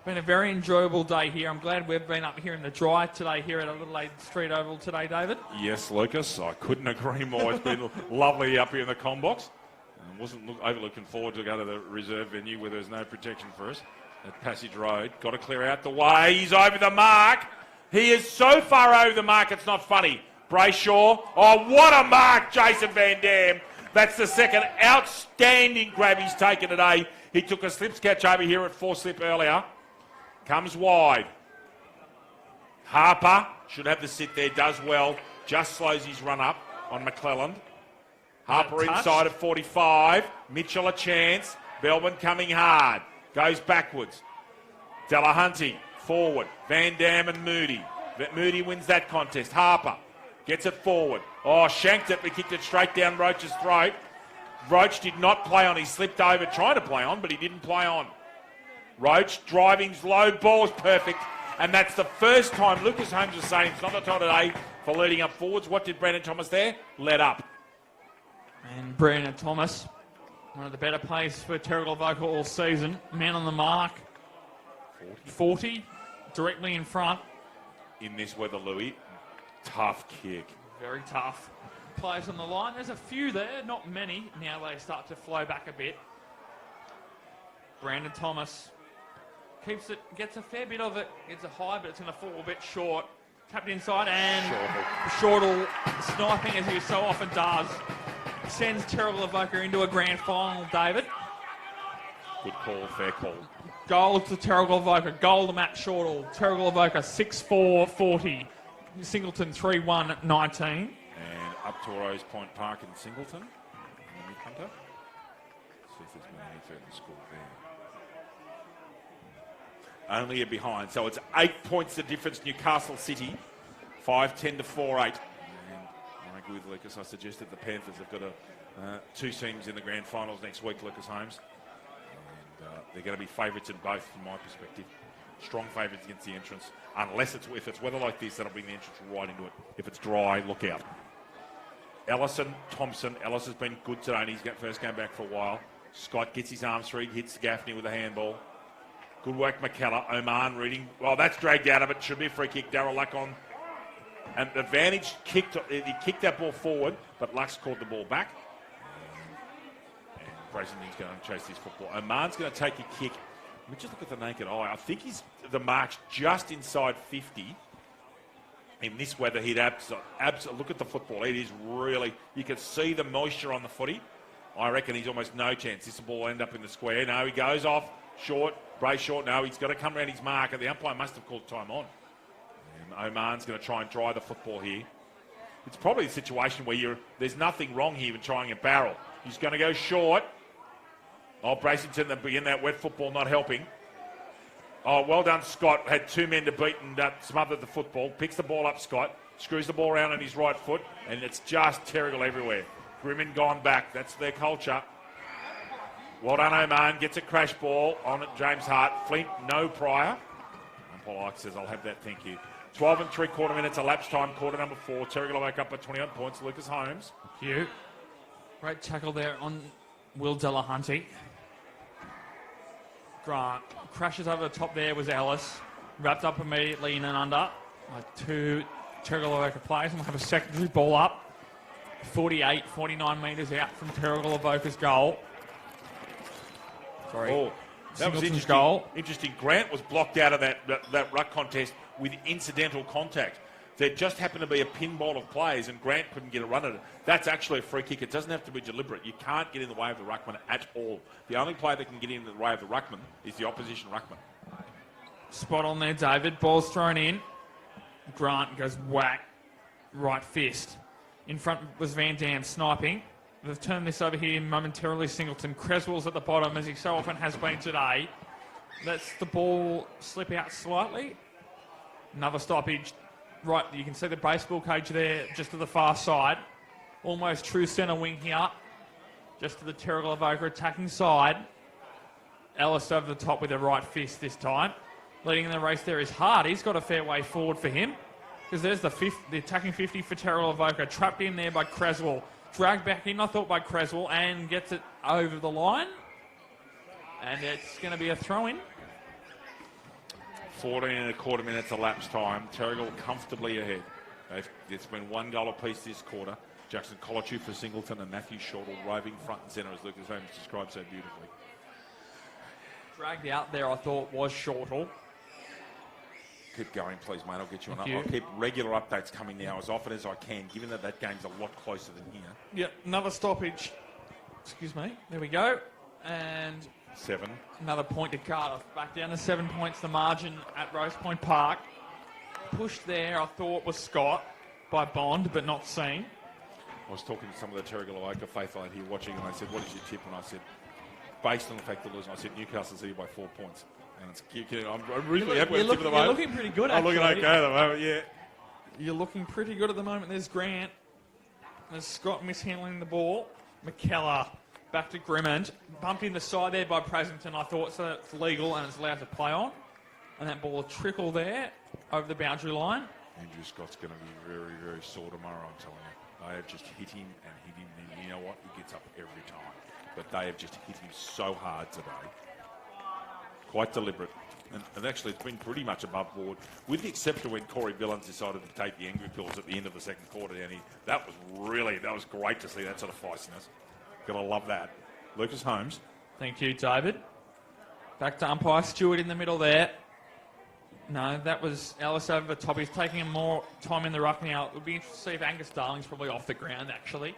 Been a very enjoyable day here. I'm glad we've been up here in the dry today here at a Little Aid Street Oval today, David. Yes, Lucas. I couldn't agree more. It's been lovely up here in the Combox. I wasn't looking forward to go to the reserve venue where there's no protection for us. At Passage Road. Got to clear out the way. He's over the mark. He is so far over the mark, it's not funny. Brayshaw. Oh, what a mark, Jason Van Dam. That's the second outstanding grab he's taken today. He took a slips catch over here at 4-slip earlier. Comes wide. Harper should have the sit there, does well. Just slows his run up on McClelland. Harper inside of 45. Mitchell a chance. Belbin coming hard. Goes backwards. Delahunty forward. Van Dam and Moody. Moody wins that contest. Harper gets it forward. Oh, shanked it, but kicked it straight down Roach's throat. Roach did not play on. He slipped over, trying to play on, but he didn't play on. Roach driving's low, ball's perfect. And that's the first time Lucas Holmes was saying it's not the time today for leading up forwards. What did Brandon Thomas there? Let up. And Brandon Thomas, one of the better players for Terrigal Avoca all season. Man on the mark. 40, directly in front. In this weather, Louis. Tough kick. Very tough. Players on the line. There's a few there, not many. Now they start to flow back a bit. Brandon Thomas keeps it, gets a fair bit of it. Gets a high, but it's going to fall a bit short. Tapped inside, and Shortle sniping as he so often does. Sends Terrigal Avoca into a grand final, David. Good call, fair call. Goal to Terrigal Avoca, goal to Matt Shortle. Terrigal Avoca 6-4-40. Singleton 3-1-19. And up to Rose Point Park in Singleton. In the mid-hunter. See if there's been any further score there. Only a behind. So it's 8 points the difference. Newcastle City 5-10 to 4-8. And I agree with Lucas. I suggested the Panthers have got 2 teams in the grand finals next week, Lucas Holmes. And they're going to be favourites in both, from my perspective. Strong favourites against the entrance. Unless if it's weather like this, that'll bring the entrance right into it. If it's dry, look out. Ellison, Thompson. Ellis has been good today, and he's first game back for a while. Scott gets his arms through, hits Gaffney with a handball. Good work, McKellar. Oman reading. Well, that's dragged out of it. Should be a free kick. Darryl Luck on. And the advantage he kicked that ball forward, but Luck's caught the ball back. And Bracington's going to chase this football. Oman's going to take a kick. Let me just look at the naked eye. I think the mark's just inside 50. In this weather, he'd absolutely look at the football. It is really, you can see the moisture on the footy. I reckon he's almost no chance. This ball will end up in the square. No, he goes off short, brace short. No, he's got to come around his mark, and the umpire must have called time on. And Oman's going to try and dry the football here. It's probably a situation where there's nothing wrong here with trying a barrel. He's going to go short. Oh, Bracington, in that wet football, not helping. Oh, well done, Scott. Had 2 men to beat and smothered the football. Picks the ball up, Scott. Screws the ball around on his right foot, and it's just Terrigal everywhere. Grimmin gone back. That's their culture. Well done, Oman. Gets a crash ball on it. James Hart. Flint, no prior. Umpire says, I'll have that, thank you. 12 and 3/4 minutes, elapsed time, quarter number 4. Terrigal wake up by 21 points. Lucas Holmes. Thank you. Great tackle there on Will Delahunty. Grant crashes over the top there was Ellis. Wrapped up immediately in and under. 2 Terrigal Avoca players, and we'll have a secondary ball up. 48, 49 metres out from Terrigal Avoca's goal. Sorry. Oh, that was interesting. Goal. Interesting. Grant was blocked out of that ruck contest with incidental contact. There just happened to be a pinball of players, and Grant couldn't get a run at it. That's actually a free kick. It doesn't have to be deliberate. You can't get in the way of the ruckman at all. The only player that can get in the way of the ruckman is the opposition ruckman. Spot on there, David. Ball's thrown in. Grant goes whack. Right fist. In front was Van Dam sniping. They've turned this over here momentarily. Singleton. Creswell's at the bottom, as he so often has been today. Lets the ball slip out slightly. Another stoppage. Right, you can see the baseball cage there just to the far side. almost true centre wing here. Just to the Terrigal Avoca attacking side. Ellis over the top with a right fist this time. Leading in the race there is Hart. He's got a fair way forward for him. Because there's the attacking 50 for Terrigal Avoca. Trapped in there by Creswell. Dragged back in, I thought, by Creswell. And gets it over the line. And it's going to be a throw-in. 14 and a quarter minutes elapsed time. Terrigal comfortably ahead. It's been 1 goal apiece this quarter. Jackson Colachew for Singleton and Matthew Shortall roving front and centre, as Lucas Holmes described so beautifully. Dragged out there, I thought, was Shortall. Keep going, please, mate. I'll get you on up. I'll keep regular updates coming now as often as I can, given that that game's a lot closer than here. Yep, another stoppage. Excuse me. There we go. And 7. another point to Cardiff. Back down to 7 points, the margin at Rose Point Park. Pushed there, I thought, was Scott by Bond, but not seen. I was talking to some of the Terrigal Avoca faithful out here watching, and they said, "What is your tip?" And I said, based on the fact that losing, I said Newcastle City by 4 points. And I'm really happy with the tip of the moment. You're looking pretty good, actually. I'm looking okay at the moment, yeah. You're looking pretty good at the moment. There's Grant. There's Scott mishandling the ball. McKellar back to Grimmond. Bumped in the side there by Presenton, I thought, so it's legal and it's allowed to play on. And that ball will trickle there over the boundary line. Andrew Scott's going to be very, very sore tomorrow, I'm telling you. They have just hit him and hit him, and you know what? He gets up every time. But they have just hit him so hard today. Quite deliberate. And actually, it's been pretty much above board, with the exception when Corey Billings decided to take the angry pills at the end of the second quarter. And that was great to see that sort of feistiness. Gotta love that. Lucas Holmes. Thank you, David. Back to umpire Stewart in the middle there. No, that was Ellis over the top. He's taking more time in the ruck now. It would be interesting to see if Angus Darling's probably off the ground, actually.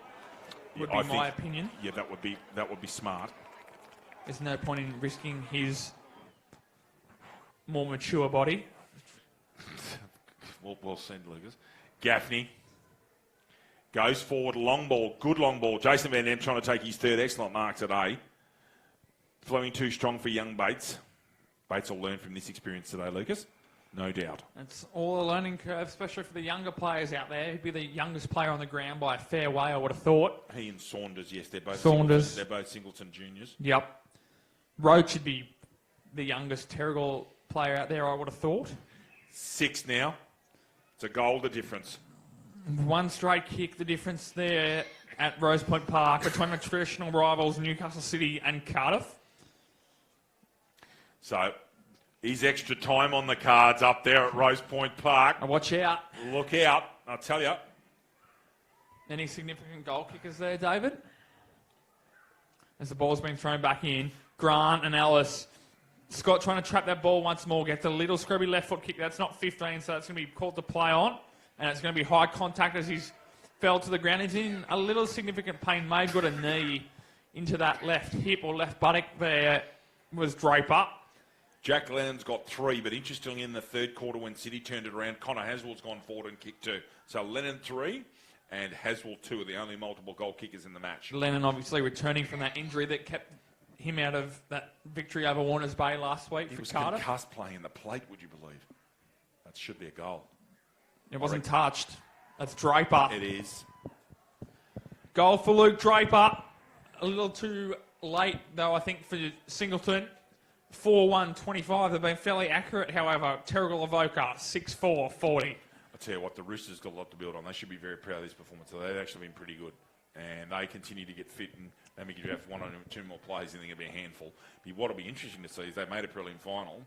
Would be my opinion. Yeah, that would be smart. There's no point in risking his more mature body. Well seen, Lucas. Gaffney goes forward, long ball, good long ball. Jason Van Dam trying to take his third excellent mark today. Flowing too strong for young Bates. Bates will learn from this experience today, Lucas. No doubt. It's all a learning curve, especially for the younger players out there. He'd be the youngest player on the ground by a fair way, I would have thought. He and Saunders, yes, they're both Saunders. They're both Singleton juniors. Yep. Roach should be the youngest Terrigal player out there, I would have thought. 6 now. It's a goal, the difference. One straight kick, the difference there at Rose Point Park between the traditional rivals Newcastle City and Cardiff. So, is extra time on the cards up there at Rose Point Park. Now watch out. Look out, I'll tell you. Any significant goal kickers there, David? As the ball's been thrown back in, Grant and Ellis. Scott trying to trap that ball once more. Gets a little scrubby left foot kick. That's not 15, so that's going to be called to play on. And it's going to be high contact as he's fell to the ground. He's in a little significant pain. May have got a knee into that left hip or left buttock there. Was Draper. Jack Lennon's got 3, but interestingly in the third quarter when City turned it around, Connor Haswell's gone forward and kicked 2. So Lennon 3 and Haswell 2 are the only multiple goal kickers in the match. Lennon obviously returning from that injury that kept him out of that victory over Warners Bay last week for Cardiff. He was concussed playing in the plate, would you believe? That should be a goal. It wasn't touched. That's Draper. It is. Goal for Luke Draper. A little too late, though, I think, for Singleton. 4-1-25. They've been fairly accurate, however. Terrigal Avoca, 6-4-40. I tell you what, the Roosters got a lot to build on. They should be very proud of this performance. They've actually been pretty good. And they continue to get fit, and maybe if you have 1 or 2 more players, then they're going to be a handful. But what will be interesting to see is they've made a prelim final.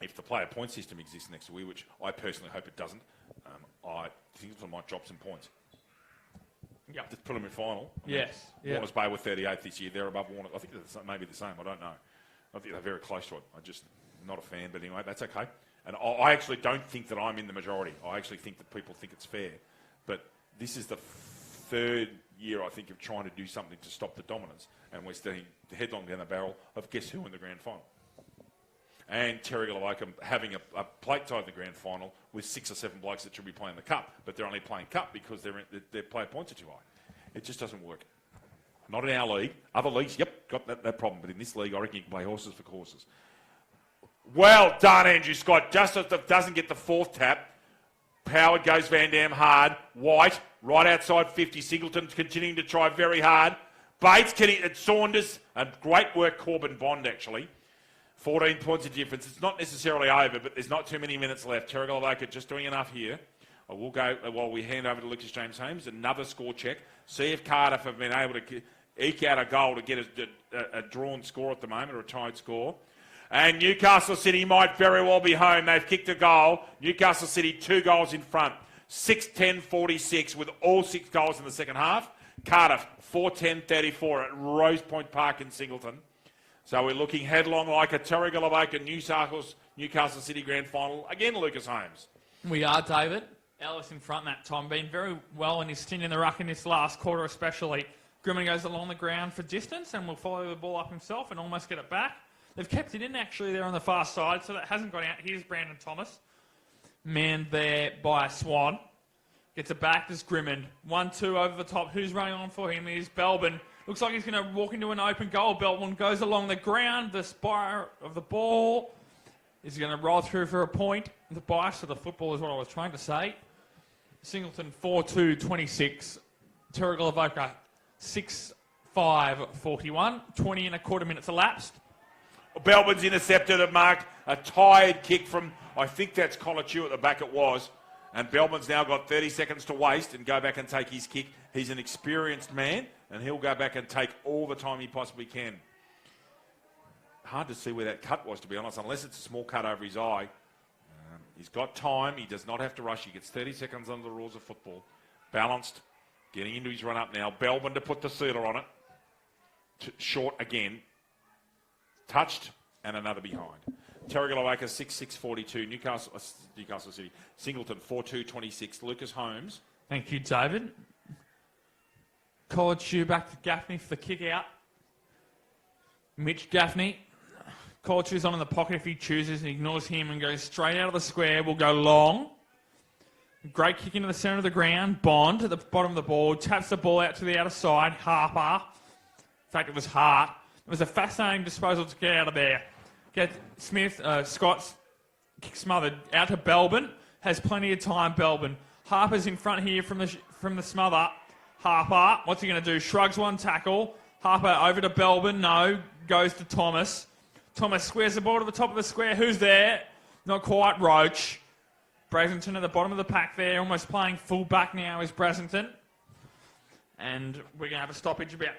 If the player point system exists next week, which I personally hope it doesn't, I think it might drop some points. Yeah. The preliminary final. Yes. Warners Bay were 38th this year. They're above Warners. I think it's maybe the same. I don't know. I think they're very close to it. I'm just not a fan, but anyway, that's okay. And I actually don't think that I'm in the majority. I actually think that people think it's fair. But this is the 3rd year, I think, of trying to do something to stop the dominance. And we're standing headlong down the barrel of guess who in the grand final. And Terrigal Avoca having a plate tie in the grand final with 6 or 7 blokes that should be playing the cup, but they're only playing cup because their player points are too high. It just doesn't work. Not in our league. Other leagues, yep, got that problem. But in this league, I reckon you can play horses for courses. Well done, Andrew Scott. Just as it doesn't get the 4th tap. Powered goes Van Dam hard. White right outside 50. Singleton continuing to try very hard. Bates getting at Saunders. Great work, Corbin Bond, actually. 14 points of difference. It's not necessarily over, but there's not too many minutes left. Terrigal Avoca just doing enough here. I will go while we hand over to Lucas James Holmes. Another score check. See if Cardiff have been able to eke out a goal to get a drawn score at the moment, or a tied score. And Newcastle City might very well be home. They've kicked a goal. Newcastle City 2 goals in front. 6-10-46 with all 6 goals in the second half. Cardiff 4-10-34 at Rose Point Park in Singleton. So we're looking headlong like a Terrigal Avoca Newcastle City Grand Final. Again, Lucas Holmes. We are, David. Ellis in front that time, been very well in his stint in the ruck in this last quarter especially. Grimman goes along the ground for distance and will follow the ball up himself and almost get it back. They've kept it in actually there on the far side, so that hasn't gone out. Here's Brandon Thomas. Manned there by Swan. Gets it back to Grimman. 1-2 over the top. Who's running on for him is Belbin. Looks like he's going to walk into an open goal. Belbin goes along the ground. The spire of the ball is going to roll through for a point. The bias of the football is what I was trying to say. Singleton 4-2-26. Terrigal Avoca 6-5-41. 20 and a quarter minutes elapsed. Belbin's intercepted and marked a tired kick from, I think that's Colachew at the back it was. And Belbin's now got 30 seconds to waste and go back and take his kick. He's an experienced man and he'll go back and take all the time he possibly can. Hard to see where that cut was, to be honest, unless it's a small cut over his eye. He's got time. He does not have to rush. He gets 30 seconds under the rules of football. Balanced. Getting into his run-up now. Belbin to put the sealer on it. Short again. Touched. And another behind. Terrigal Avoca 6-6-42. Newcastle City. Singleton 4-2-26. Lucas Holmes. Thank you, David. Colachew back to Gaffney for the kick out. Mitch Gaffney. Colchew's on in the pocket if he chooses and ignores him and goes straight out of the square. Will go long. Great kick into the centre of the ground. Bond at the bottom of the ball. Taps the ball out to the outer side. Harper. In fact, it was Hart. It was a fascinating disposal to get out of there. Get Smith, Scott's kick smothered out to Belbin. Has plenty of time, Belbin. Harper's in front here from the smother. Harper, what's he going to do? Shrugs one tackle. Harper over to Belbin. No. Goes to Thomas. Thomas squares the ball to the top of the square. Who's there? Not quite. Roach. Brasington at the bottom of the pack there. Almost playing full back now is Brasington. And we're going to have a stoppage about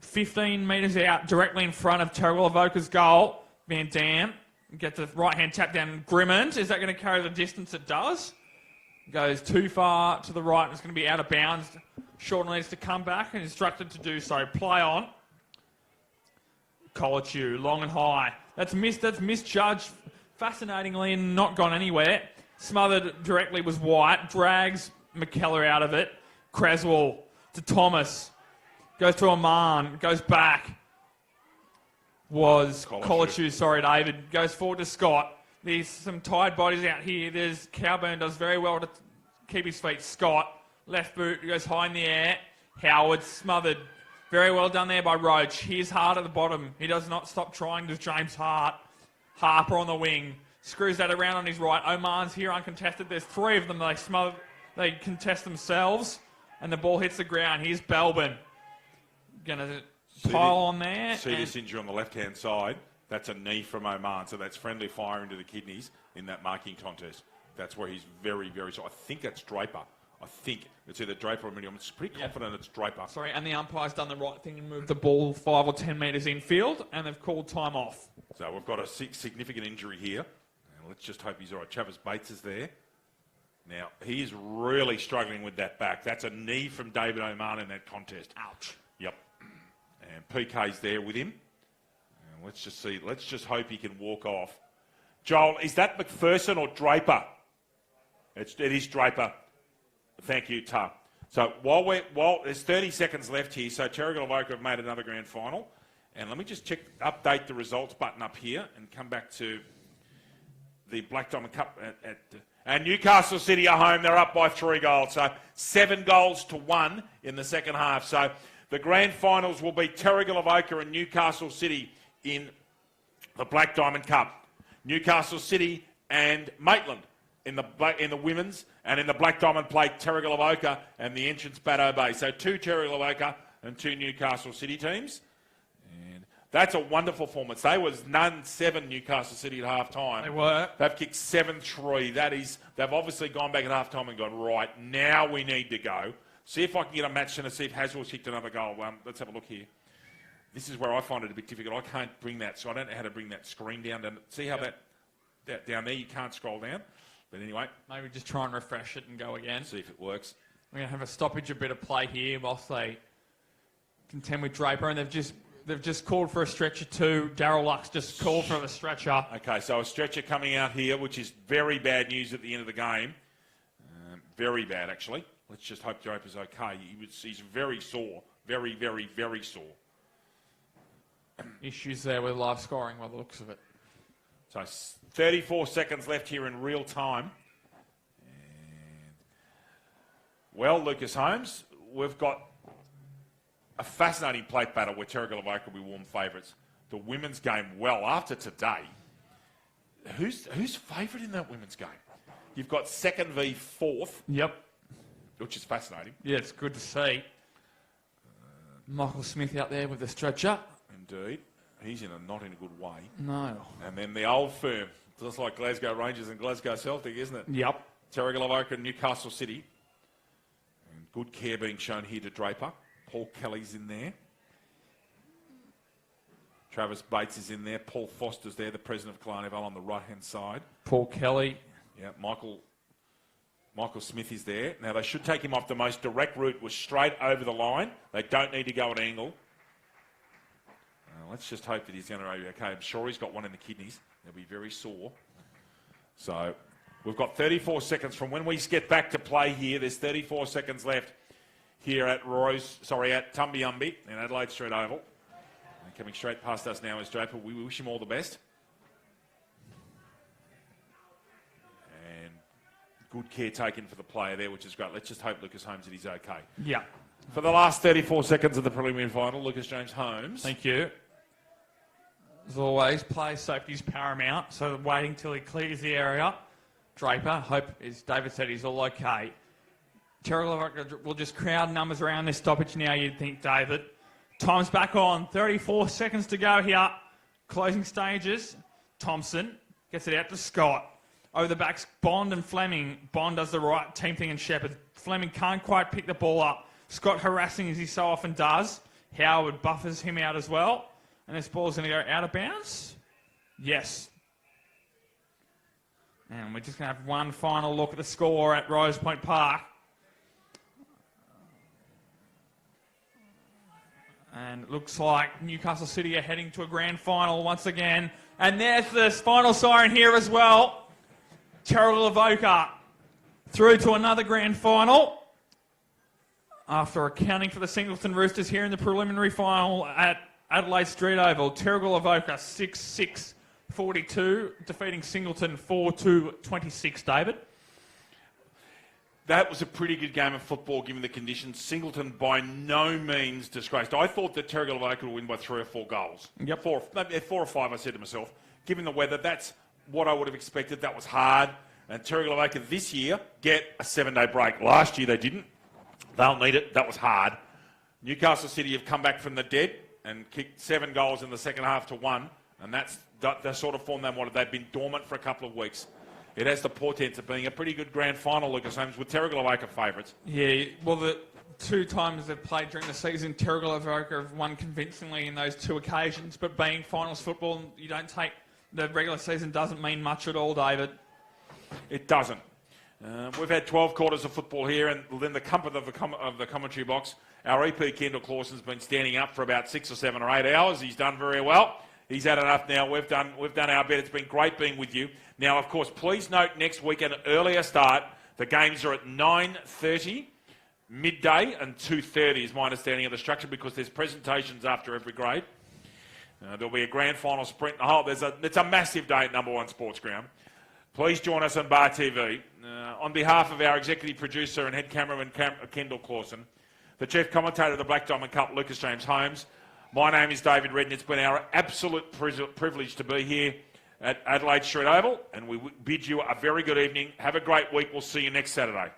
15 metres out, directly in front of Terrigal Avoca's goal. Van Dam gets the right-hand tap down. Grimmond. Is that going to carry the distance? It does. Goes too far to the right and it's going to be out of bounds. Shorten needs to come back and instructed to do so. Play on. Colachew, long and high. That's misjudged fascinatingly and not gone anywhere. Smothered directly was White. Drags McKellar out of it. Creswell to Thomas. Goes to Oman. Goes back. Was Colachew, sorry, David. Goes forward to Scott. There's some tired bodies out here. There's Cowburn does very well to keep his feet. Scott. Left boot goes high in the air. Howard smothered. Very well done there by Roach. Here's Hart at the bottom. He does not stop trying to James Hart. Harper on the wing. Screws that around on his right. Oman's here uncontested. There's 3 of them. They contest themselves. And the ball hits the ground. Here's Belbin. Going to pile on there. See this injury on the left-hand side. That's a knee from Oman. So that's friendly fire into the kidneys in that marking contest. That's where he's very, very... I think that's Draper. I think it's either Draper or Medium. I'm pretty confident it's Draper. Sorry, and the umpire's done the right thing and moved the ball 5 or 10 metres infield, and they've called time off. So we've got a significant injury here. And let's just hope he's all right. Travis Bates is there. Now, he is really struggling with that back. That's a knee from David Oman in that contest. Ouch. Yep. And PK's there with him. And let's just see. Let's just hope he can walk off. Joel, is that McPherson or Draper? It is Draper. Thank you, Ta. So while there's 30 seconds left here, so Terrigal Avoca have made another grand final. And let me just update the results button up here and come back to the Black Diamond Cup. And Newcastle City are home. They're up by 3 goals. So 7 goals to 1 in the second half. So the grand finals will be Terrigal Avoca and Newcastle City in the Black Diamond Cup. Newcastle City and Maitland in the women's, and in the Black Diamond Plate, Terrigal Avoca and the entrance Baddo Bay. So 2 Terrigal Avoca and 2 Newcastle City teams. And that's a wonderful performance. They was 7 Newcastle City at half-time. They were. They've kicked 7-3. They've obviously gone back at half-time and gone, right, now we need to go. See if I can get a match and see if Haswell's kicked another goal. Let's have a look here. This is where I find it a bit difficult. I can't bring that, so I don't know how to bring that screen down. See how that down there, you can't scroll down. But anyway. Maybe just try and refresh it and go again. See if it works. We're going to have a stoppage, a bit of play here whilst they contend with Draper. And they've just called for a stretcher too. Daryl Luck's just called for the stretcher. Okay, so a stretcher coming out here, which is very bad news at the end of the game. Very bad, actually. Let's just hope Draper's okay. He's very sore. Very, very, very sore. Issues there with live scoring by the looks of it. So 34 seconds left here in real time. And, well, Lucas Holmes, we've got a fascinating plate battle where Terrigal Avoca will be warm favourites. The women's game, well, after today, who's favourite in that women's game? You've got 2nd v 4th. Yep. Which is fascinating. Yeah, it's good to see. Michael Smith out there with the stretcher. Indeed. He's not in a good way. No. And then the old firm, just like Glasgow Rangers and Glasgow Celtic, isn't it? Yep. Terrigal Avoca and Newcastle City. And good care being shown here to Draper. Paul Kelly's in there. Travis Bates is in there. Paul Foster's there, the president of Carnival on the right-hand side. Paul Kelly. Yeah, Michael Smith is there. Now, they should take him off. The most direct route was straight over the line. They don't need to go at an angle. Let's just hope that he's going to be okay. I'm sure he's got one in the kidneys. They'll be very sore. So we've got 34 seconds from when we get back to play here. There's 34 seconds left here at Tumbiumbi in Adelaide Street Oval. And coming straight past us now is Draper. We wish him all the best. And good care taken for the player there, which is great. Let's just hope Lucas Holmes that he's okay. Yeah. For the last 34 seconds of the preliminary final, Lucas James Holmes. Thank you. As always, player safety is paramount, so waiting till he clears the area. Draper, hope, as David said, he's all okay. Terrigal will just crowd numbers around this stoppage now, you'd think, David. Time's back on. 34 seconds to go here. Closing stages. Thompson gets it out to Scott. Over the backs, Bond and Fleming. Bond does the right team thing and Shepherd. Fleming can't quite pick the ball up. Scott harassing as he so often does. Howard buffers him out as well. And this ball's going to go out of bounds. Yes. And we're just going to have one final look at the score at Rose Point Park. And it looks like Newcastle City are heading to a grand final once again. And there's the final siren here as well. Terrigal Avoca through to another grand final. After accounting for the Singleton Roosters here in the preliminary final at Adelaide Street Oval, Terrigal Avoca 6-6-42, defeating Singleton 4-26, David. That was a pretty good game of football given the conditions. Singleton by no means disgraced. I thought that Terrigal Avoca would win by 3 or 4 goals. Yep. 4 or 5, I said to myself. Given the weather, that's what I would have expected. That was hard. And Terrigal Avoca this year get a 7-day break. Last year they didn't. They'll need it. That was hard. Newcastle City have come back from the dead and kicked 7 goals in the second half to 1. And that's the sort of form they wanted. They've been dormant for a couple of weeks. It has the portent of being a pretty good grand final, Lucas Holmes, with Terrigal Avoca favourites. Yeah, well, the 2 times they've played during the season, Terrigal Avoca have won convincingly in those 2 occasions. But being finals football, you don't take the regular season doesn't mean much at all, David. It doesn't. We've had 12 quarters of football here, and in the comfort of the commentary box, our EP Kendall Clawson's been standing up for about 6 or 7 or 8 hours. He's done very well. He's had enough now. We've done our bit. It's been great being with you. Now, of course, please note next week an earlier start. The games are at 9:30, midday, and 2:30 is my understanding of the structure because there's presentations after every grade. There'll be a grand final sprint. It's a massive day at Number 1 Sports Ground. Please join us on Bar TV. On behalf of our executive producer and head cameraman, Kendall Clawson, the chief commentator of the Black Diamond Cup, Lucas James Holmes, my name is David Redden. It's been our absolute privilege to be here at Adelaide Street Oval, and we bid you a very good evening. Have a great week. We'll see you next Saturday.